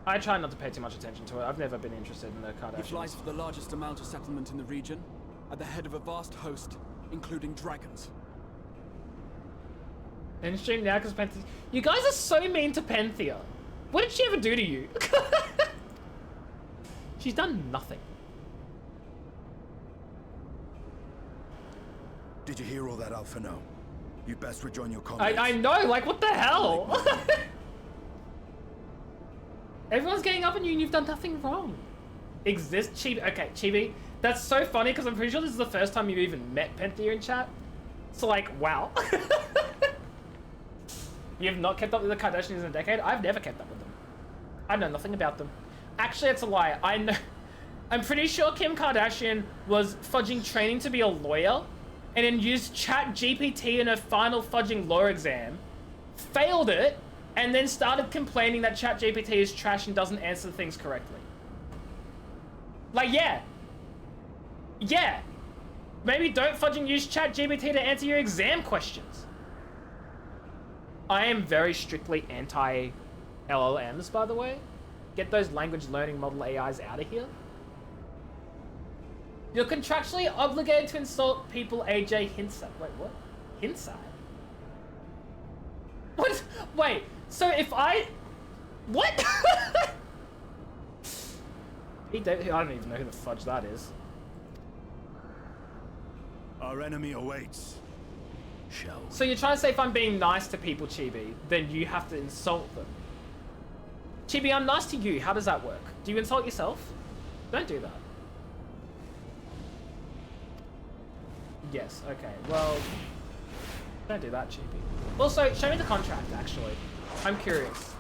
I try not to pay too much attention to it. I've never been interested in the Kardashians. He flies for the largest amount of settlement in the region, at the head of a vast host, including dragons. In stream now because Penthea. You guys are so mean to Penthea. What did she ever do to you? She's done nothing. Did you hear all that, Alphino? You best rejoin your comrades. I know, like, what the hell? Everyone's getting up on you and you've done nothing wrong. Exist, Chibi. Okay, Chibi, that's so funny because I'm pretty sure this is the first time you've even met Penthea in chat. So, like, wow. You have not kept up with the Kardashians in a decade? I've never kept up with them. I know nothing about them. Actually, it's a lie. I know. I'm pretty sure Kim Kardashian was fudging training to be a lawyer and then used ChatGPT in her final fudging law exam, failed it, and then started complaining that ChatGPT is trash and doesn't answer things correctly. Like, yeah. Yeah. Maybe don't fudging use ChatGPT to answer your exam questions. I am very strictly anti-LLMs, by the way. Get those language learning model AIs out of here. You're contractually obligated to insult people, AJ hints at. Wait, what? Hints at? What? Wait, so if I... What? I don't even know who the fudge that is. Our enemy awaits. Shall we? So you're trying to say if I'm being nice to people, Chibi, then you have to insult them. Chibi, I'm nice to you. How does that work? Do you insult yourself? Don't do that. Yes, okay. Well, don't do that, Chibi. Also, show me the contract, actually. I'm curious.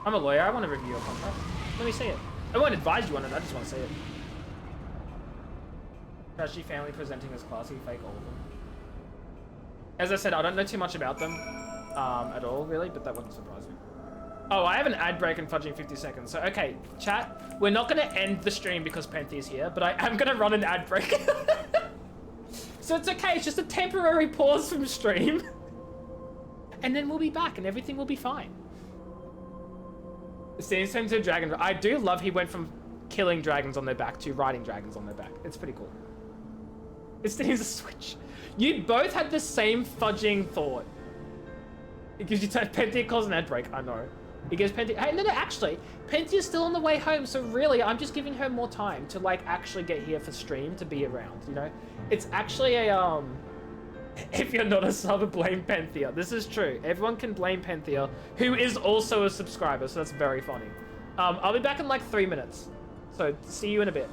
I'm a lawyer. I want to review your contract. Let me see it. I won't advise you on it. I just want to see it. Trashy family presenting as classy, fake all of them. As I said, I don't know too much about them at all, really, but that wouldn't surprise me. Oh, I have an ad break in fudging 50 seconds. So, okay, chat, we're not going to end the stream because Penthea's here, but I am going to run an ad break. So it's okay, it's just a temporary pause from stream. and then we'll be back, and everything will be fine. Seems to a dragon. I do love he went from killing dragons on their back to riding dragons on their back. It's pretty cool. It needs a switch. You both had the same fudging thought. It gives you time. Pentia calls an ad break. I know. It gives Pentia. Hey, no, actually, Pentia's still on the way home. So really, I'm just giving her more time to like actually get here for stream to be around. You know, it's actually a If you're not a subber, blame Penthea. This is true. Everyone can blame Penthea, who is also a subscriber. So that's very funny. I'll be back in like 3 minutes. So see you in a bit.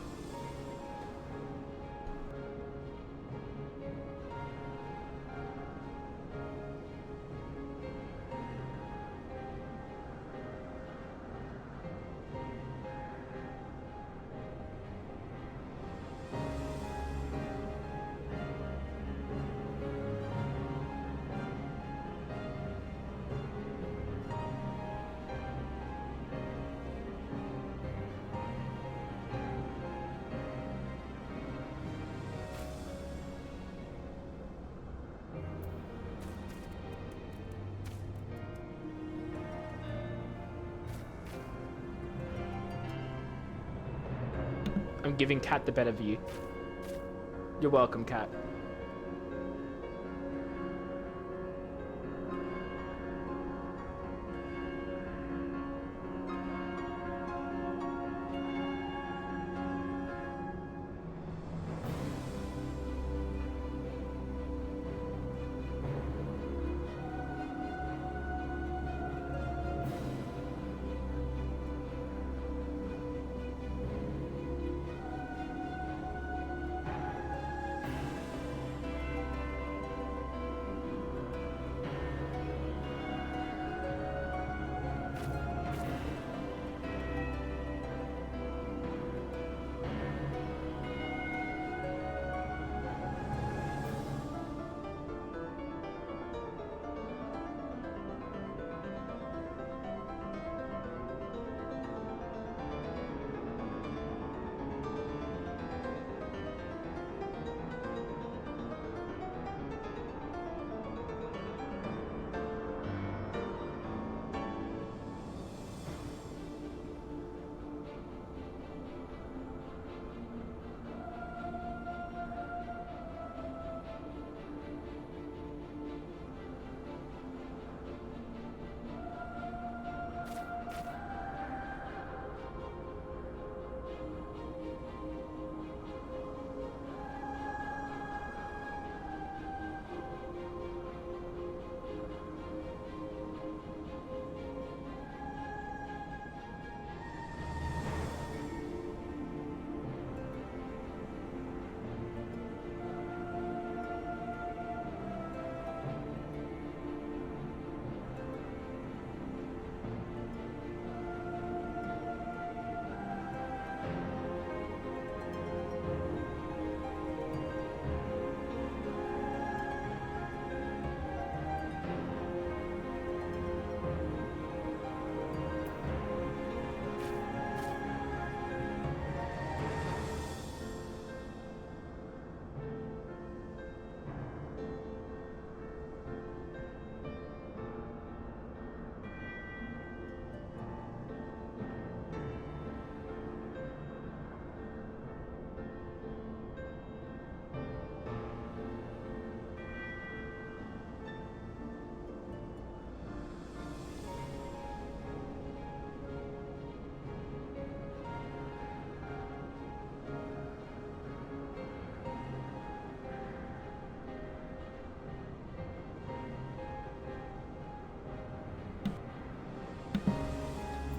I'm giving Kat the better view. You're welcome, Kat.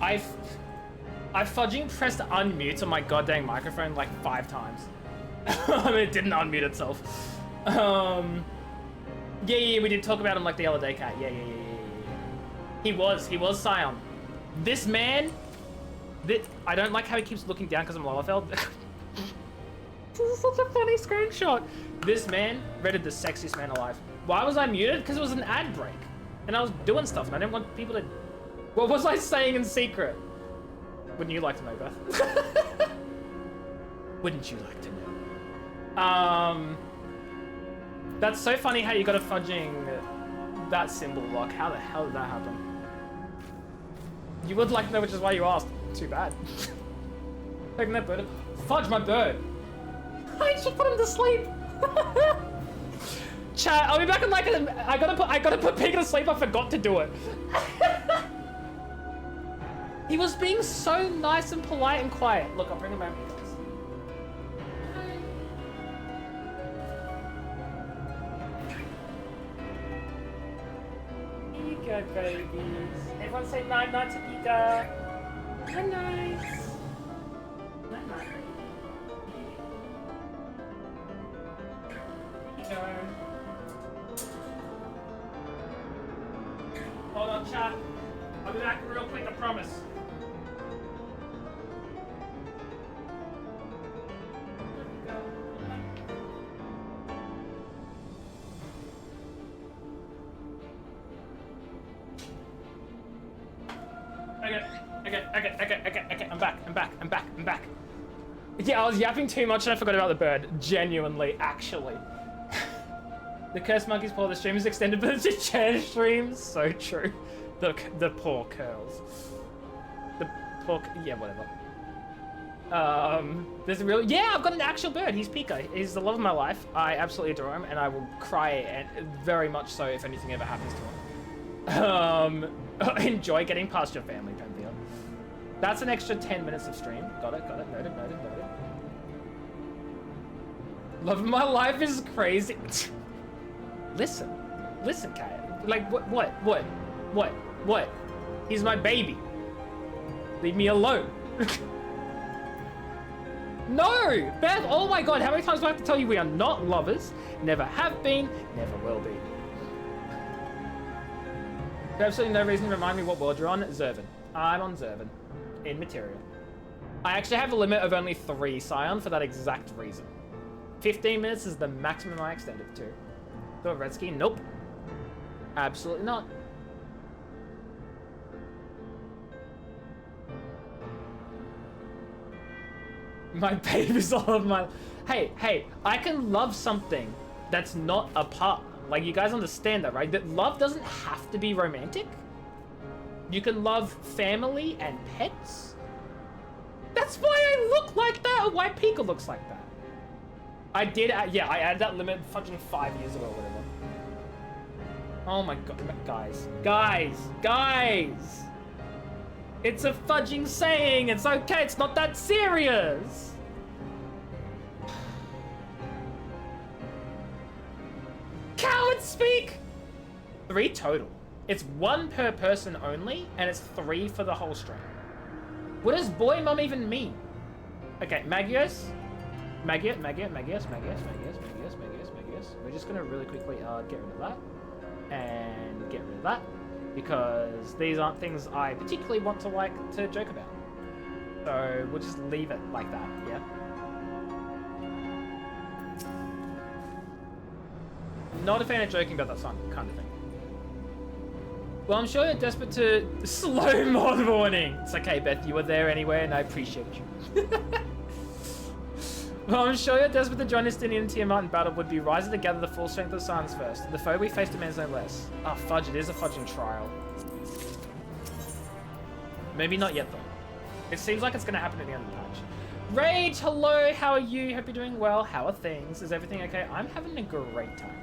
I fudging pressed unmute on my goddamn microphone like 5 times. I mean, it didn't unmute itself. Yeah, we did talk about him like the other day, Cat. Yeah. He was Scion. This man, I don't like how he keeps looking down because I'm Lowerfeld. This is such a funny screenshot. This man rated the sexiest man alive. Why was I muted? Because it was an ad break. And I was doing stuff and I didn't want people to... What was I saying in secret? Wouldn't you like to know, Beth? Wouldn't you like to know? That's so funny how you got a fudging That symbol lock, how the hell did that happen? You would like to know, which is why you asked. Too bad. Taking that bird. Fudge, my bird. I should put him to sleep. Chat, I'll be back in like I gotta put Pika to sleep. I forgot to do it. He was being so nice and polite and quiet. Look, I'll bring him back. Here you go, babies. Everyone say night night to Pika. Night night. Night night. Here you go. Hold on, chat. I'll be back real quick, I promise. Okay, I'm back. Yeah, I was yapping too much and I forgot about the bird. Genuinely, actually. The cursed monkey's paw, the stream is extended, but it's a chair stream. So true. The poor curls. The poor, yeah, whatever. There's a real, yeah, I've got an actual bird. He's Pika. He's the love of my life. I absolutely adore him, and I will cry, and very much so if anything ever happens to him. Enjoy getting past your family, Pantheon. That's an extra 10 minutes of stream. Got it. Noted. Love of my life is crazy. Listen, Kat. Like, what? He's my baby. Leave me alone. No! Beth, oh my god, how many times do I have to tell you we are not lovers? Never have been, never will be. There's absolutely no reason to remind me what world you're on. Zervin. I'm on Zervin. In material. I actually have a limit of only 3, Scion, for that exact reason. 15 minutes is the maximum I extended to. Do a red ski? Nope. Absolutely not. My baby's all of my... Hey, I can love something that's not a partner. Like, you guys understand that, right? That love doesn't have to be romantic. You can love family and pets. That's why I look like that, or why Pika looks like that. I did, yeah, I added that limit fucking 5 years ago or whatever. Oh my god, guys! It's a fudging saying, it's okay, it's not that serious! Cowards speak! 3 total. It's 1 per person only, and it's 3 for the whole stream. What does boy mum even mean? Okay, Magios. We're just gonna really quickly get rid of that. And get rid of that. Because these aren't things I particularly want to joke about. So we'll just leave it like that, yeah? Not a fan of joking about that song, kind of thing. Well, I'm sure you're desperate to slow mod warning. It's okay, Beth, you were there anyway, and I appreciate you. Well, I'm sure you're desperate to join Estinian and Tiamat in battle would be rising to gather the full strength of the Silence first. The foe we face demands no less. Oh, fudge, it is a fudging trial. Maybe not yet, though. It seems like it's going to happen at the end of the patch. Rage, hello, how are you? Hope you're doing well. How are things? Is everything okay? I'm having a great time.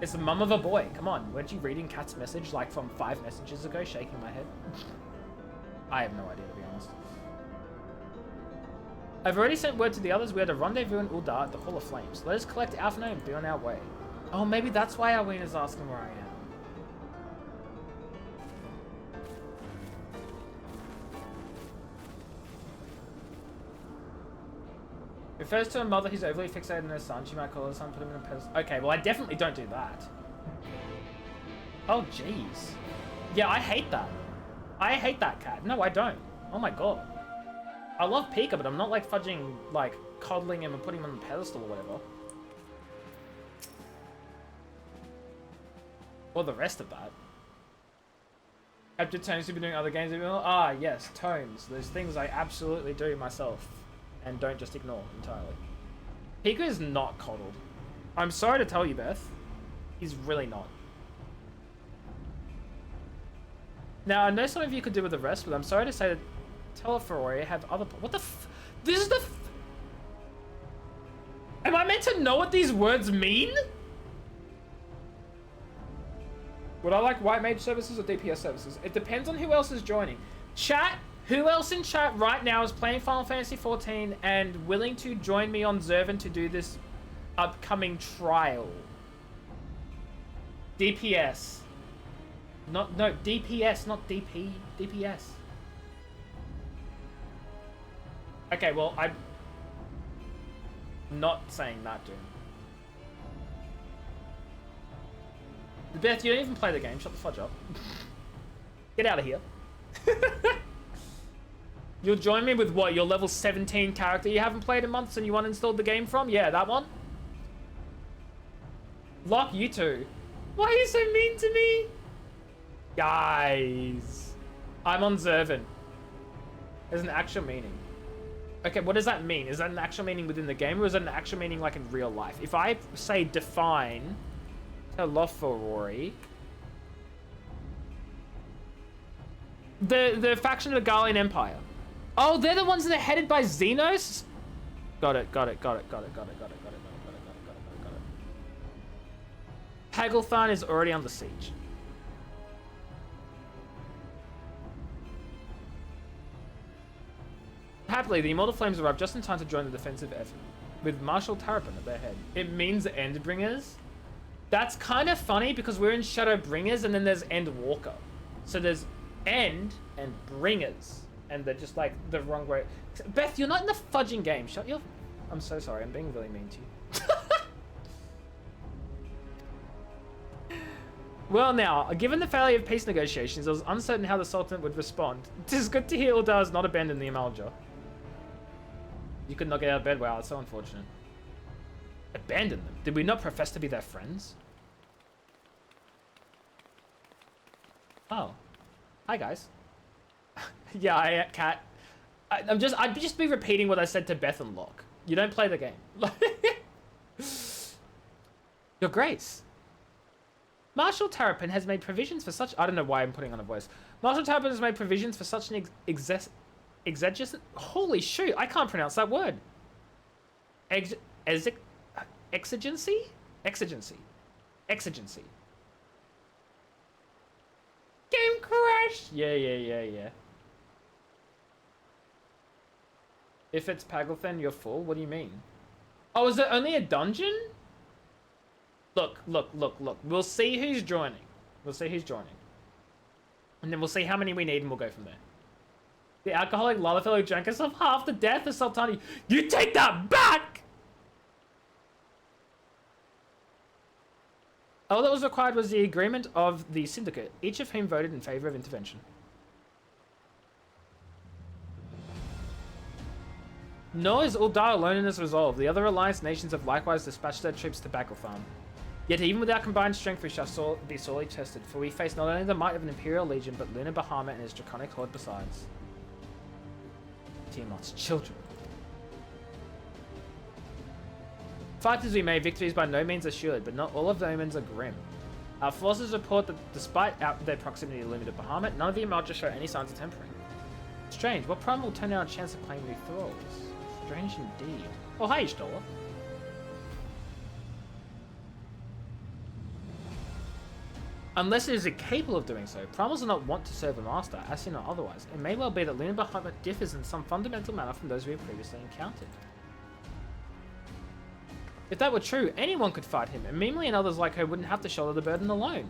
It's the mum of a boy. Come on, weren't you reading Kat's message like from 5 messages ago, shaking my head? I have no idea, to be honest. I've already sent word to the others. We had a rendezvous in Uldar at the Hall of Flames. Let us collect Alphinae and be on our way. Oh, maybe that's why Alwina's asking where I am. Refers to a mother who's overly fixated on her son. She might call her son, put him in a pedestal. Okay, well, I definitely don't do that. Oh, jeez. Yeah, I hate that. I hate that cat. No, I don't. Oh my god. I love Pika, but I'm not like fudging, like, coddling him and putting him on the pedestal or whatever. Or the rest of that. After Tomes, you've been doing other games. Ah, yes, Tomes. There's things I absolutely do myself. And don't just ignore entirely. Pika is not coddled. I'm sorry to tell you, Beth. He's really not. Now, I know some of you could do with the rest, but I'm sorry to say that Teleferoi have other... What the This is the... Am I meant to know what these words mean? Would I like white mage services or DPS services? It depends on who else is joining. Chat, who else in chat right now is playing Final Fantasy XIV and willing to join me on Zervan to do this upcoming trial? DPS. No, DPS, not DP. DPS. Okay, well, I'm not saying that, dude. Beth, you don't even play the game. Shut the fudge up. Get out of here. You'll join me with what? Your level 17 character you haven't played in months and you uninstalled the game from? Yeah, that one. Lock, you two. Why are you so mean to me? Guys. I'm on Zervan. There's an actual meaning. Okay, what does that mean? Is that an actual meaning within the game or is that an actual meaning like in real life? If I say define Teleferoi, the faction of the Garlean Empire. Oh, they're the ones that are headed by Xenos? Got it. Pagelthan is already under siege. Happily, the Immortal Flames arrive just in time to join the defensive effort, with Marshal Tarapin at their head. It means Endbringers. That's kind of funny because we're in Shadowbringers and then there's Endwalker. So there's End and Bringers. And they're just like the wrong way. Beth, you're not in the fudging game. Shut your... I'm so sorry. I'm being really mean to you. Well now, given the failure of peace negotiations, I was uncertain how the Sultan would respond. It is good to hear Uldar has not abandoned the Amalja. You could not get out of bed. Wow, that's so unfortunate. Abandon them? Did we not profess to be their friends? Oh. Hi, guys. Yeah, Cat. I'd just be repeating what I said to Beth and Locke. You don't play the game. Your Grace. Marshal Tarapin has made provisions for such... I don't know why I'm putting on a voice. Marshal Tarapin has made provisions for such an exegesis... Holy shoot, I can't pronounce that word. Exigency? Exigency. Game crash! Yeah. If it's Pagelthan, you're full? What do you mean? Oh, is it only a dungeon? Look. We'll see who's joining. And then we'll see how many we need and we'll go from there. The alcoholic Lalafell who drank herself half to death of Sultani. You take that back! All that was required was the agreement of the Syndicate, each of whom voted in favor of intervention. Nor is Uldar alone in this resolve. The other alliance nations have likewise dispatched their troops to Bakelfarm. Yet even with our combined strength we shall be sorely tested, for we face not only the might of an Imperial Legion, but Lunar Bahamut and his draconic horde besides. Tiamat's children. Fight as we may, victory is by no means assured, but not all of the omens are grim. Our forces report that despite their proximity to limited Bahamut, none of the Amalja show any signs of tempering. Strange, what problem will turn out a chance of claiming new thralls? Strange indeed. Oh, hi, Ishtola. Unless it is incapable of doing so, Primals do not want to serve a master, Ascian or otherwise. It may well be that Lunar Bahamut differs in some fundamental manner from those we have previously encountered. If that were true, anyone could fight him, and Mimli and others like her wouldn't have to shoulder the burden alone.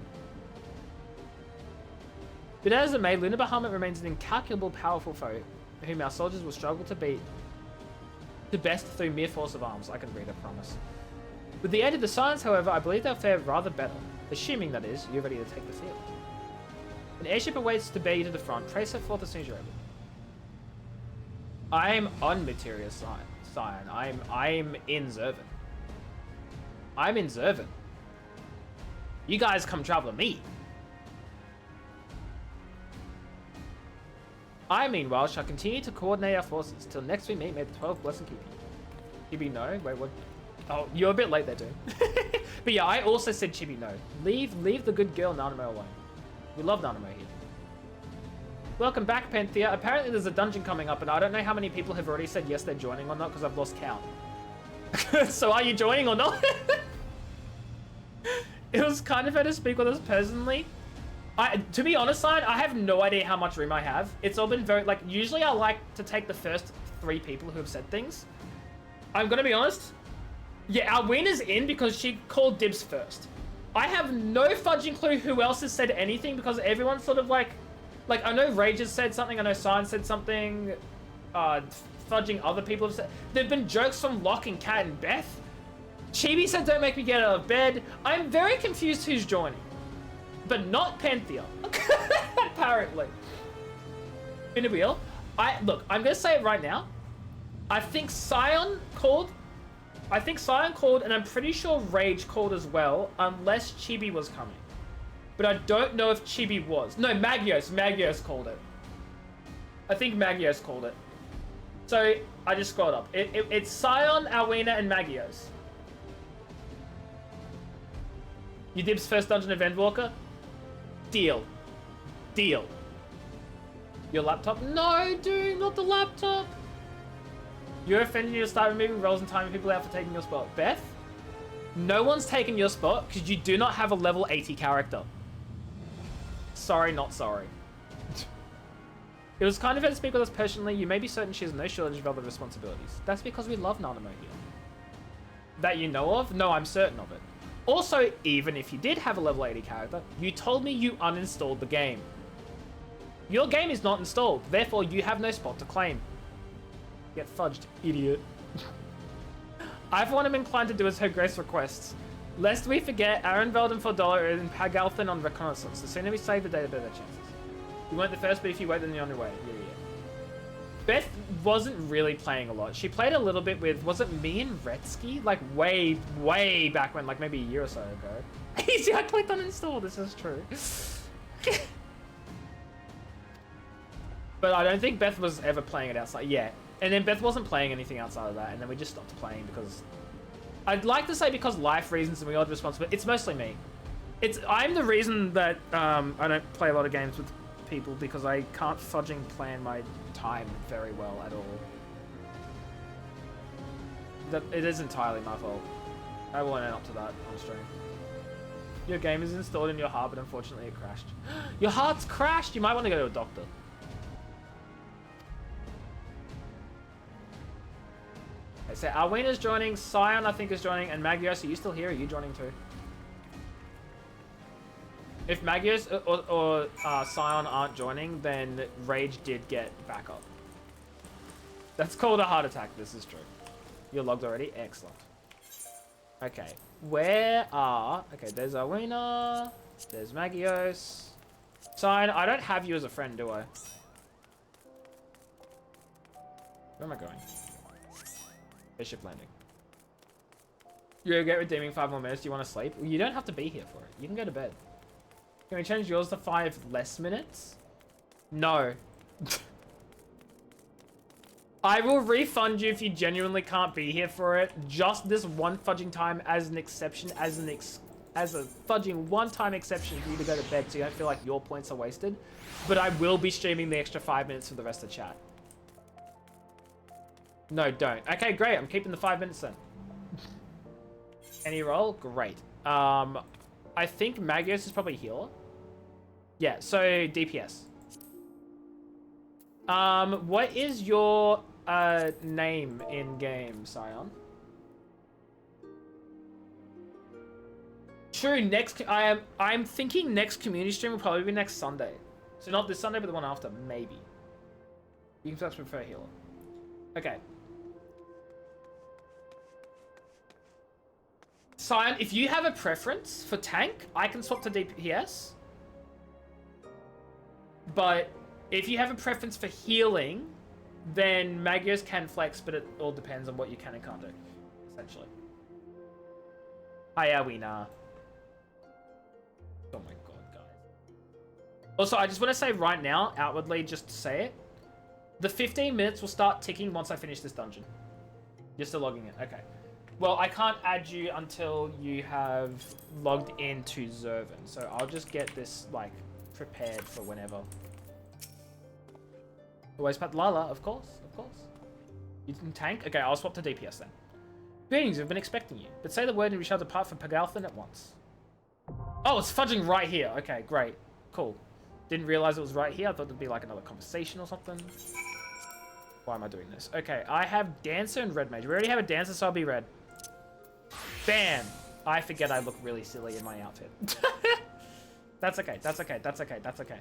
But as it may, Lunar Bahamut remains an incalculable powerful foe, whom our soldiers will struggle to beat to best through mere force of arms. I can read, I promise. With the aid of the science, however, I believe they'll fare rather better, assuming, that is, you're ready to take the field. An airship awaits to bear you to the front. Trace her forth as soon as you're able. I am on Materia Scion. I'm in Zervan. I'm in Zervan. You guys come travel to me. I, meanwhile, shall continue to coordinate our forces. Till next we meet, may the 12 bless and keep you. Chibi, no? Wait, what? Oh, you're a bit late there, dude. But yeah, I also said Chibi, no. Leave the good girl Nanamo alone. We love Nanamo here. Welcome back, Penthea. Apparently there's a dungeon coming up, and I don't know how many people have already said yes they're joining or not, because I've lost count. So are you joining or not? It was kind of fair to speak with us personally. To be honest, I have no idea how much room I have. It's all been very, like, usually I like to take the first 3 people who have said things. I'm gonna be honest. Yeah, Alwina's in because she called dibs first. I have no fudging clue who else has said anything because everyone's sort of like I know Rage has said something, I know Sign said something, fudging other people have said. There've been jokes from Locke and Kat and Beth. Chibi said don't make me get out of bed. I'm very confused who's joining. But not Penthea. Apparently. In a wheel. Look, I'm gonna say it right now. I think Scion called, and I'm pretty sure Rage called as well, unless Chibi was coming. But I don't know if Chibi was. No, Magios called it. I think Magios called it. So, I just scrolled up. It's Scion, Alwina, and Magios. You dibs first dungeon of Endwalker? Deal. Deal. Your laptop? No, dude, not the laptop. You're offending you to start removing roles and timing people out for taking your spot. Beth? No one's taken your spot because you do not have a level 80 character. Sorry, not sorry. It was kind of fair to speak with us personally. You may be certain she has no shortage of other responsibilities. That's because we love Nanamo here. That you know of? No, I'm certain of it. Also, even if you did have a level 80 character, you told me you uninstalled the game. Your game is not installed, therefore you have no spot to claim. Get fudged, idiot. I for one am inclined to do as her grace requests. Lest we forget, Arenveld and Fordola are in Pagalthin on reconnaissance. The sooner we save the day, the better chances. You weren't the first, but if you wait, then you're on your way. Yeah. Beth wasn't really playing a lot. She played a little bit with, was it me and Retsky? Like way back when, like maybe a year or so ago. Easy, I clicked uninstall, this is true. But I don't think Beth was ever playing it outside. Yeah. And then Beth wasn't playing anything outside of that, and then we just stopped playing because... I'd like to say because life reasons and we all have responsibility. It's mostly me. I'm the reason that I don't play a lot of games with people because I can't fudging plan my time very well at all. It is entirely my fault. I won't end up to that on stream. Your game is installed in your heart, but unfortunately it crashed. Your heart's crashed! You might want to go to a doctor. Okay, so Alwina's joining, Scion I think is joining, and Magios, are you still here? Are you joining too? If Magios or Scion aren't joining, then Rage did get backup. That's called a heart attack, this is true. You're logged already? Excellent. Okay, where are... Okay, there's Alwina, there's Magios. Scion, I don't have you as a friend, do I? Where am I going? Bishop Landing. You get redeeming 5 more minutes. Do you want to sleep? Well, you don't have to be here for it. You can go to bed. Can we change yours to 5 less minutes? No. I will refund you if you genuinely can't be here for it. Just this one fudging time as an exception, as a fudging one-time exception for you to go to bed so you don't feel like your points are wasted. But I will be streaming the extra 5 minutes for the rest of the chat. No, don't. Okay, great. I'm keeping the 5 minutes then. Any roll? Great. I think Magios is probably healer. Yeah, so DPS. What is your name in game, Scion? True. I'm thinking next community stream will probably be next Sunday. So not this Sunday, but the one after, maybe. You can just prefer healer. Okay. Scion, if you have a preference for tank, I can swap to DPS. But if you have a preference for healing, then Magios can flex, but it all depends on what you can and can't do, essentially. Hi, Awina. Oh my god, guys. Also, I just want to say right now, outwardly, just to say it, the 15 minutes will start ticking once I finish this dungeon. You're still logging in. Okay. Well, I can't add you until you have logged into Zervan, so I'll just get this, like, prepared for whenever. Always pat Lala, of course, of course. You can tank? Okay, I'll swap to DPS then. Greetings, we've been expecting you. But say the word and we shall depart for Pagalthan at once. Oh, it's fudging right here. Okay, great. Cool. Didn't realize it was right here. I thought it'd be like another conversation or something. Why am I doing this? Okay, I have Dancer and Red Mage. We already have a Dancer, so I'll be Red. Bam! I forget I look really silly in my outfit. That's okay, that's okay, that's okay, that's okay.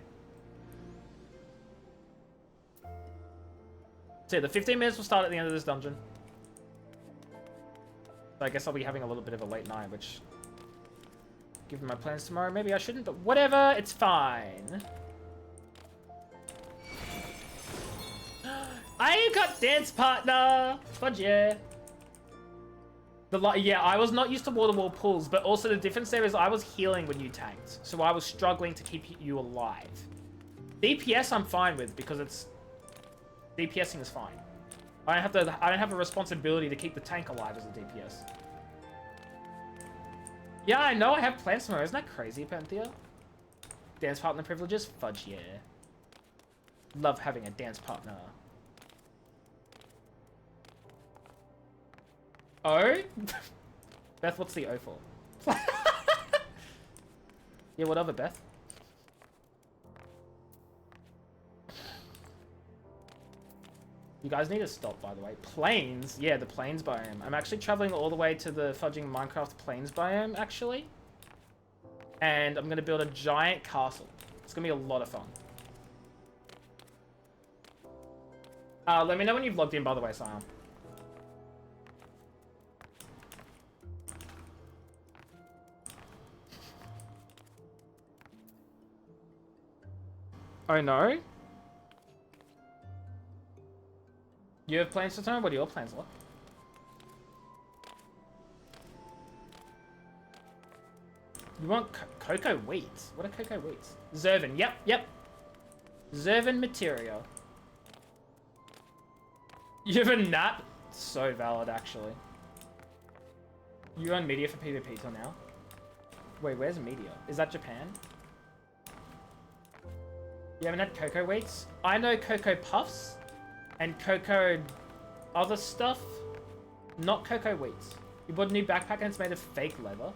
So yeah, the 15 minutes will start at the end of this dungeon. So I guess I'll be having a little bit of a late night, which... Given my plans tomorrow, maybe I shouldn't, but whatever, it's fine. I got dance partner! Fudge yeah. Yeah, I was not used to wall-to-wall pulls, but also the difference there is I was healing when you tanked, so I was struggling to keep you alive. DPS I'm fine with because it's... DPSing is fine. I don't have a responsibility to keep the tank alive as a DPS. Yeah, I know I have plans tomorrow. Isn't that crazy, Panthea? Dance partner privileges? Fudge yeah. Love having a dance partner. O? Beth, what's the O for? Yeah, whatever, Beth. You guys need to stop, by the way. Plains? Yeah, the Plains biome. I'm actually traveling all the way to the fudging Minecraft Plains biome, actually. And I'm going to build a giant castle. It's going to be a lot of fun. Let me know when you've logged in, by the way, Sion. Oh no? You have plans for tomorrow? What are your plans, what? You want cocoa wheats? What are cocoa wheats? Zervin, yep. Zervin material. You have a nap? So valid, actually. You own media for PvP till now? Wait, where's media? Is that Japan? You haven't had cocoa wheats? I know cocoa puffs and cocoa other stuff. Not cocoa wheats. You bought a new backpack and it's made of fake leather.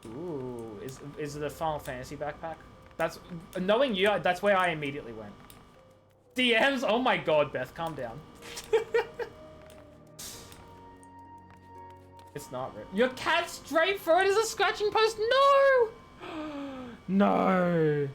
Ooh, is it a Final Fantasy backpack? That's, knowing you, that's where I immediately went. DMs? Oh my god, Beth, calm down. It's not real. Your cat straight for it is a scratching post? No! No.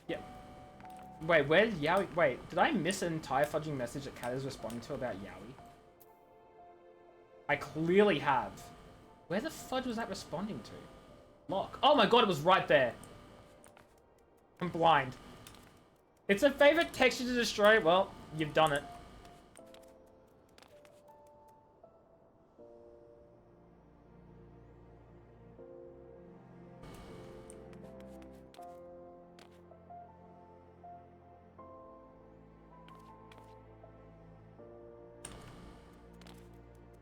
Yep. Wait, where's Yowie? Wait, did I miss an entire fudging message that Kat is responding to about Yowie? I clearly have. Where the fudge was that responding to? Lock. Oh my god, it was right there. I'm blind. It's a favorite texture to destroy. Well, you've done it.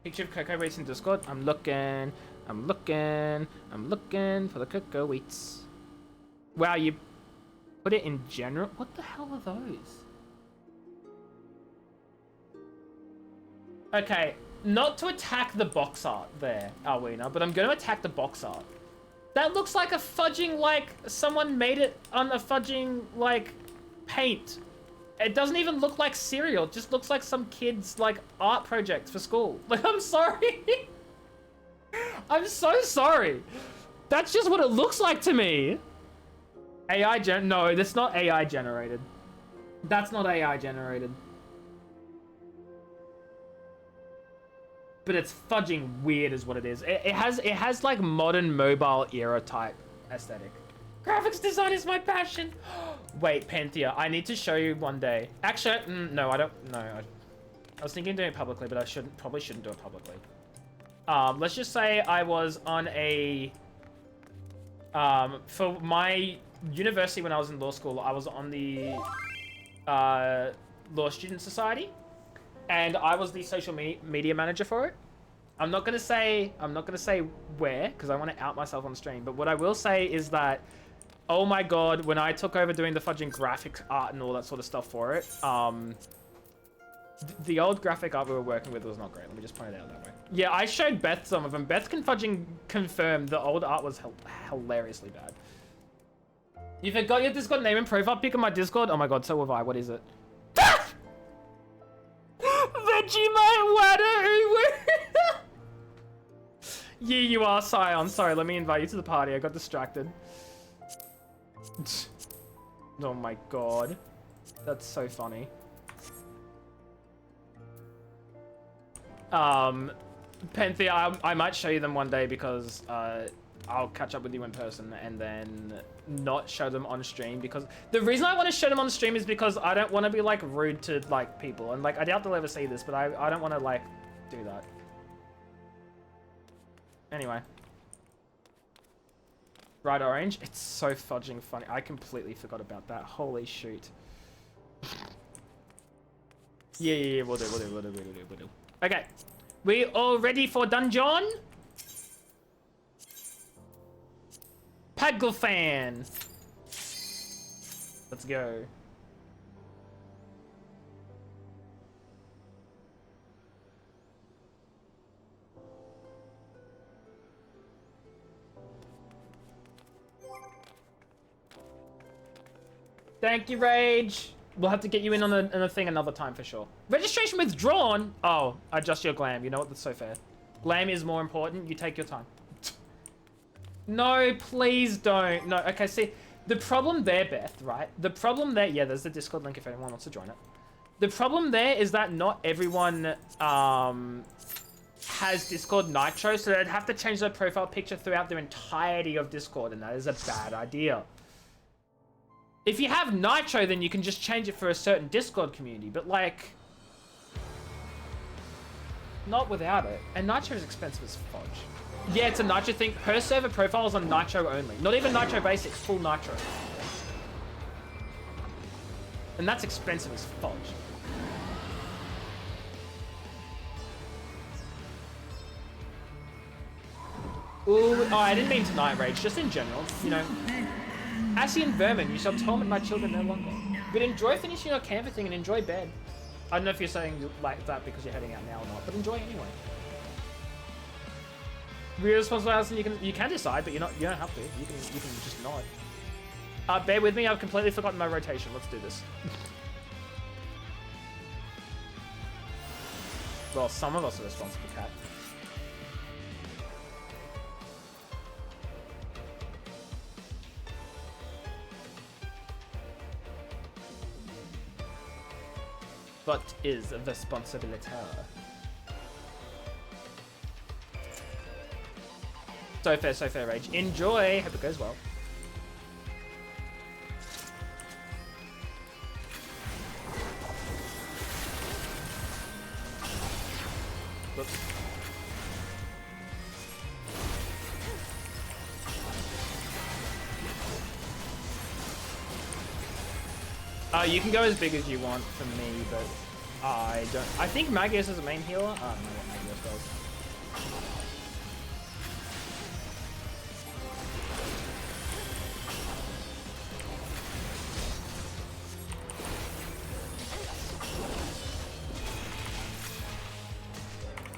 Picture of cocoa wheats in Discord. I'm looking for the cocoa wheats. Wow, you put it in general? What the hell are those? Okay, not to attack the box art there, Alwina, but I'm going to attack the box art. That looks like a fudging, like, someone made it on a fudging, like, paint. It doesn't even look like cereal. It just looks like some kid's, like, art project for school. Like, I'm sorry. I'm so sorry. That's just what it looks like to me. No, that's not AI generated. That's not AI generated. But it's fudging weird is what it is. It has like modern mobile era type aesthetic. Graphics design is my passion. Wait, Panthea, I need to show you one day. Actually, no, I don't. No, I was thinking of doing it publicly, but I probably shouldn't do it publicly. Let's just say I was on a. For my university when I was in law school, I was on the Law Student Society, and I was the social media manager for it. I'm not gonna say where, because I want to out myself on stream. But what I will say is that, oh my god, when I took over doing the fudging graphic art and all that sort of stuff for it, the old graphic art we were working with was not great. Let me just point it out that way. Yeah, I showed Beth some of them. Beth can fudging confirm the old art was hilariously bad. You forgot your Discord name and profile pic on my Discord? Oh my god, so have I. What is it? Vegemite Water. Yeah, you are, Scion. Sorry, let me invite you to the party. I got distracted. Oh my god. That's so funny. Penthea, I might show you them one day because I'll catch up with you in person and then not show them on stream, because the reason I want to show them on stream is because I don't want to be like rude to like people, and like I doubt they'll ever see this, but I don't want to like do that. Anyway. Bright orange. It's so fudging funny. I completely forgot about that. Holy shoot. Yeah, we'll do. Okay. We all ready for dungeon? Paglefan. Let's go. Thank you, Rage. We'll have to get you in on the thing another time for sure. Registration withdrawn? Oh, adjust your glam. You know what? That's so fair. Glam is more important. You take your time. No, please don't. No, okay, see, the problem there, Beth, right? The problem there, yeah, there's the Discord link if anyone wants to join it. The problem there is that not everyone has Discord Nitro, so they'd have to change their profile picture throughout their entirety of Discord, and that is a bad idea. If you have Nitro, then you can just change it for a certain Discord community, but like, not without it. And Nitro is expensive as fudge. Yeah, it's a Nitro thing. Her server profile is on Nitro only. Not even Nitro Basics, full Nitro. And that's expensive as fudge. Ooh, oh, I didn't mean to Night Rage, just in general, you know. Ascian Vermin, you shall torment my children no longer. But enjoy finishing your canvassing and enjoy bed. I don't know if you're saying like that because you're heading out now or not, but enjoy anyway. Real responsibility, you can decide, but you don't have to. You can just not. Bear with me, I've completely forgotten my rotation. Let's do this. Well, some of us are responsible, Cat. What is the responsibility? So fair, Rage. Enjoy. Hope it goes well. Whoops. You can go as big as you want for me, but I don't. I think Magius is a main healer. I don't know what Magius does.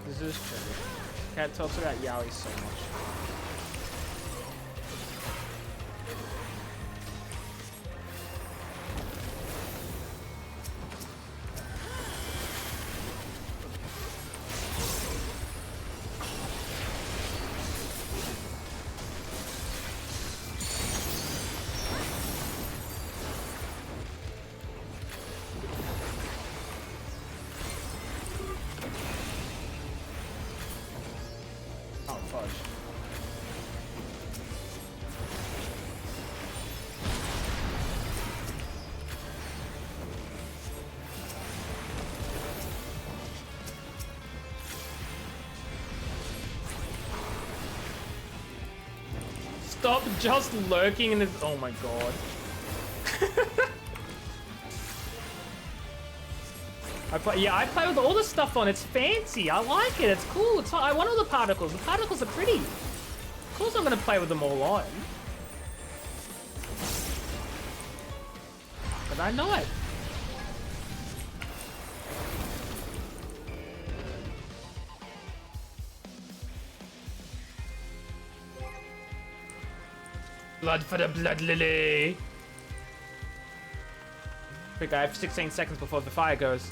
This is true. Cat talks about Yaoi so much. Stop just lurking in this. Oh my god. I play with all the stuff on. It's fancy. I like it. It's cool. It's fun. I want all the particles. The particles are pretty. Of course I'm going to play with them all on. But I know it. Blood for the blood lily. Quick, I have 16 seconds before the fire goes.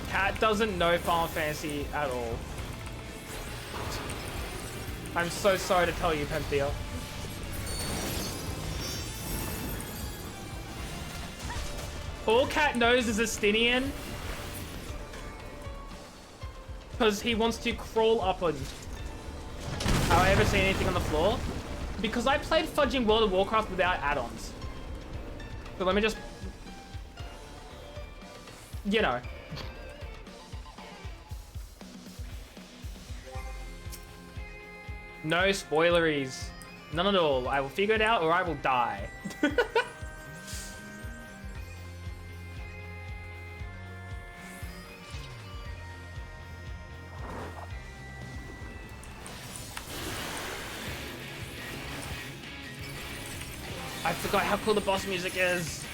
Cat doesn't know Final Fantasy at all. I'm so sorry to tell you, Penthea. All Cat knows is Estinian. Because he wants to crawl upward. Have I ever seen anything on the floor? Because I played fudging World of Warcraft without add-ons. So let me just... You know. No spoileries. None at all. I will figure it out or I will die. I forgot how cool the boss music is.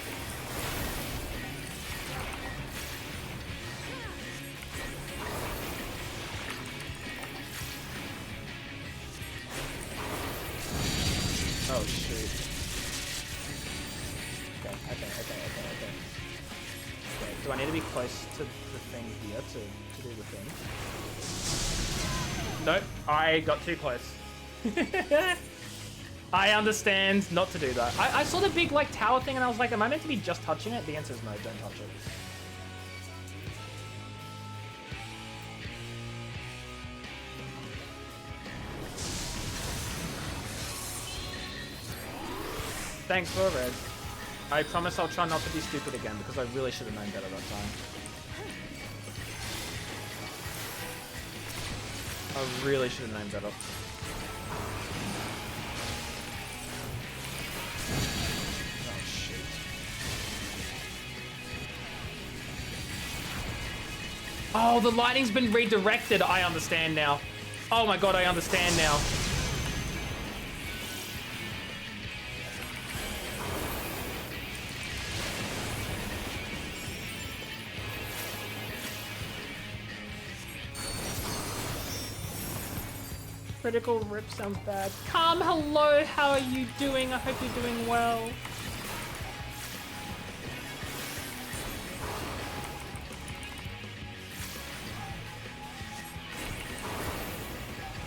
Oh shoot. Okay. Wait, do I need to be close to the thing here to do the thing? Nope, I got too close. I understand not to do that. I saw the big like tower thing and I was like, am I meant to be just touching it? The answer is no, don't touch it. Thanks for red. I promise I'll try not to be stupid again because I really should have known better that time. I really should have known better. Oh shit. Oh, the lightning's been redirected. I understand now. Oh my god, I understand now. Critical rip sounds bad. Calm, hello, how are you doing? I hope you're doing well.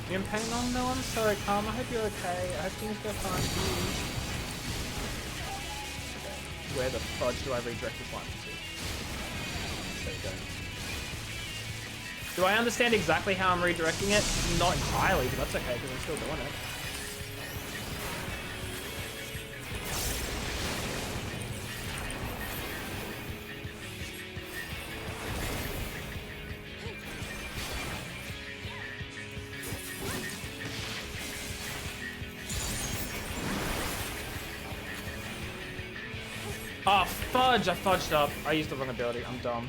You in pain? Oh no, I'm sorry, Calm. I hope you're okay. I hope things go fine for you. Okay. Where the fudge do I redirect this line to? There you go. Do I understand exactly how I'm redirecting it? Not entirely, but that's okay because I'm still doing it. Oh, fudge! I fudged up. I used the wrong ability. I'm dumb.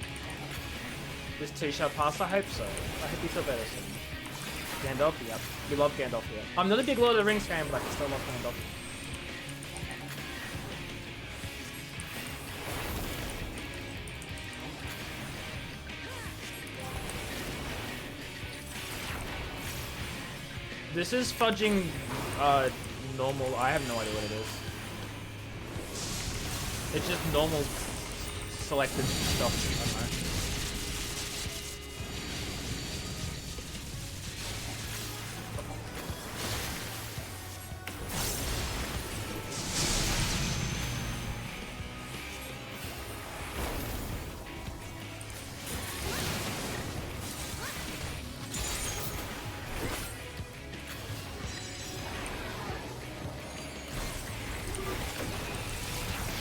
This too shall pass. I hope so. I hope you feel better soon. Gandalf, yep. We love Gandalf here. I'm not a big Lord of the Rings fan, but I can still love Gandalf. This is fudging normal. I have no idea what it is. It's just normal selected stuff. I don't know.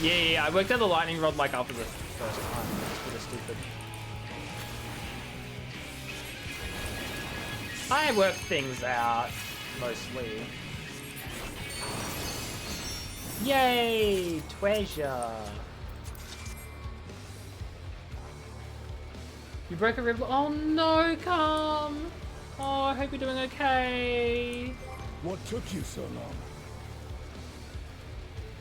Yeah, I worked out the lightning rod like after the first time. It's pretty stupid. I work things out, mostly. Yay! Treasure! You broke a rib. Oh no, come! Oh, I hope you're doing okay. What took you so long?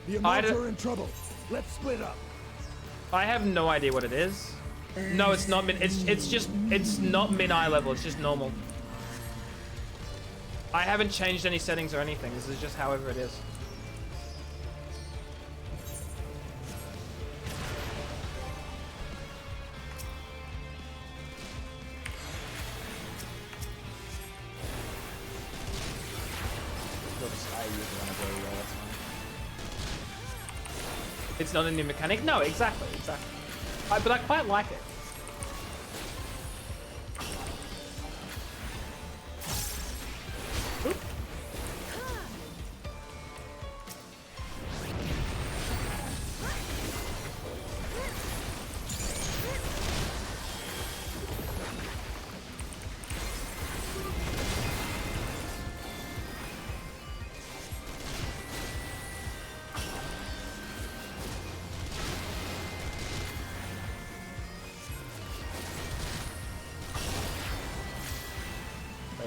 The Immortals are in trouble. Let's split up. I have no idea what it is. No, it's not min. It's not min eye level. It's just normal. I haven't changed any settings or anything. This is just however it is. Whoops, I used one of those. That's fine. It's not a new mechanic? No, exactly. But I quite like it. Oop.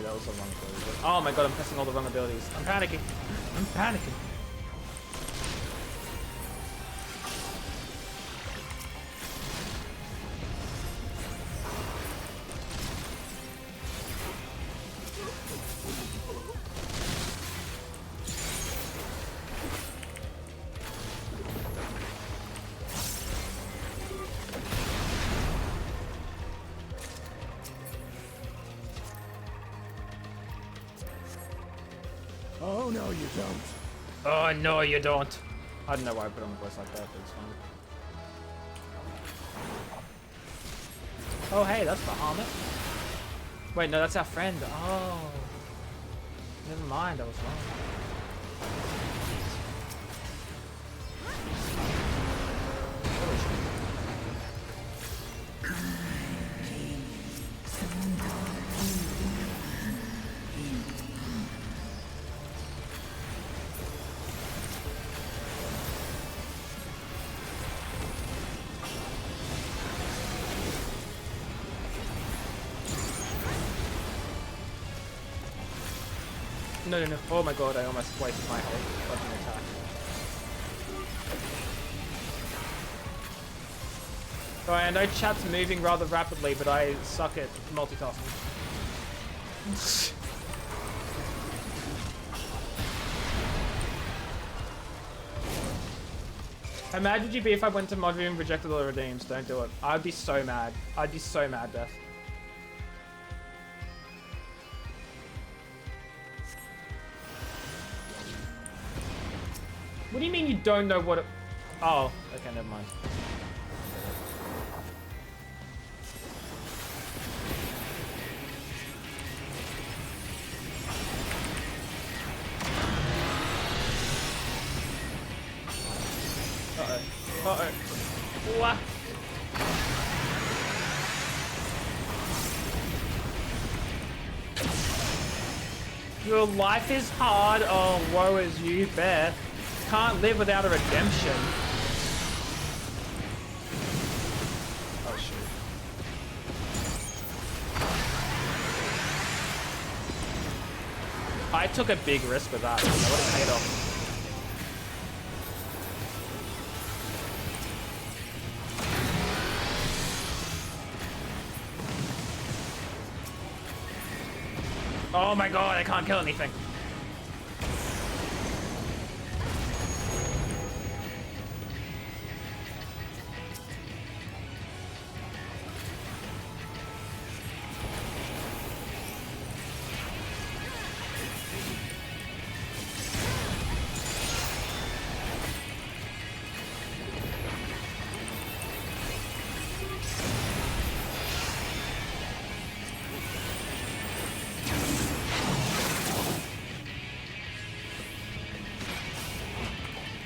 That was the wrong ability. Oh my god, I'm pressing all the wrong abilities. I'm panicking. I'm panicking. Oh, no, you don't. Oh, no, you don't. I don't know why I put on a voice like that, but it's fine. Oh, hey, that's Bahamut. Wait, no, that's our friend. Oh. Never mind, I was wrong. No. Oh my god, I almost wasted my whole fucking attack. Oh, I know chat's moving rather rapidly, but I suck at multitasking. How mad would you be if I went to mod room, rejected all the redeems? Don't do it. I'd be so mad. I'd be so mad, Beth. What do you mean you don't know what it... Oh, okay, never mind. Uh-oh. What? Your life is hard. Oh, woe is you, Beth. Can't live without a redemption. Oh, shoot. I took a big risk with that. That would have paid off. Oh my god, I can't kill anything.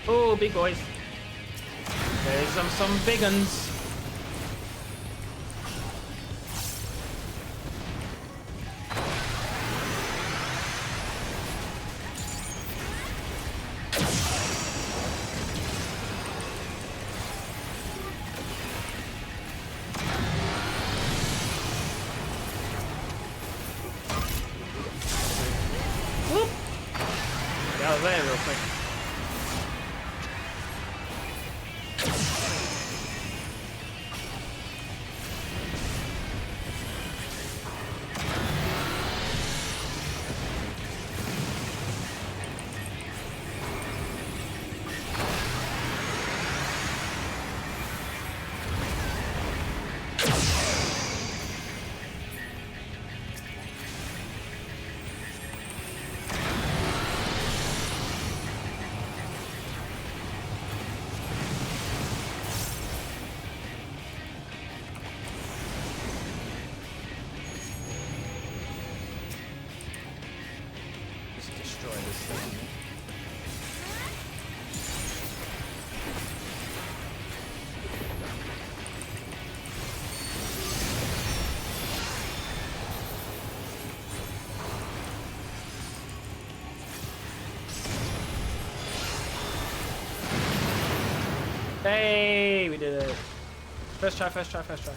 Oh, big boys. There's some big uns. Whoop! Get out of there real quick. Destroy this thing. Hey, we did it. First try, first try, first try.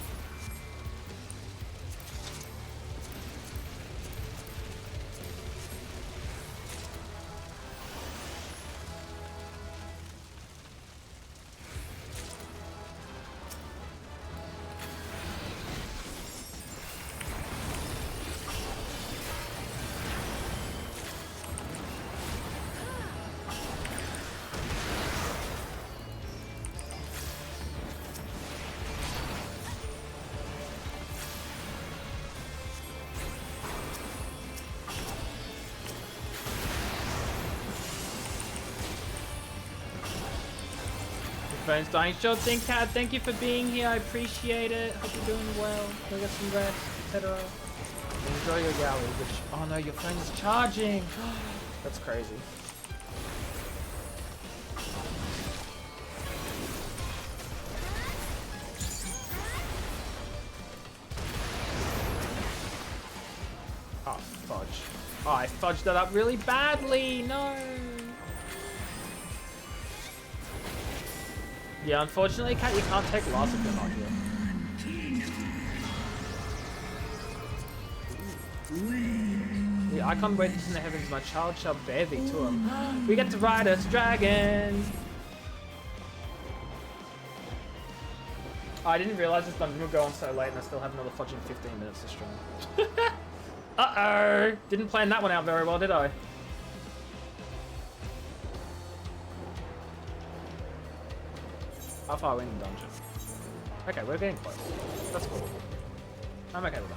Phone's dying. Sure thing, Cat. Thank you for being here. I appreciate it. Hope you're doing well. Go get some rest, etc. Enjoy your galley. Which, oh no, your phone is charging. That's crazy. Oh, fudge. Oh, I fudged that up really badly. No. Yeah, unfortunately, Cat, you can't take loss if you're not here. The icon waits in the heavens, my child shall bear thee to him. We get to ride as dragons. Oh, I didn't realize this dungeon would go on so late and I still have another fudging 15 minutes to stream. Uh-oh! Didn't plan that one out very well, did I? How far are we in the dungeon? Okay, we're getting close. That's cool. I'm okay with that.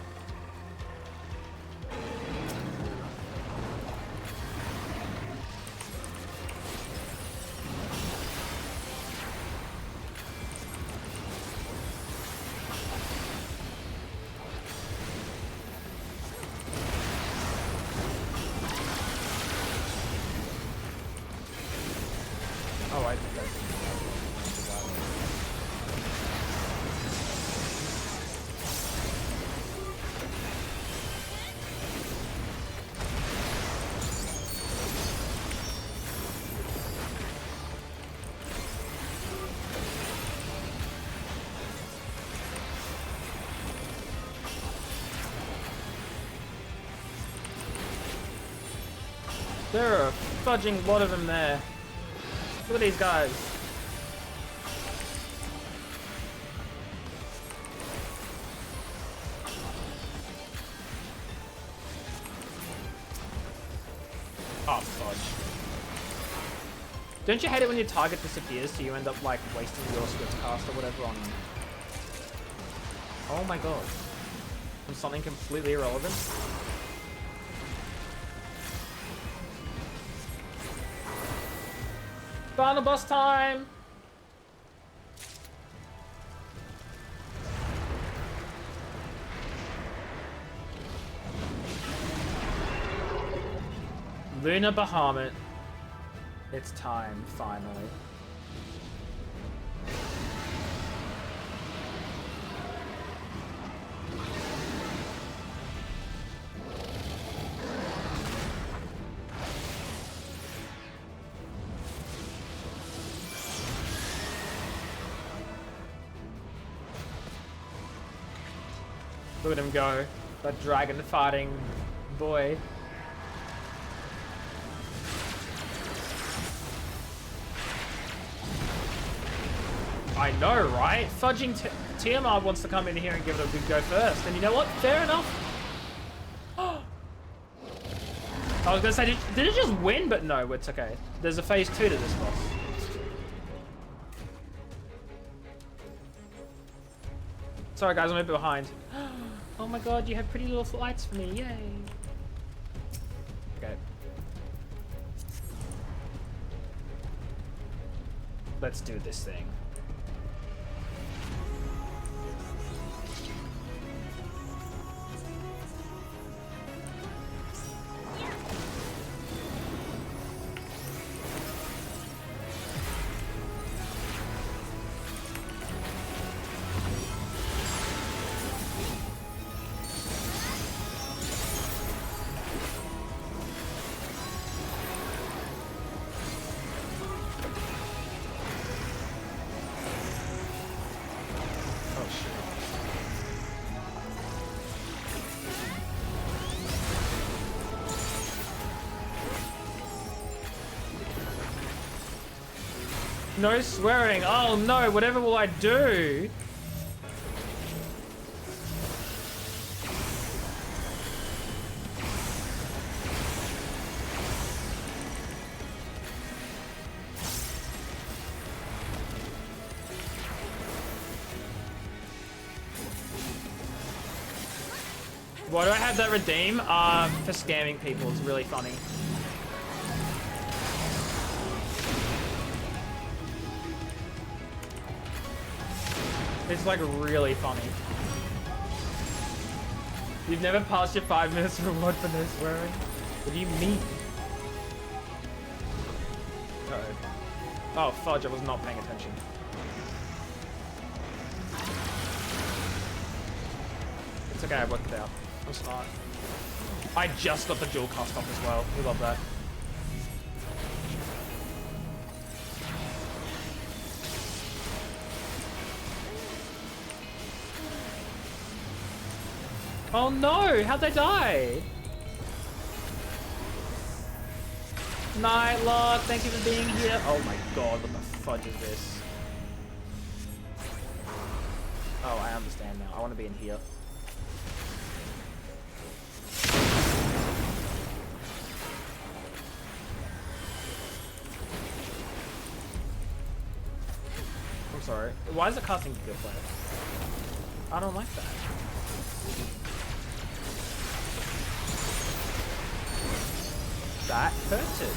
Oh, I think that's... There are a fudging lot of them there. Look at these guys. Oh, fudge. Don't you hate it when your target disappears, so you end up, like, wasting your swift cast or whatever on... Oh my god. On something completely irrelevant? Final boss time! Luna Bahamut. It's time, finally. Look at him go. That dragon fighting boy. I know, right? Fudging TMR wants to come in here and give it a good go first. And you know what? Fair enough. I was gonna say, did it just win? But no, it's okay. There's a phase 2 to this boss. Sorry guys, I'm a bit behind. Oh my god, you have pretty little lights for me, yay. Okay. Let's do this thing. No swearing. Oh no, whatever will I do? Why do I have that redeem? For scamming people. It's really funny. It's like really funny. You've never passed your 5 minutes reward for no swearing? What do you mean? Uh-oh. Oh, fudge, I was not paying attention. It's okay, I worked it out. I'm smart. I just got the dual cast off as well. We love that. Oh no! How'd they die? Nightlock, thank you for being here. Oh my god, what the fudge is this? Oh, I understand now. I want to be in here. I'm sorry. Why is it casting good play? I don't like that. That hurted.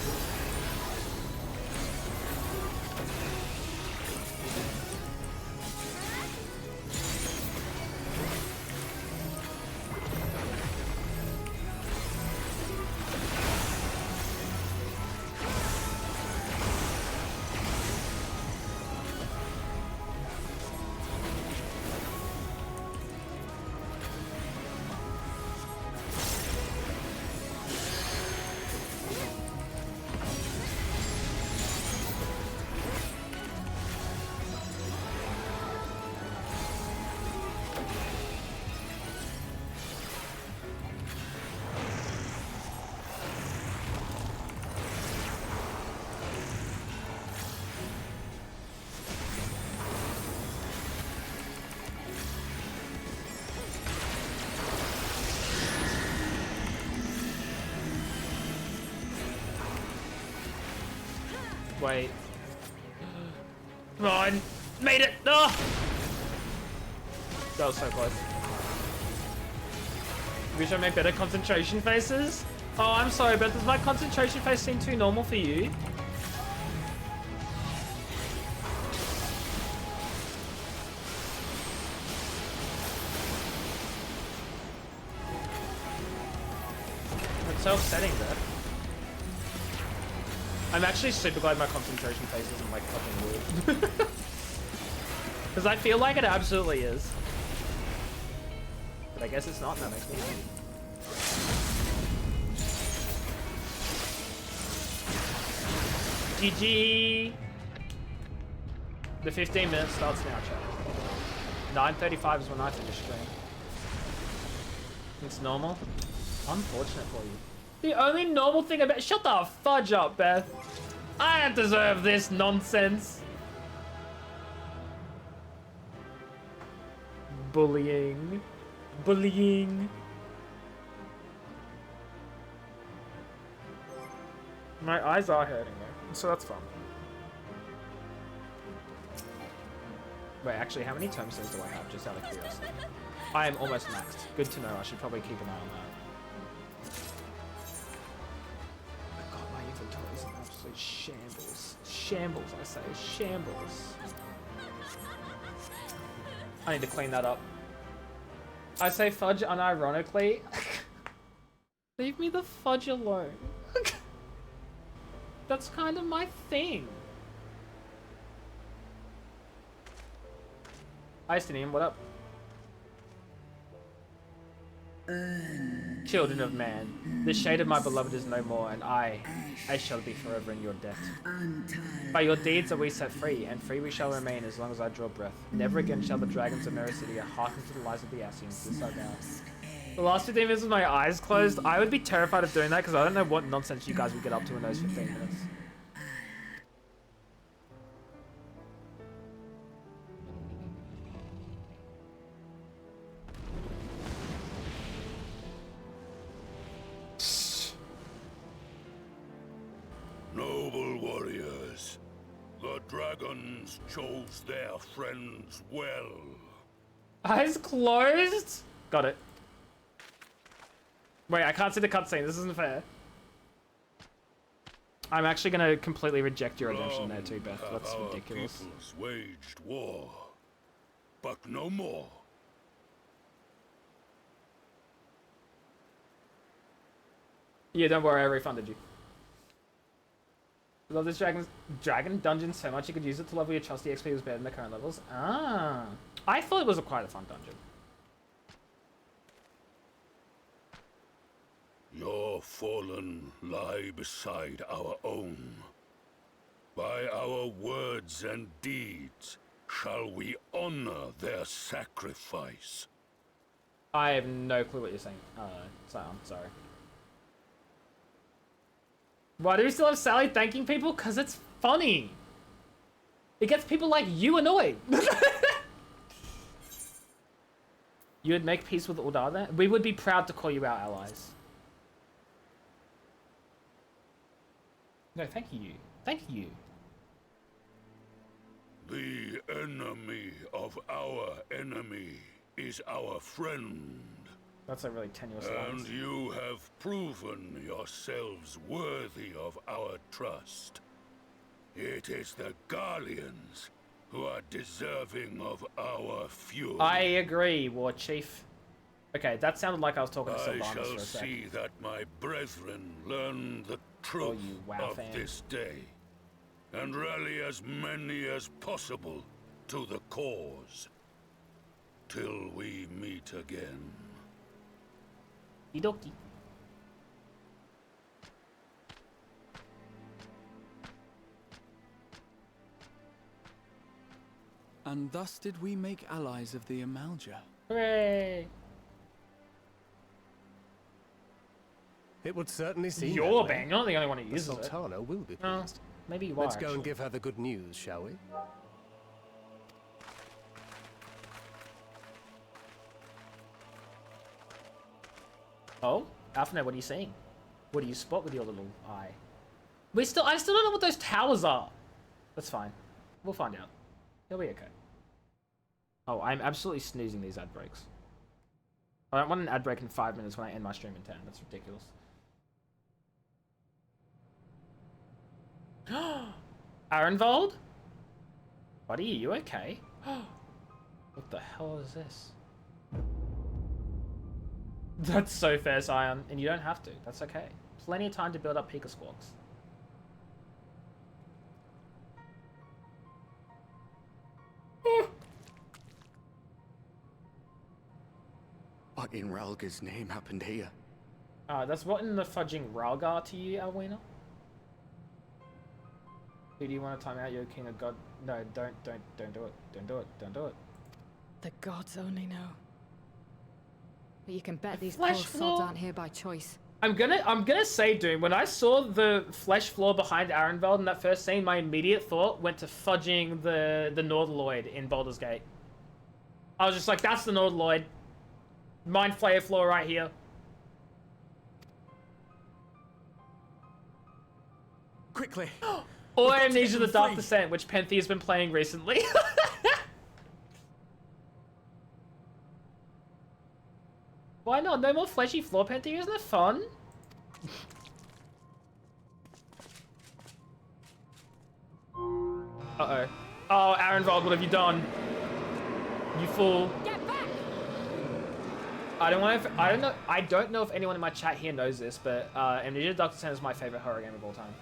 Wait. Come on. Made it. Oh! That was so close. Wish I made better concentration faces? Oh, I'm sorry, but does my concentration face seem too normal for you? It's so upsetting, though. I'm actually super glad my concentration face isn't like fucking weird. Because I feel like it absolutely is. But I guess it's not, and that makes me happy. GG! The 15 minutes starts now, chat. 9:35 is when I finish stream. It's normal? Unfortunate for you. The only normal thing about— shut the fudge up, Beth. I don't deserve this nonsense. Bullying. Bullying. My eyes are hurting though, so that's fun. Wait, actually, how many tombstones do I have, just out of curiosity? I am almost maxed. Good to know. I should probably keep an eye on that. Oh god, my inventory is an absolute shambles. Shambles, I say. Shambles. I need to clean that up. I say fudge unironically. Leave me the fudge alone. That's kind of my thing. Hi, Stinium, what up? Children of man, the shade of my beloved is no more, and I shall be forever in your debt. By your deeds are we set free, and free we shall remain as long as I draw breath. Never again shall the dragons of Mericidia hearken to the lies of the Asians. This I vow. The last 15 minutes with my eyes closed, I would be terrified of doing that because I don't know what nonsense you guys would get up to in those 15 minutes. Noble warriors, the dragons chose their friends well. Eyes closed? Got it. Wait, I can't see the cutscene. This isn't fair. I'm actually going to completely reject your redemption there too, Beth. That's ridiculous. Our peoples waged war, but no more. Yeah, don't worry, I refunded you. I love this dragon dungeon so much you could use it to level your trusty XP was better than the current levels. Ah, I thought it was quite a fun dungeon. Your fallen lie beside our own. By our words and deeds shall we honor their sacrifice. I have no clue what you're saying. So I'm sorry. Why do we still have Sally thanking people? Because it's funny. It gets people like you annoyed. You would make peace with Uldar then? We would be proud to call you our allies. No, thank you. Thank you. The enemy of our enemy is our friend. That's a really tenuous And line. you have proven yourselves worthy of our trust. It is the Guardians who are deserving of our fury. I agree, War Chief. Okay, that sounded like I was talking to I Sylvanas shall for a sec. see that my brethren learn the truth you WoW of fan. this day, and rally as many as possible to the cause, till we meet again. Okie And thus did we make allies of the Amalja. Hooray! It would certainly seem You're that way. bang, you're not the only one who The uses it. Sultana will be No, pleased. maybe you are. Let's go and actually. give her the good news, shall we? Oh? Alphinaud, what are you seeing? What do you spot with your little eye? I still don't know what those towers are. That's fine. We'll find out. It'll be okay. Oh, I'm absolutely snoozing these ad breaks. I don't want an ad break in 5 minutes when I end my stream in 10. That's ridiculous. Arenvold? Buddy, are you okay? What the hell is this? That's so fair, Scion. And you don't have to. That's okay. Plenty of time to build up Pika Squawks. What in Ralga's name happened here? That's what in the fudging Ralgar to you, Alwina? Who do you want to time out? You're king of god. No, don't do it. Don't do it. Don't do it. The gods only know. But you can bet these flesh poor floor? sods aren't here by choice. I'm gonna say, Doom, when I saw the flesh floor behind Arenveld in that first scene, my immediate thought went to fudging the Northloid in Baldur's Gate. I was just like, that's the Northloid. Mind Flayer floor right here. Quickly. Or Amnesia the Dark Descent, which Penthy has been playing recently. Why not? No more fleshy floor, Penthy. Isn't it fun? Uh-oh. Oh, Arenvold, what have you done? You fool. Get back! I don't know if anyone in my chat here knows this, but Amnesia the Dark Descent is my favorite horror game of all time.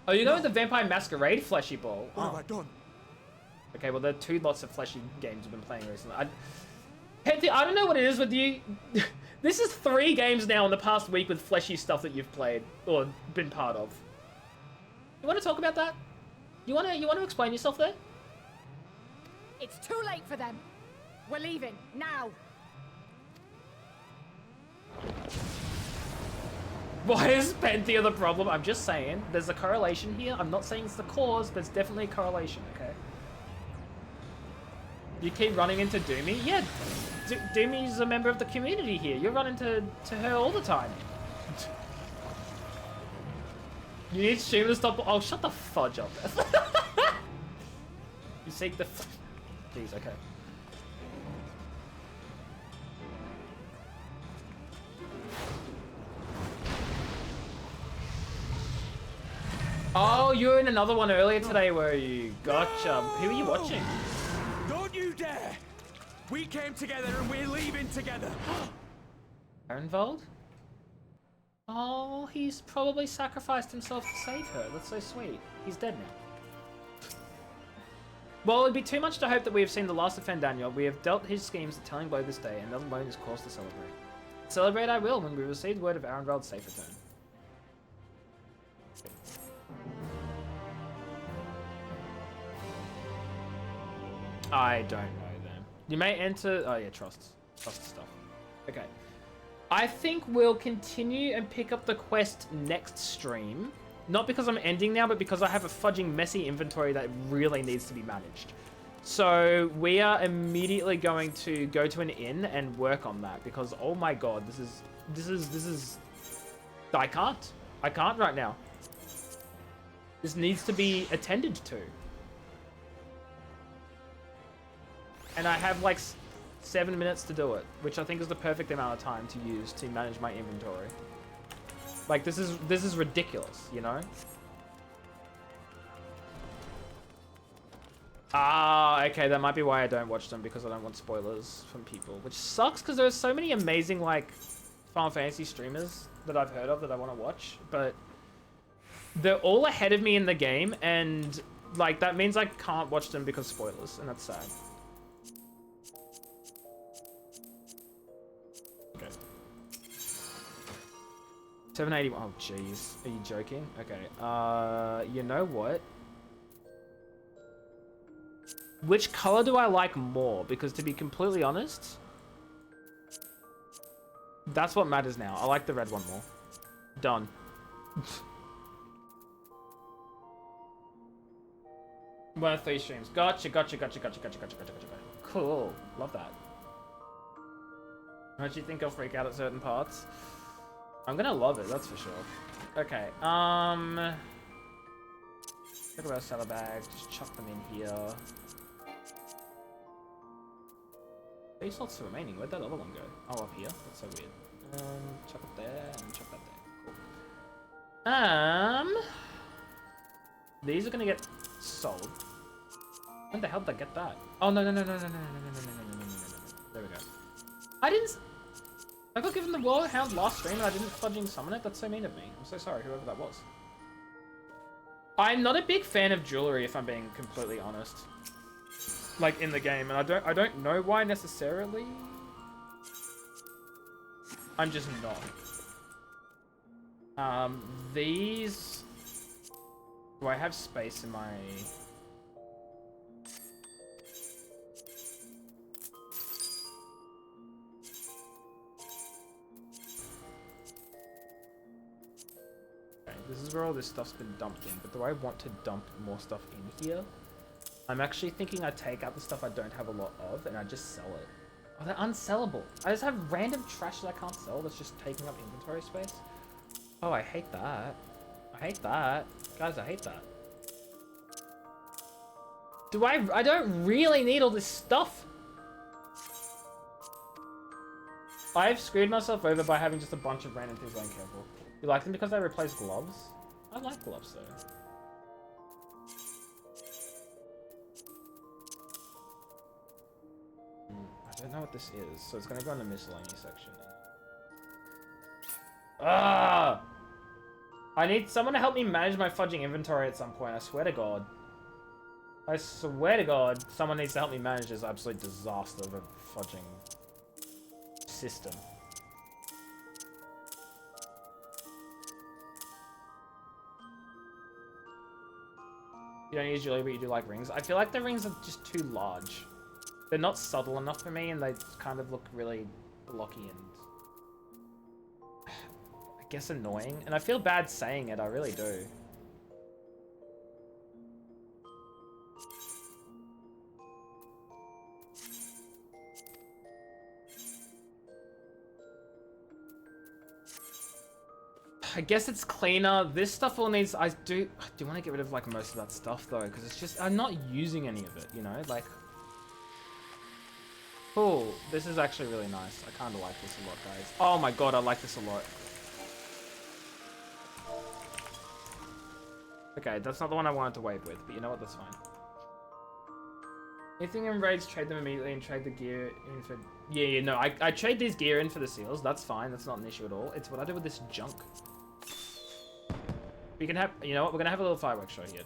Oh, you know with the Vampire Masquerade fleshy ball? What have I done? Okay, well, there are 2 lots of fleshy games I've been playing recently. Penthy, I don't know what it is with you. This is 3 games now in the past week with fleshy stuff that you've played or been part of. You want to talk about that? You want to explain yourself there? It's too late for them. We're leaving now. Why is Penthea the problem? I'm just saying, there's a correlation here. I'm not saying it's the cause, but it's definitely a correlation, okay? You keep running into Doomy? Yeah, Doomy's a member of the community here. You run into her all the time. You need stream to stop. Oh, shut the fudge up. You seek the... Jeez, okay. Oh, you were in another one earlier today, were you? Gotcha. Who are you watching? Don't you dare! We came together and we're leaving together. Arenvold? Oh, he's probably sacrificed himself to save her. That's so sweet. He's dead now. Well, it'd be too much to hope that we have seen the last of Fandaniel. We have dealt his schemes to telling blow this day, and that alone is cause to celebrate. Celebrate I will when we receive word of Arenvold's safe return. I don't know them. You may enter... Oh yeah, trust. Trust stuff. Okay. I think we'll continue and pick up the quest next stream. Not because I'm ending now, but because I have a fudging messy inventory that really needs to be managed. So we are immediately going to go to an inn and work on that because, oh my god, this is... I can't right now. This needs to be attended to. And I have like 7 minutes to do it, which I think is the perfect amount of time to use to manage my inventory. Like this is ridiculous, you know? Ah, okay, that might be why I don't watch them, because I don't want spoilers from people, which sucks because there's so many amazing like Final Fantasy streamers that I've heard of that I want to watch, but they're all ahead of me in the game, and like that means I can't watch them because spoilers, and that's sad. Okay. 780. Oh, jeez. Are you joking? Okay. You know what? Which color do I like more? Because to be completely honest, that's what matters now. I like the red one more. Done. One of 3 streams. Gotcha. Cool. Love that. Don't you think I'll freak out at certain parts? I'm gonna love it, that's for sure. Okay, Check about saddlebags, just chuck them in here. 3 slots remaining. Where'd that other one go? Oh, up here. That's so weird. Chuck it there and chuck that there. Cool. These are gonna get sold. When the hell did I get that? Oh no. There we go. I got given the World Hound last stream and I didn't fudging summon it. That's so mean of me. I'm so sorry, whoever that was. I'm not a big fan of jewelry, if I'm being completely honest. Like in the game, and I don't know why necessarily. I'm just not. These. Do I have space in my? This is where all this stuff's been dumped in, but do I want to dump more stuff in here? I'm actually thinking I take out the stuff I don't have a lot of and I just sell it. Oh, they're unsellable. I just have random trash that I can't sell that's just taking up inventory space. Oh, I hate that. I hate that. Guys, I hate that. I don't really need all this stuff. I've screwed myself over by having just a bunch of random things I don't care for. You like them because they replace gloves? I like gloves though. I don't know what this is, so it's gonna go in the miscellaneous section. Ah! I need someone to help me manage my fudging inventory at some point, I swear to God. I swear to God, someone needs to help me manage this absolute disaster of a fudging system. You don't use jewelry, but you do like rings. I feel like the rings are just too large. They're not subtle enough for me, and they kind of look really blocky and... I guess annoying. And I feel bad saying it, I really do. I guess it's cleaner. This stuff all needs... I do want to get rid of like most of that stuff though, because it's just... I'm not using any of it, you know? Like... Cool. This is actually really nice. I kind of like this a lot, guys. Oh my God, I like this a lot. Okay, that's not the one I wanted to wave with, but you know what? That's fine. Anything in raids, trade them immediately and trade the gear in for... Yeah, no, I trade these gear in for the seals. That's fine. That's not an issue at all. It's what I do with this junk. We can have... You know what? We're going to have a little fireworks show here.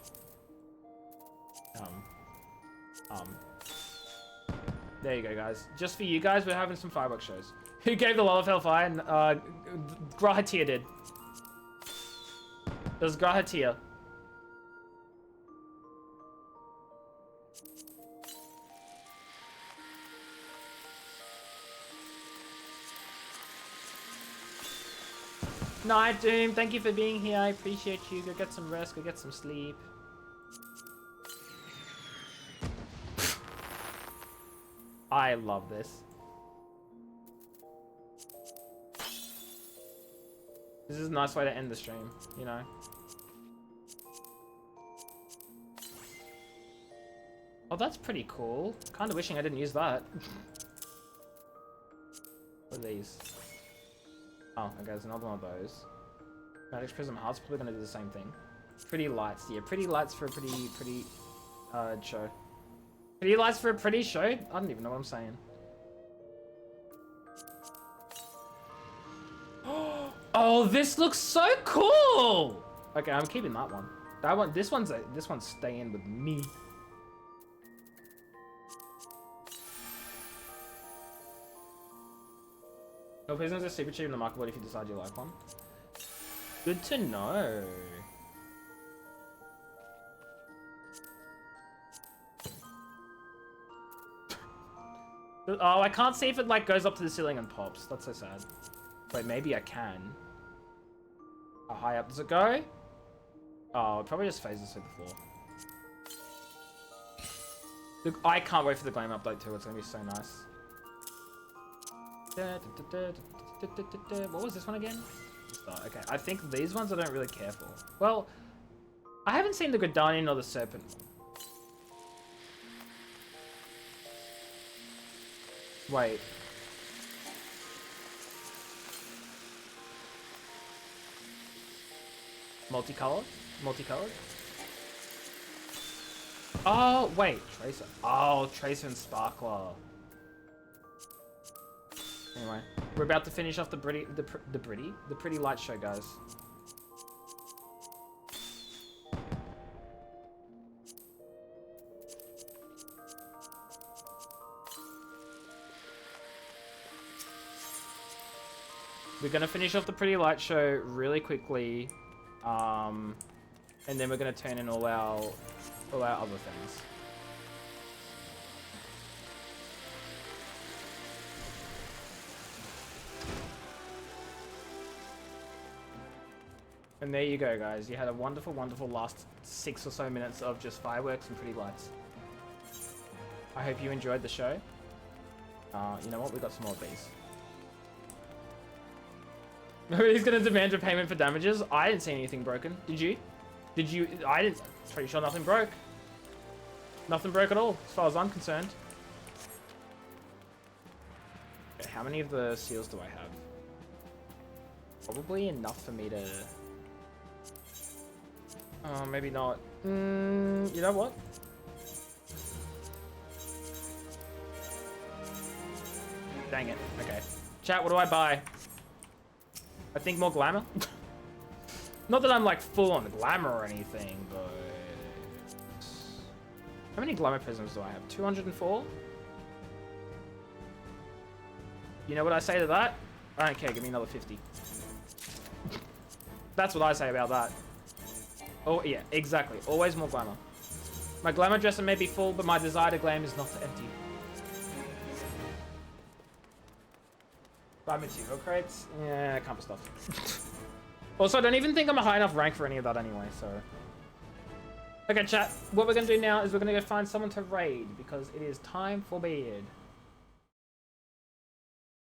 There you go, guys. Just for you guys, we're having some fireworks shows. Who gave the Wall of Hellfire? Grahatir did. It was Grahatir. Night Doom, thank you for being here. I appreciate you. Go get some rest, go get some sleep. I love this. This is a nice way to end the stream, you know? Oh, that's pretty cool. Kind of wishing I didn't use that. What are these? Oh, okay, there's another one of those. Magic's Prism Heart's probably gonna do the same thing. Pretty lights, yeah. Pretty lights for a pretty show. Pretty lights for a pretty show? I don't even know what I'm saying. Oh, this looks so cool! Okay, I'm keeping that one. That one, this one's staying with me. No, prisons are super cheap in the marketplace if you decide you like one. Good to know. Oh, I can't see if it like goes up to the ceiling and pops. That's so sad. Wait, maybe I can. How high up does it go? Oh, it probably just phases through the floor. Look, I can't wait for the Gleam update too. It's gonna be so nice. What was this one again? Okay, I think these ones I don't really care for. Well, I haven't seen the Gridanian or the Serpent. Wait. Multicolored? Multicolored? Oh, wait. Tracer. Oh, Tracer and Sparkler. Anyway, we're about to finish off the pretty light show, guys. We're gonna finish off the pretty light show really quickly, and then we're gonna turn in all our other things. And there you go, guys. You had a wonderful, wonderful last 6 or so minutes of just fireworks and pretty lights. I hope you enjoyed the show. You know what? We got some more of these. Nobody's gonna demand a payment for damages. I didn't see anything broken. Did you? Did you? I didn't. Pretty sure nothing broke. Nothing broke at all, as far as I'm concerned. Okay, how many of the seals do I have? Probably enough for me to... Oh, maybe not. You know what? Dang it. Okay. Chat, what do I buy? I think more glamour? Not that I'm like full on glamour or anything, but... How many glamour prisms do I have? 204? You know what I say to that? I don't care, give me another 50. That's what I say about that. Oh, yeah, exactly. Always more glamour. My glamour dresser may be full, but my desire to glam is not empty. Buy material crates? Yeah, can't be stuff. Also, I don't even think I'm a high enough rank for any of that anyway, so... Okay, chat. What we're going to do now is we're going to go find someone to raid, because it is time for bed.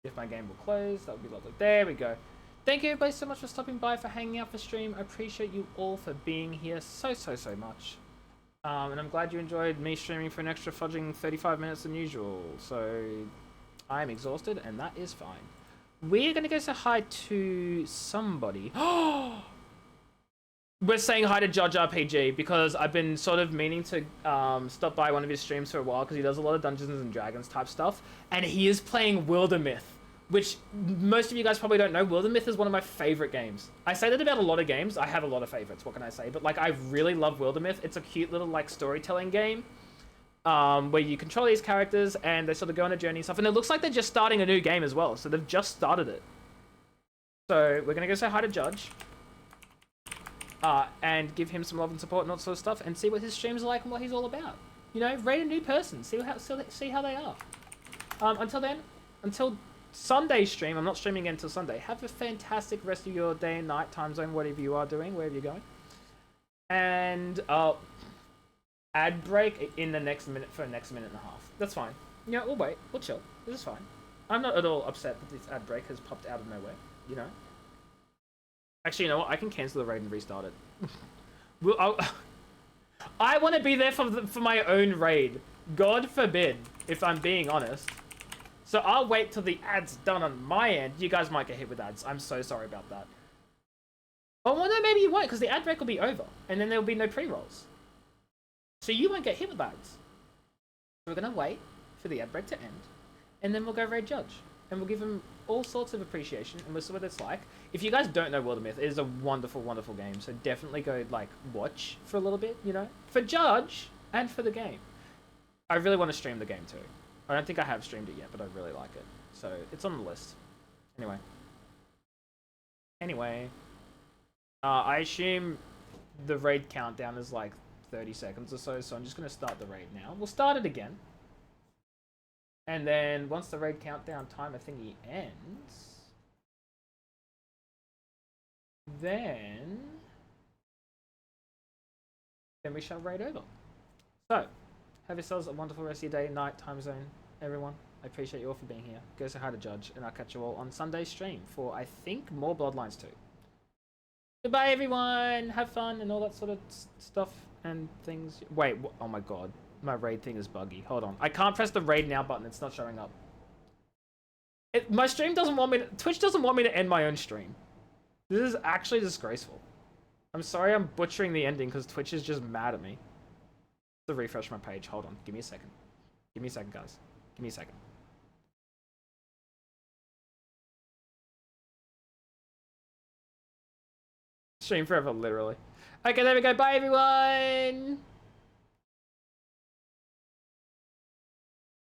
If my game will close, that would be lovely. There we go. Thank you everybody so much for stopping by, for hanging out for stream. I appreciate you all for being here so much. And I'm glad you enjoyed me streaming for an extra fudging 35 minutes than usual. So, I'm exhausted, and that is fine. We're going to go say hi to somebody. We're saying hi to Judge RPG because I've been sort of meaning to stop by one of his streams for a while because he does a lot of Dungeons and Dragons type stuff. And he is playing Wildermyth, which most of you guys probably don't know. Wildermyth is one of my favorite games. I say that about a lot of games. I have a lot of favorites, what can I say? But like, I really love Wildermyth. It's a cute little like storytelling game where you control these characters and they sort of go on a journey and stuff. And it looks like they're just starting a new game as well. So they've just started it. So we're going to go say hi to Judge. And give him some love and support and all that sort of stuff, and see what his streams are like and what he's all about. You know, rate a new person, see how they are. Until then, until Sunday's stream, I'm not streaming again until Sunday. Have a fantastic rest of your day and night, time zone, whatever you are doing, wherever you're going. And ad break in the next minute for the next minute and a half. That's fine. You know, we'll wait, we'll chill. This is fine. I'm not at all upset that this ad break has popped out of nowhere. You know. Actually, you know what? I can cancel the raid and restart it. I want to be there for my own raid. God forbid, if I'm being honest. So I'll wait till the ad's done on my end. You guys might get hit with ads. I'm so sorry about that. Oh, well, no, maybe you won't, because the ad break will be over. And then there will be no pre-rolls. So you won't get hit with ads. So we're going to wait for the ad break to end. And then we'll go raid Judge. And we'll give him all sorts of appreciation, and we'll see what it's like. If you guys don't know Wildermyth, it is a wonderful, wonderful game. So definitely go, like, watch for a little bit, you know? For Judge, and for the game. I really want to stream the game, too. I don't think I have streamed it yet, but I really like it. So, it's on the list. Anyway. I assume the raid countdown is, like, 30 seconds or so, so I'm just going to start the raid now. We'll start it again. And then, once the raid countdown timer thingy ends, then we shall raid over. So, have yourselves a wonderful rest of your day, night, time zone, everyone. I appreciate you all for being here. Go say hi to Judge, and I'll catch you all on Sunday's stream for, I think, more Bloodlines 2. Goodbye, everyone. Have fun and all that sort of stuff and things. Wait, oh my god. My raid thing is buggy. Hold on. I can't press the raid now button. It's not showing up. My stream doesn't want me to... Twitch doesn't want me to end my own stream. This is actually disgraceful. I'm sorry I'm butchering the ending because Twitch is just mad at me. To refresh my page. Hold on. Give me a second. Give me a second, guys. Give me a second. Stream forever, literally. Okay, there we go. Bye, everyone.